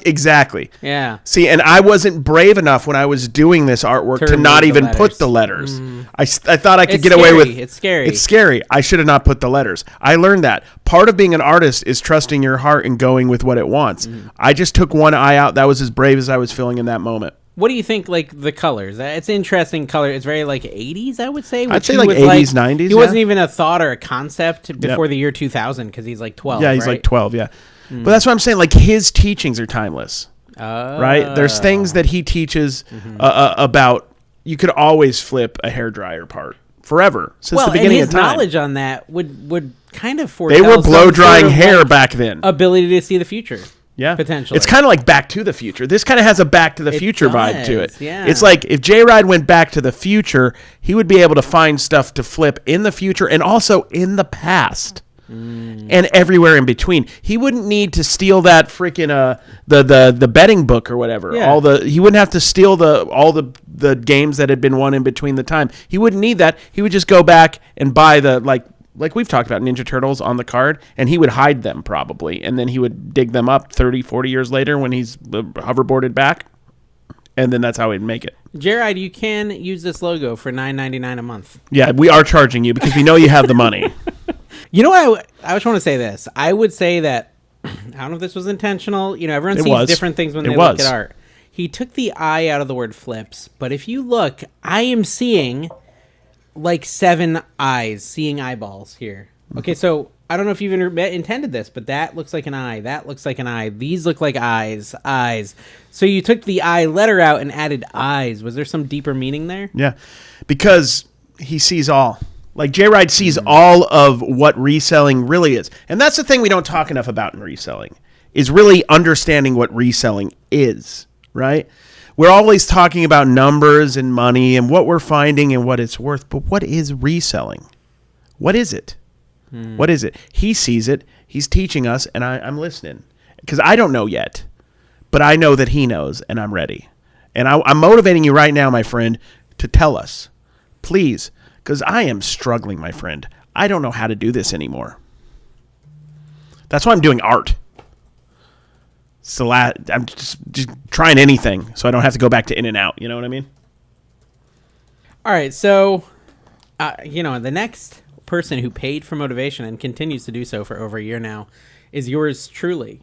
Exactly.
Yeah.
See, and I wasn't brave enough when I was doing this artwork to not even put the letters. I thought I could get away with.
It's scary.
It's scary. I should have not put the letters. I learned that. Part of being an artist is trusting your heart and going with what it wants. I just took one eye out. That was as brave as I was feeling in that moment.
What do you think, like, the colors? It's interesting color. It's very, like, 80s, I would say.
I'd say, like, 80s, 90s,
He wasn't even a thought or a concept before the year 2000 because he's, like, 12,
Yeah, he's, like, 12, yeah. But that's what I'm saying. Like, his teachings are timeless, right? There's things that he teaches about you could always flip a hairdryer part forever since the beginning of time.
His knowledge on that would kind of
foretell. They were blow-drying hair back then.
Ability to see the future.
Yeah,
potentially.
It's kind of like Back to the Future. This kind of has a Back to the Future vibe to it.
Yeah.
It's like if J-Ride went back to the future, he would be able to find stuff to flip in the future and also in the past and everywhere in between. He wouldn't need to steal that freaking the betting book or whatever.
Yeah.
He wouldn't have to steal all the games that had been won in between the time. He wouldn't need that. He would just go back and buy the like we've talked about Ninja Turtles on the card, and he would hide them probably, and then he would dig them up 30, 40 years later when he's hoverboarded back, and then that's how he'd make it.
Jared, you can use this logo for $9.99 a month.
Yeah, we are charging you because we know you have the money.
You know what? I just want to say this. I would say that, I don't know if this was intentional. You know, everyone sees different things when they look at art. He took the I out of the word flips, but if you look, I am seeing like 7 eyes, seeing eyeballs here. Okay, so I don't know if you've intended this, but that looks like an eye. That looks like an eye. These look like eyes. So you took the I letter out and added eyes. Was there some deeper meaning there?
Yeah, because he sees all. Like J-Ride sees all of what reselling really is. And that's the thing we don't talk enough about in reselling, is really understanding what reselling is, right? We're always talking about numbers and money and what we're finding and what it's worth. But what is reselling? What is it? What is it? He sees it. He's teaching us, and I'm listening. Because I don't know yet. But I know that he knows, and I'm ready. And I'm motivating you right now, my friend, to tell us. Please. Because I am struggling, my friend. I don't know how to do this anymore. That's why I'm doing art. So I'm just trying anything so I don't have to go back to In-N-Out. You know what I mean?
All right. So, the next person who paid for motivation and continues to do so for over a year now is yours truly.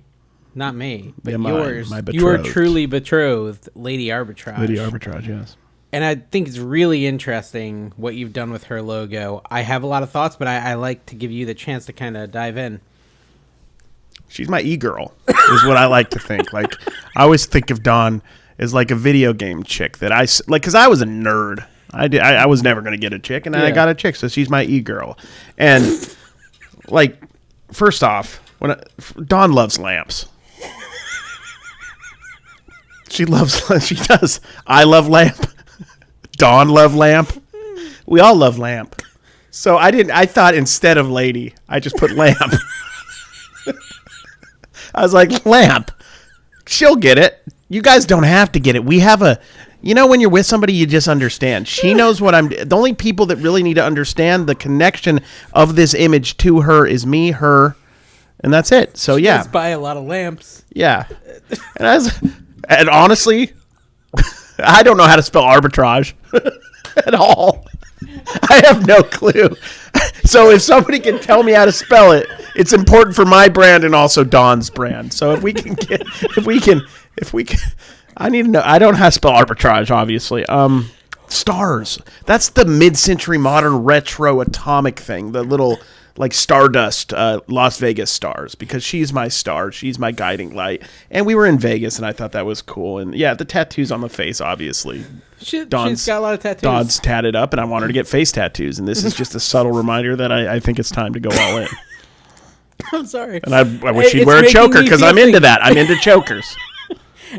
Not me, but yours.
My
you are truly betrothed, Lady Arbitrage.
Lady Arbitrage, yes.
And I think it's really interesting what you've done with her logo. I have a lot of thoughts, but I like to give you the chance to kind of dive in.
She's my e-girl, is what I like to think. Like, I always think of Dawn as like a video game chick that because I was a nerd. I was never going to get a chick, and then I got a chick, so she's my e-girl. And, like, first off, Dawn loves lamps. She does. I love lamp. Dawn love lamp. We all love lamp. So I thought instead of lady, I just put lamp. I was like, lamp. She'll get it. You guys don't have to get it. We have when you're with somebody, you just understand. She knows what the only people that really need to understand the connection of this image to her is me, her, and that's it. So,
she does buy a lot of lamps.
Yeah. And honestly, I don't know how to spell arbitrage at all. I have no clue. So if somebody can tell me how to spell it, it's important for my brand and also Dawn's brand. So if we can, I need to know. I don't know how to spell arbitrage, obviously. Stars. That's the mid-century modern retro atomic thing. The little like Stardust Las Vegas stars, because she's my star. She's my guiding light. And we were in Vegas, and I thought that was cool. And yeah, the tattoos on the face, obviously.
She's got a lot of tattoos.
Dawn's tatted up, and I want her to get face tattoos. And this is just a subtle reminder that I think it's time to go all in.
I'm sorry.
And I wish she'd wear a choker, because I'm into that. I'm into chokers.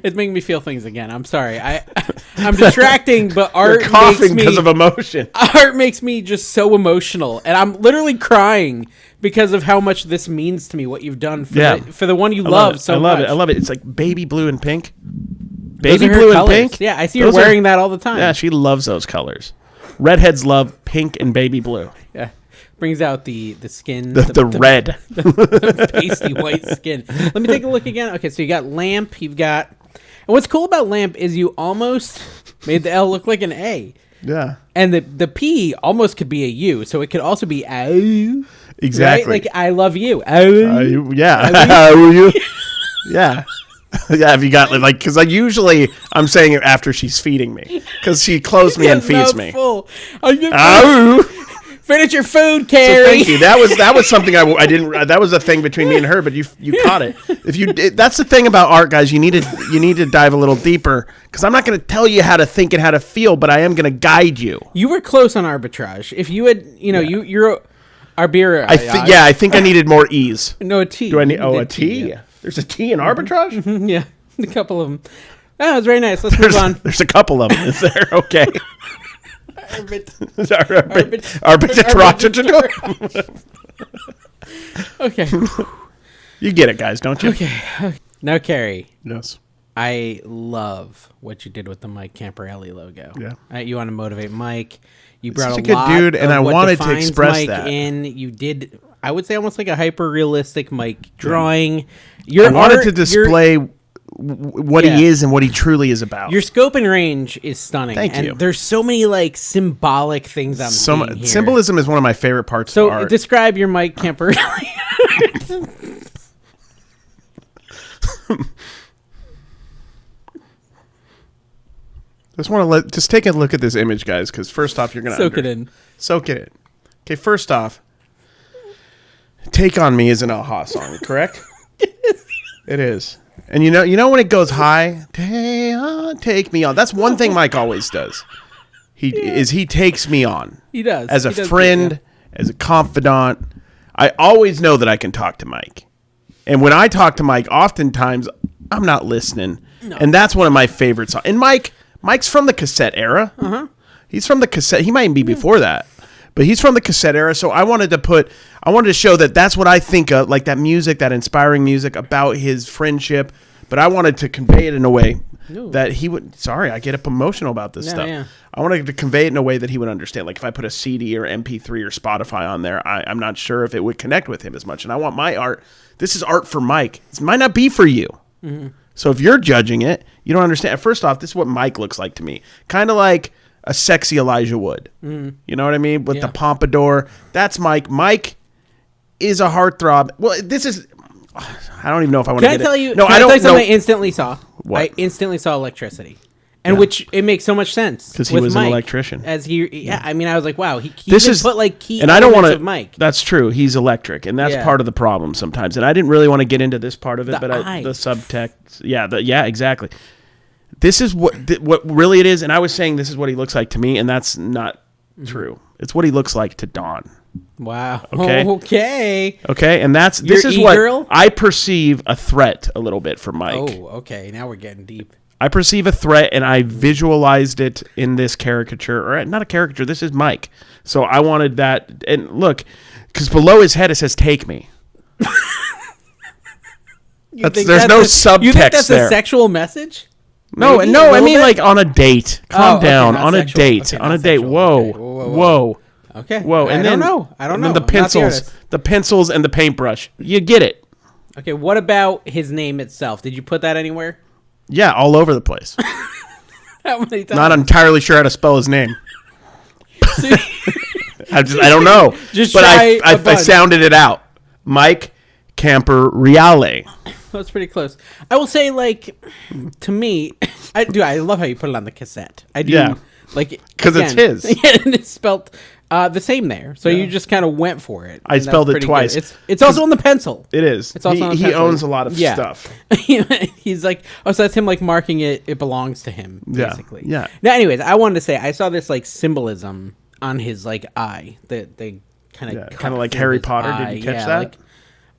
It's making me feel things again. I'm sorry. I'm distracting, but art
You're coughing because of emotion.
Art makes me just so emotional, and I'm literally crying because of how much this means to me. What you've done for the one you love so much.
I love it. It's like baby blue and pink.
Those
Baby
are her
blue and
colors.
pink.
Yeah, I see her
Those are-
wearing that all the time.
Yeah, she loves those colors. Redheads love pink and baby blue.
Yeah. Brings out the skin.
The red.
The pasty white skin. Let me take a look again. Okay, so you got lamp. You've got... And what's cool about lamp is you almost made the L look like an A.
Yeah.
And the P almost could be a U, so it could also be ow.
Exactly.
Right? Like, I love you. Ow.
Yeah. You? Yeah. Yeah, have you got like because usually I'm saying it after she's feeding me because she clothes me and feeds me.
Full.
Ow!
Finish your food,
So
Carrie.
thank you. That was something I didn't. That was a thing between me and her, but you caught it. That's the thing about art, guys. You need to dive a little deeper because I'm not going to tell you how to think and how to feel, but I am going to guide you.
You were close on arbitrage. If you had, you're Arbira.
I think I needed more ease.
No, a T.
Do I need?
You
Oh,
did
a T.
yeah.
There's a T in arbitrage.
Yeah, a couple of them. Oh, it was very nice. Let's move on.
There's a couple of them. Is there? Okay.
Okay.
You get it, guys, don't you?
Okay. Now, Carrie,
Yes.
I love what you did with the Mike Camparelli logo.
Yeah.
You want to motivate Mike. You brought
such
a
a good
lot
dude, and
of
I
what
wanted to
defines
express
Mike
that.
in. You did, I would say, almost like a hyper-realistic Mike drawing. Your
I wanted
art-
to display what
Yeah.
he is and what he truly is about.
Your scope and range is stunning.
Thank
and
you.
There's so many like symbolic things I'm seeing here.
Symbolism is one of my favorite parts
So
of art.
describe your Mike Camparelli.
Just take a look at this image, guys, because first off, you're gonna
Soak it in.
Soak it in. Okay, first off, "Take on Me" is an Aha song, correct? It is. And you know when it goes high, take me on. That's one thing Mike always does. He takes me on.
He does.
As a
He does,
friend,
yeah.
as a confidant. I always know that I can talk to Mike. And when I talk to Mike, oftentimes I'm not listening. No. And that's one of my favorite songs. And Mike's from the cassette era. Uh-huh. He's from the cassette. He might be before that. But he's from the cassette era, so I wanted to show that that's what I think of, like that music, that inspiring music about his friendship. But I wanted to convey it in a way that he would. Sorry, I get emotional about this stuff. Yeah. I wanted to convey it in a way that he would understand. Like if I put a CD or MP3 or Spotify on there, I'm not sure if it would connect with him as much. And I want my art. This is art for Mike. It might not be for you. Mm-hmm. So if you're judging it, you don't understand. First off, this is what Mike looks like to me. Kind of like a sexy Elijah Wood. Mm. You know what I mean? With the pompadour. That's Mike. Mike is a heartthrob. Well, this is... I don't even know if I want to get it.
Can I tell you...
No, I don't know.
Something I instantly saw.
What?
I instantly saw electricity. And which it makes so much sense.
Because he was
Mike,
an electrician.
I mean, I was like, wow, he put like key
and I don't
elements of Mike.
That's true. He's electric, and that's part of the problem sometimes. And I didn't really want to get into this part of it, the subtext. Yeah, exactly. This is what really it is. And I was saying this is what he looks like to me, and that's not true. It's what he looks like to Dawn.
Wow.
Okay. And this is what I perceive a threat a little bit for Mike.
Oh, okay. Now we're getting deep.
I perceive a threat, and I visualized it in this caricature, or not a caricature. This is Mike. So I wanted that, and look, because below his head it says "Take me." There's no subtext.
You think that's
there.
a sexual message?
No.
Maybe
I mean like on a date. Calm down.
Okay,
on a
sexual.
date.
Okay,
on a date.
sexual.
Whoa.
Okay.
Whoa.
Okay.
Whoa. And
I don't know. And then
the pencils and the paintbrush. You get it.
Okay. What about his name itself? Did you put that anywhere?
Yeah, all over the place.
How many times?
Not entirely sure how to spell his name. I don't know. But I sounded it out. Mike Camparelli.
That's pretty close. I will say, like, to me, I love how you put it on the cassette. I do.
Yeah.
Like,
because it's his.
Yeah, and it's spelled the same there. So you just kind of went for it.
I spelled it twice.
It's also on the pencil.
It is.
It's also on the
he
pencil.
owns a lot of stuff.
He's like, so that's him like marking it. It belongs to him, basically.
Yeah.
Now, anyways, I wanted to say I saw this like symbolism on his like eye. They kind of
like Harry Potter.
Eye.
Did you catch that?
Like,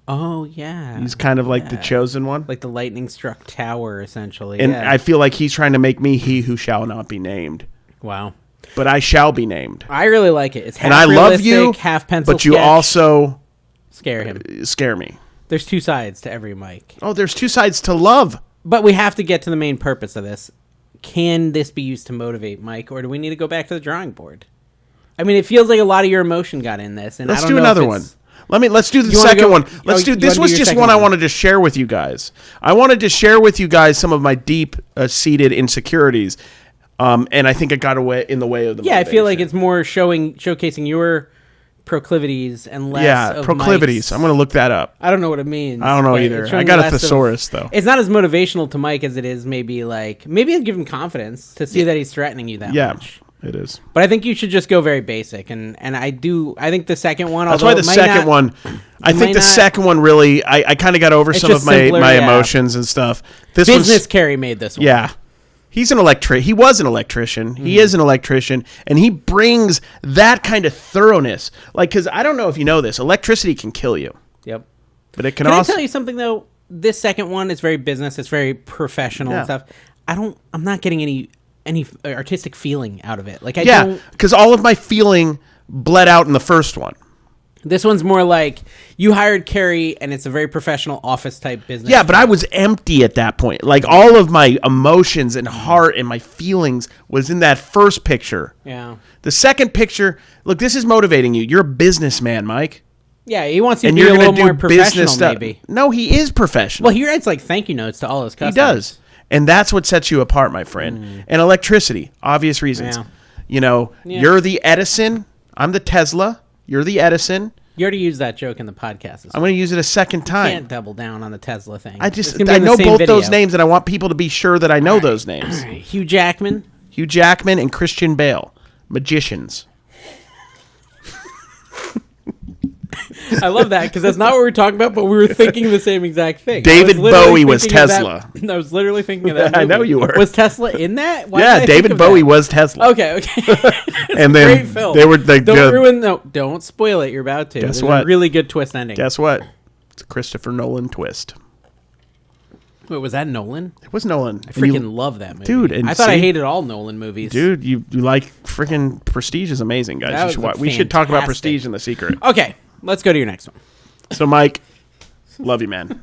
oh yeah.
He's kind of like the chosen one,
like the lightning struck tower, essentially.
And I feel like he's trying to make me he who shall not be named.
Wow.
But I shall be named.
I really like it. It's half
and I love you,
half pencil.
But you
sketch.
Also
scare him.
Scare me.
There's two sides to every Mike.
Oh, there's two sides to love.
But we have to get to the main purpose of this. Can this be used to motivate Mike, or do we need to go back to the drawing board? I mean, it feels like a lot of your emotion got in this, and
Let's
I don't
do
know
another
if
one.
it's-
Let's do the
You wanna
second
go-
one.
oh,
Let's do.
you
This
wanna
was
do your
just
second
one I
one?
wanted to share with you guys. I wanted to share with you guys some of my deep seated insecurities, and I think it got in the way of the.
Yeah, I feel like
motivation.
it's more showcasing your proclivities and less of
proclivities.
Mike's.
I'm going to look that up.
I don't know what it means.
I don't know
but
either.
it's
I
showing
got a
less of-
thesaurus though.
It's not as motivational to Mike as it is maybe it'd give him confidence to see that he's threatening you that
Yeah,
much.
it is.
But I think you should just go very basic, and I think the second one.
That's
although
why
it
the
might
second
not-
one. I think
might
the
not-
second one really. I kind of got over
It's
some of
just
my
simpler, yeah.
emotions and stuff. This
Business
one's
Carey made this one.
yeah. He's an He was an electrician.
Mm-hmm.
He is an electrician, and he brings that kind of thoroughness. Like, because I don't know if you know this, electricity can kill you,
Yep.
but it can
Can
also.
I tell you something though? This second one is very business. It's very professional
Yeah.
and stuff. I'm not getting any artistic feeling out of it. Like I
Yeah,
don't.
because all of my feeling bled out in the first one.
This one's more like you hired Carrie, and it's a very professional office type business.
Yeah, but I was empty at that point. Like all of my emotions and heart and my feelings was in that first picture.
Yeah.
The second picture, look, this is motivating you. You're a businessman, Mike.
Yeah, he wants you
And
to be
you're
a
going
little
to
more
do
professional,
business stuff.
maybe.
No, he is professional.
Well, he writes like thank you notes to all his
He
customers.
does. And that's what sets you apart, my friend. And electricity, obvious reasons.
Yeah.
You know,
Yeah.
you're the Edison. I'm the Tesla. You're the Edison.
You already used that joke in the podcast.
I'm going to use it a second time.
Can't double down on the Tesla thing.
I
It's
just,
gonna be
I
in the
know
same
both
video.
those names, and I want people to be sure that I know those names.
All right, Hugh Jackman.
Hugh Jackman and Christian Bale, magicians.
I love that because that's not what we were talking about, but we were thinking the same exact thing.
David
I was literally
Bowie was
thinking of
Tesla.
I was literally thinking of that.
I
movie.
know you were.
Was Tesla in that? Why did I
Yeah,
think
David
of
Bowie
that?
was Tesla.
Okay, okay.
And then
Great film.
they were like,
Don't ruin. No, don't spoil it. You're about to.
Guess
There's
what?
A really good twist ending.
guess what? It's a Christopher Nolan twist.
Wait, was that Nolan?
It was Nolan.
I freaking love that movie,
Dude, and
I thought I
see-
hated all Nolan movies.
Dude, you like freaking Prestige is amazing, guys.
That
You should
was
we should talk about
fantastic.
Prestige in The Secret.
Okay, let's go to your next one.
So, Mike, love you, man,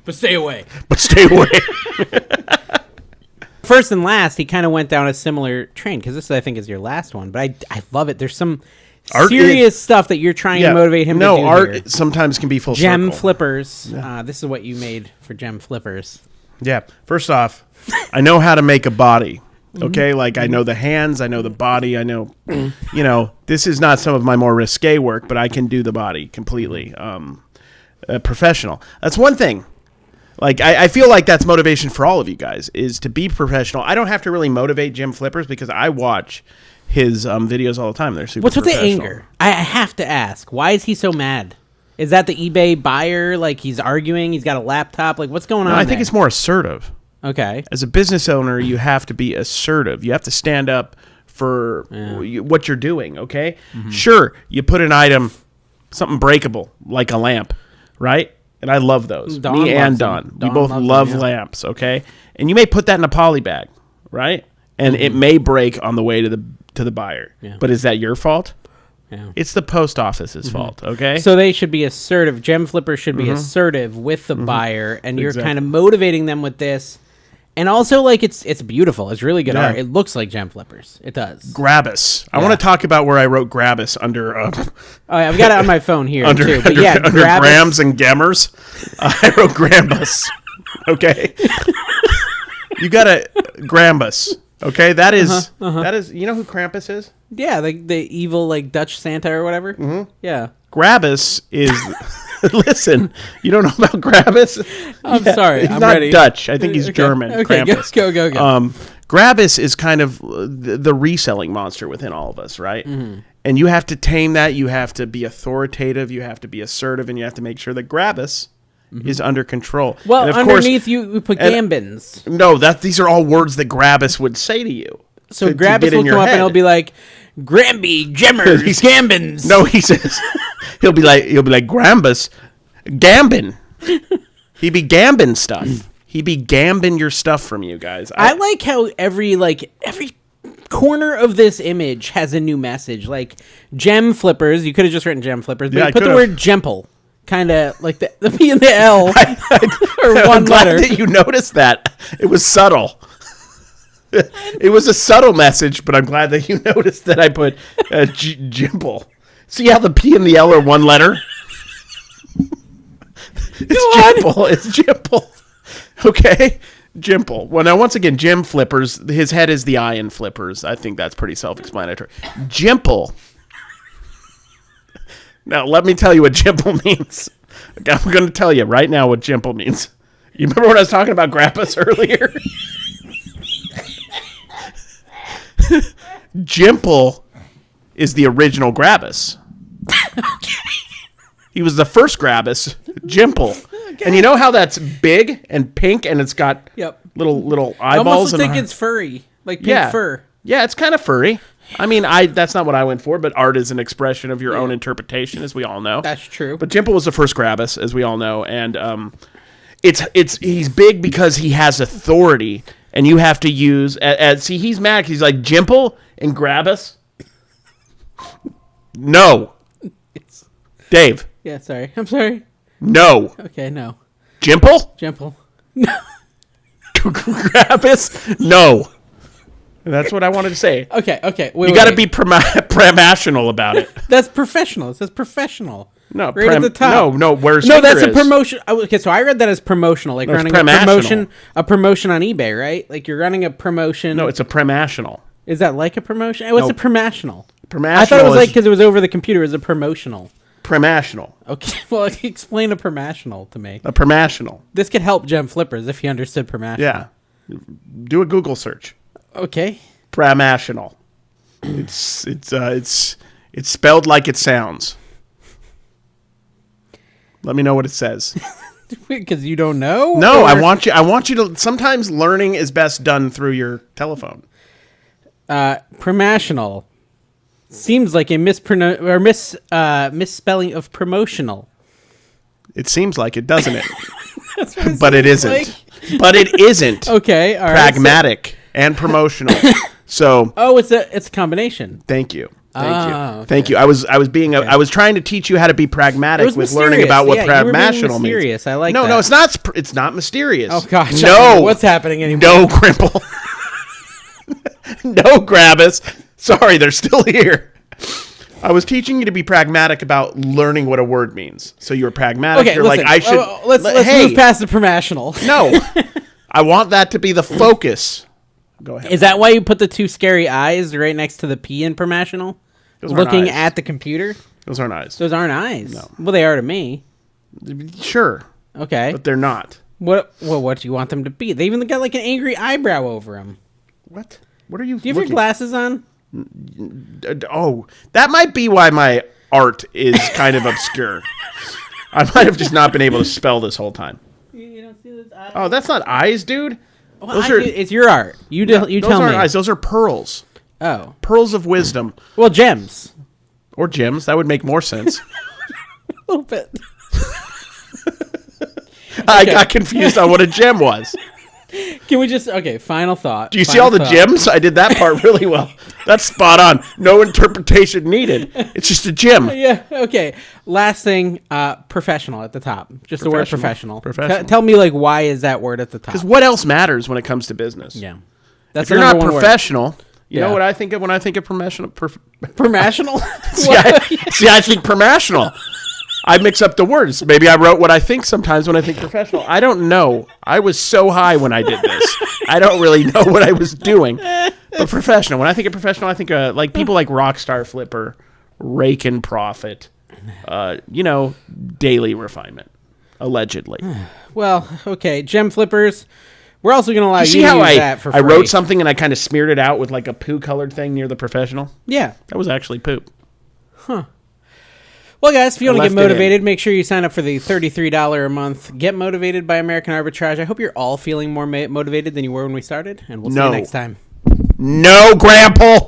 But stay away.
but stay away.
First and last, he kind of went down a similar train because this, I think, is your last one. But I love it. There's some
Art
serious stuff that you're trying to motivate him
no,
to do
art
here.
sometimes can be full
Gem
circle.
flippers. This is what you made for gem flippers.
Yeah. First off, I know how to make a body.
Mm-hmm.
Okay, like I know the hands, I know the body, I know, you know, this is not some of my more risque work, but I can do the body completely. Professional. That's one thing. Like I feel like that's motivation for all of you guys is to be professional. I don't have to really motivate Jim Flippers because I watch his videos all the time. They're super.
What's with the
professional.
anger? I have to ask. Why is he so mad? Is that the eBay buyer? Like he's arguing? He's got a laptop? Like what's going on?
No, I think
there?
it's more assertive.
Okay.
As a business owner, you have to be assertive. You have to stand up for what you're doing, okay?
Mm-hmm.
Sure, you put an item, something breakable, like a lamp, right? And I love those.
Dawn
Me and
loves them.
Don. We
Dawn
both
loves
love
them, yeah.
lamps, okay? And you may put that in a poly bag, right? And it may break on the way to the buyer.
Mm-hmm. Yeah.
But is that your fault?
Yeah.
It's the post office's fault, okay?
So they should be assertive. Gem flippers should be assertive with the buyer, and you're
Exactly.
kind of motivating them with this. And also, like it's beautiful. It's really good
Yeah.
art. It looks like gem flippers. It does.
Grabbus. I
Yeah.
want to talk about where I wrote Grabbus under
Oh, yeah, I've got it on my phone here
under,
too. But
under,
yeah,
under
Grabbus-
grams and gemmers. I wrote Grambus. Okay. You got a Grambus. Okay, that is that is. You know who Krampus is?
Yeah, the evil like Dutch Santa or whatever. Mm-hmm. Yeah.
Grabbus is. Listen, you don't know about Grabbus?
I'm sorry.
He's
I'm
not
ready.
Dutch. I think he's
Okay,
German.
Okay,
Krampus.
go.
Grabbus is kind of the reselling monster within all of us, right?
Mm-hmm.
And you have to tame that. You have to be authoritative. You have to be assertive, and you have to make sure that Grabbus is under control.
Well,
and of
underneath you put
and-
gambins.
no, these are all words that Grabbus would say to you.
So
to
Grabbus
get in
will
your
come up and
head.
he'll be like, Gramby, Gemmers,
He's-
Gambins.
No, he says he'll be like Grambus, Gambin. He be gambin stuff. He be gambin your stuff from you guys.
I like how every corner of this image has a new message. Like gem flippers, you could have just written gem flippers, but
Yeah,
you
I
put the
could've.
word gemple. kind of like the P and the L or one
I'm glad
letter.
that you noticed that. It was subtle. It was a subtle message, but I'm glad that you noticed that I put Jimple. See how the P and the L are one letter? It's Jimple. It's Jimple. Okay? Jimple. Well, now, once again, Jim Flippers. His head is the eye in Flippers. I think that's pretty self-explanatory. Jimple. Now, let me tell you what Jimple means. I'm going to tell you right now what Jimple means. You remember when I was talking about Grappus earlier? Jimple is the original Grabbus. He was the first Grabbus, Jimple. Okay. And you know how that's big and pink and it's got little eyeballs?
I almost think it's furry, like pink fur.
Yeah, it's kind of furry. I mean, that's not what I went for, but art is an expression of your own interpretation, as we all know.
That's true.
But Jimple was the first Grabbus, as we all know, and he's big because he has authority, and you have to use see, he's mad. He's like, Jimple and Grabbus. No, Dave.
Yeah, sorry. I'm sorry.
No.
Okay, no.
Jimple.
No.
Grabbus. No. That's what I wanted to say.
Okay.
You got to be pramational about it.
That's professional. It says professional.
No,
right at the top.
No. Where's
that's a promotion. Okay, so I read that as promotional, like running a promotion on eBay, right? Like you're running a promotion.
No, it's a premational.
Is that like a promotion? What's a promotional?
Premational.
I thought it was like because it was over the computer. It was a promotional.
Premational.
Okay, well, explain a premational to me.
A premational.
This could help Gem Flippers if he understood premational.
Yeah. Do a Google search.
Okay.
Pramational. It's spelled like it sounds. Let me know what it says.
Because you don't know?
No, I want you to. Sometimes learning is best done through your telephone.
Premational seems like a misspelling of promotional.
It seems like it, doesn't it?
That's what
but it isn't.
like.
But it isn't.
Okay, all right.
Pragmatic and promotional. So.
Oh, it's a combination.
Thank you.
Okay.
Thank you. I was trying to teach you how to be pragmatic with learning about what pragmational means.
I like
that.
No,
it's not. It's not mysterious.
Oh gosh.
No.
What's happening anymore?
No, Crimple. No, Grabbus. Sorry, they're still here. I was teaching you to be pragmatic about learning what a word means. So you're pragmatic.
Okay,
you're
listen,
like, I should.
Let's move past the premational.
No, I want that to be the focus. Go ahead.
Is that why you put the two scary eyes right next to the P in premational? Looking at the computer?
Those aren't eyes.
Those aren't eyes.
No.
Well, they are to me.
Sure.
Okay.
But they're not.
What do you want them to be? They even got like an angry eyebrow over them.
What? What are you?
Do you have your glasses on?
Oh, that might be why my art is kind of obscure. I might have just not been able to spell this whole time.
You don't see those eyes?
Oh, that's not eyes, dude.
Well, it's your art. You tell me.
Those aren't eyes. Those are pearls.
Oh.
Pearls of wisdom.
Well, gems.
Or gems. That would make more sense.
A little bit.
I got confused on what a gem was.
Can we just... Okay, final thought.
Do you see all the gems? I did that part really well. That's spot on. No interpretation needed. It's just a gem.
Yeah, okay. Last thing, professional at the top. Just the word professional.
Professional.
Tell me, like, why is that word at the top?
Because what else matters when it comes to business?
Yeah. That's
if you're not professional... You
know
what I think of when I think of professional?
Premational?
See, I think premational. I mix up the words. Maybe I wrote what I think sometimes when I think professional. I don't know. I was so high when I did this. I don't really know what I was doing. But professional. When I think of professional, I think of like people like Rockstar Flipper, Rake and Profit, daily refinement, allegedly.
Well, okay. Gem Flippers. We're also going to allow you to use that for free.
I wrote something and I kind of smeared it out with like a poo-colored thing near the professional?
Yeah.
That was actually poop.
Huh. Well, guys, if you want to get motivated, make sure you sign up for the $33 a month Get Motivated by American Arbitrage. I hope you're all feeling more motivated than you were when we started, and we'll see you next time.
No, Grandpa!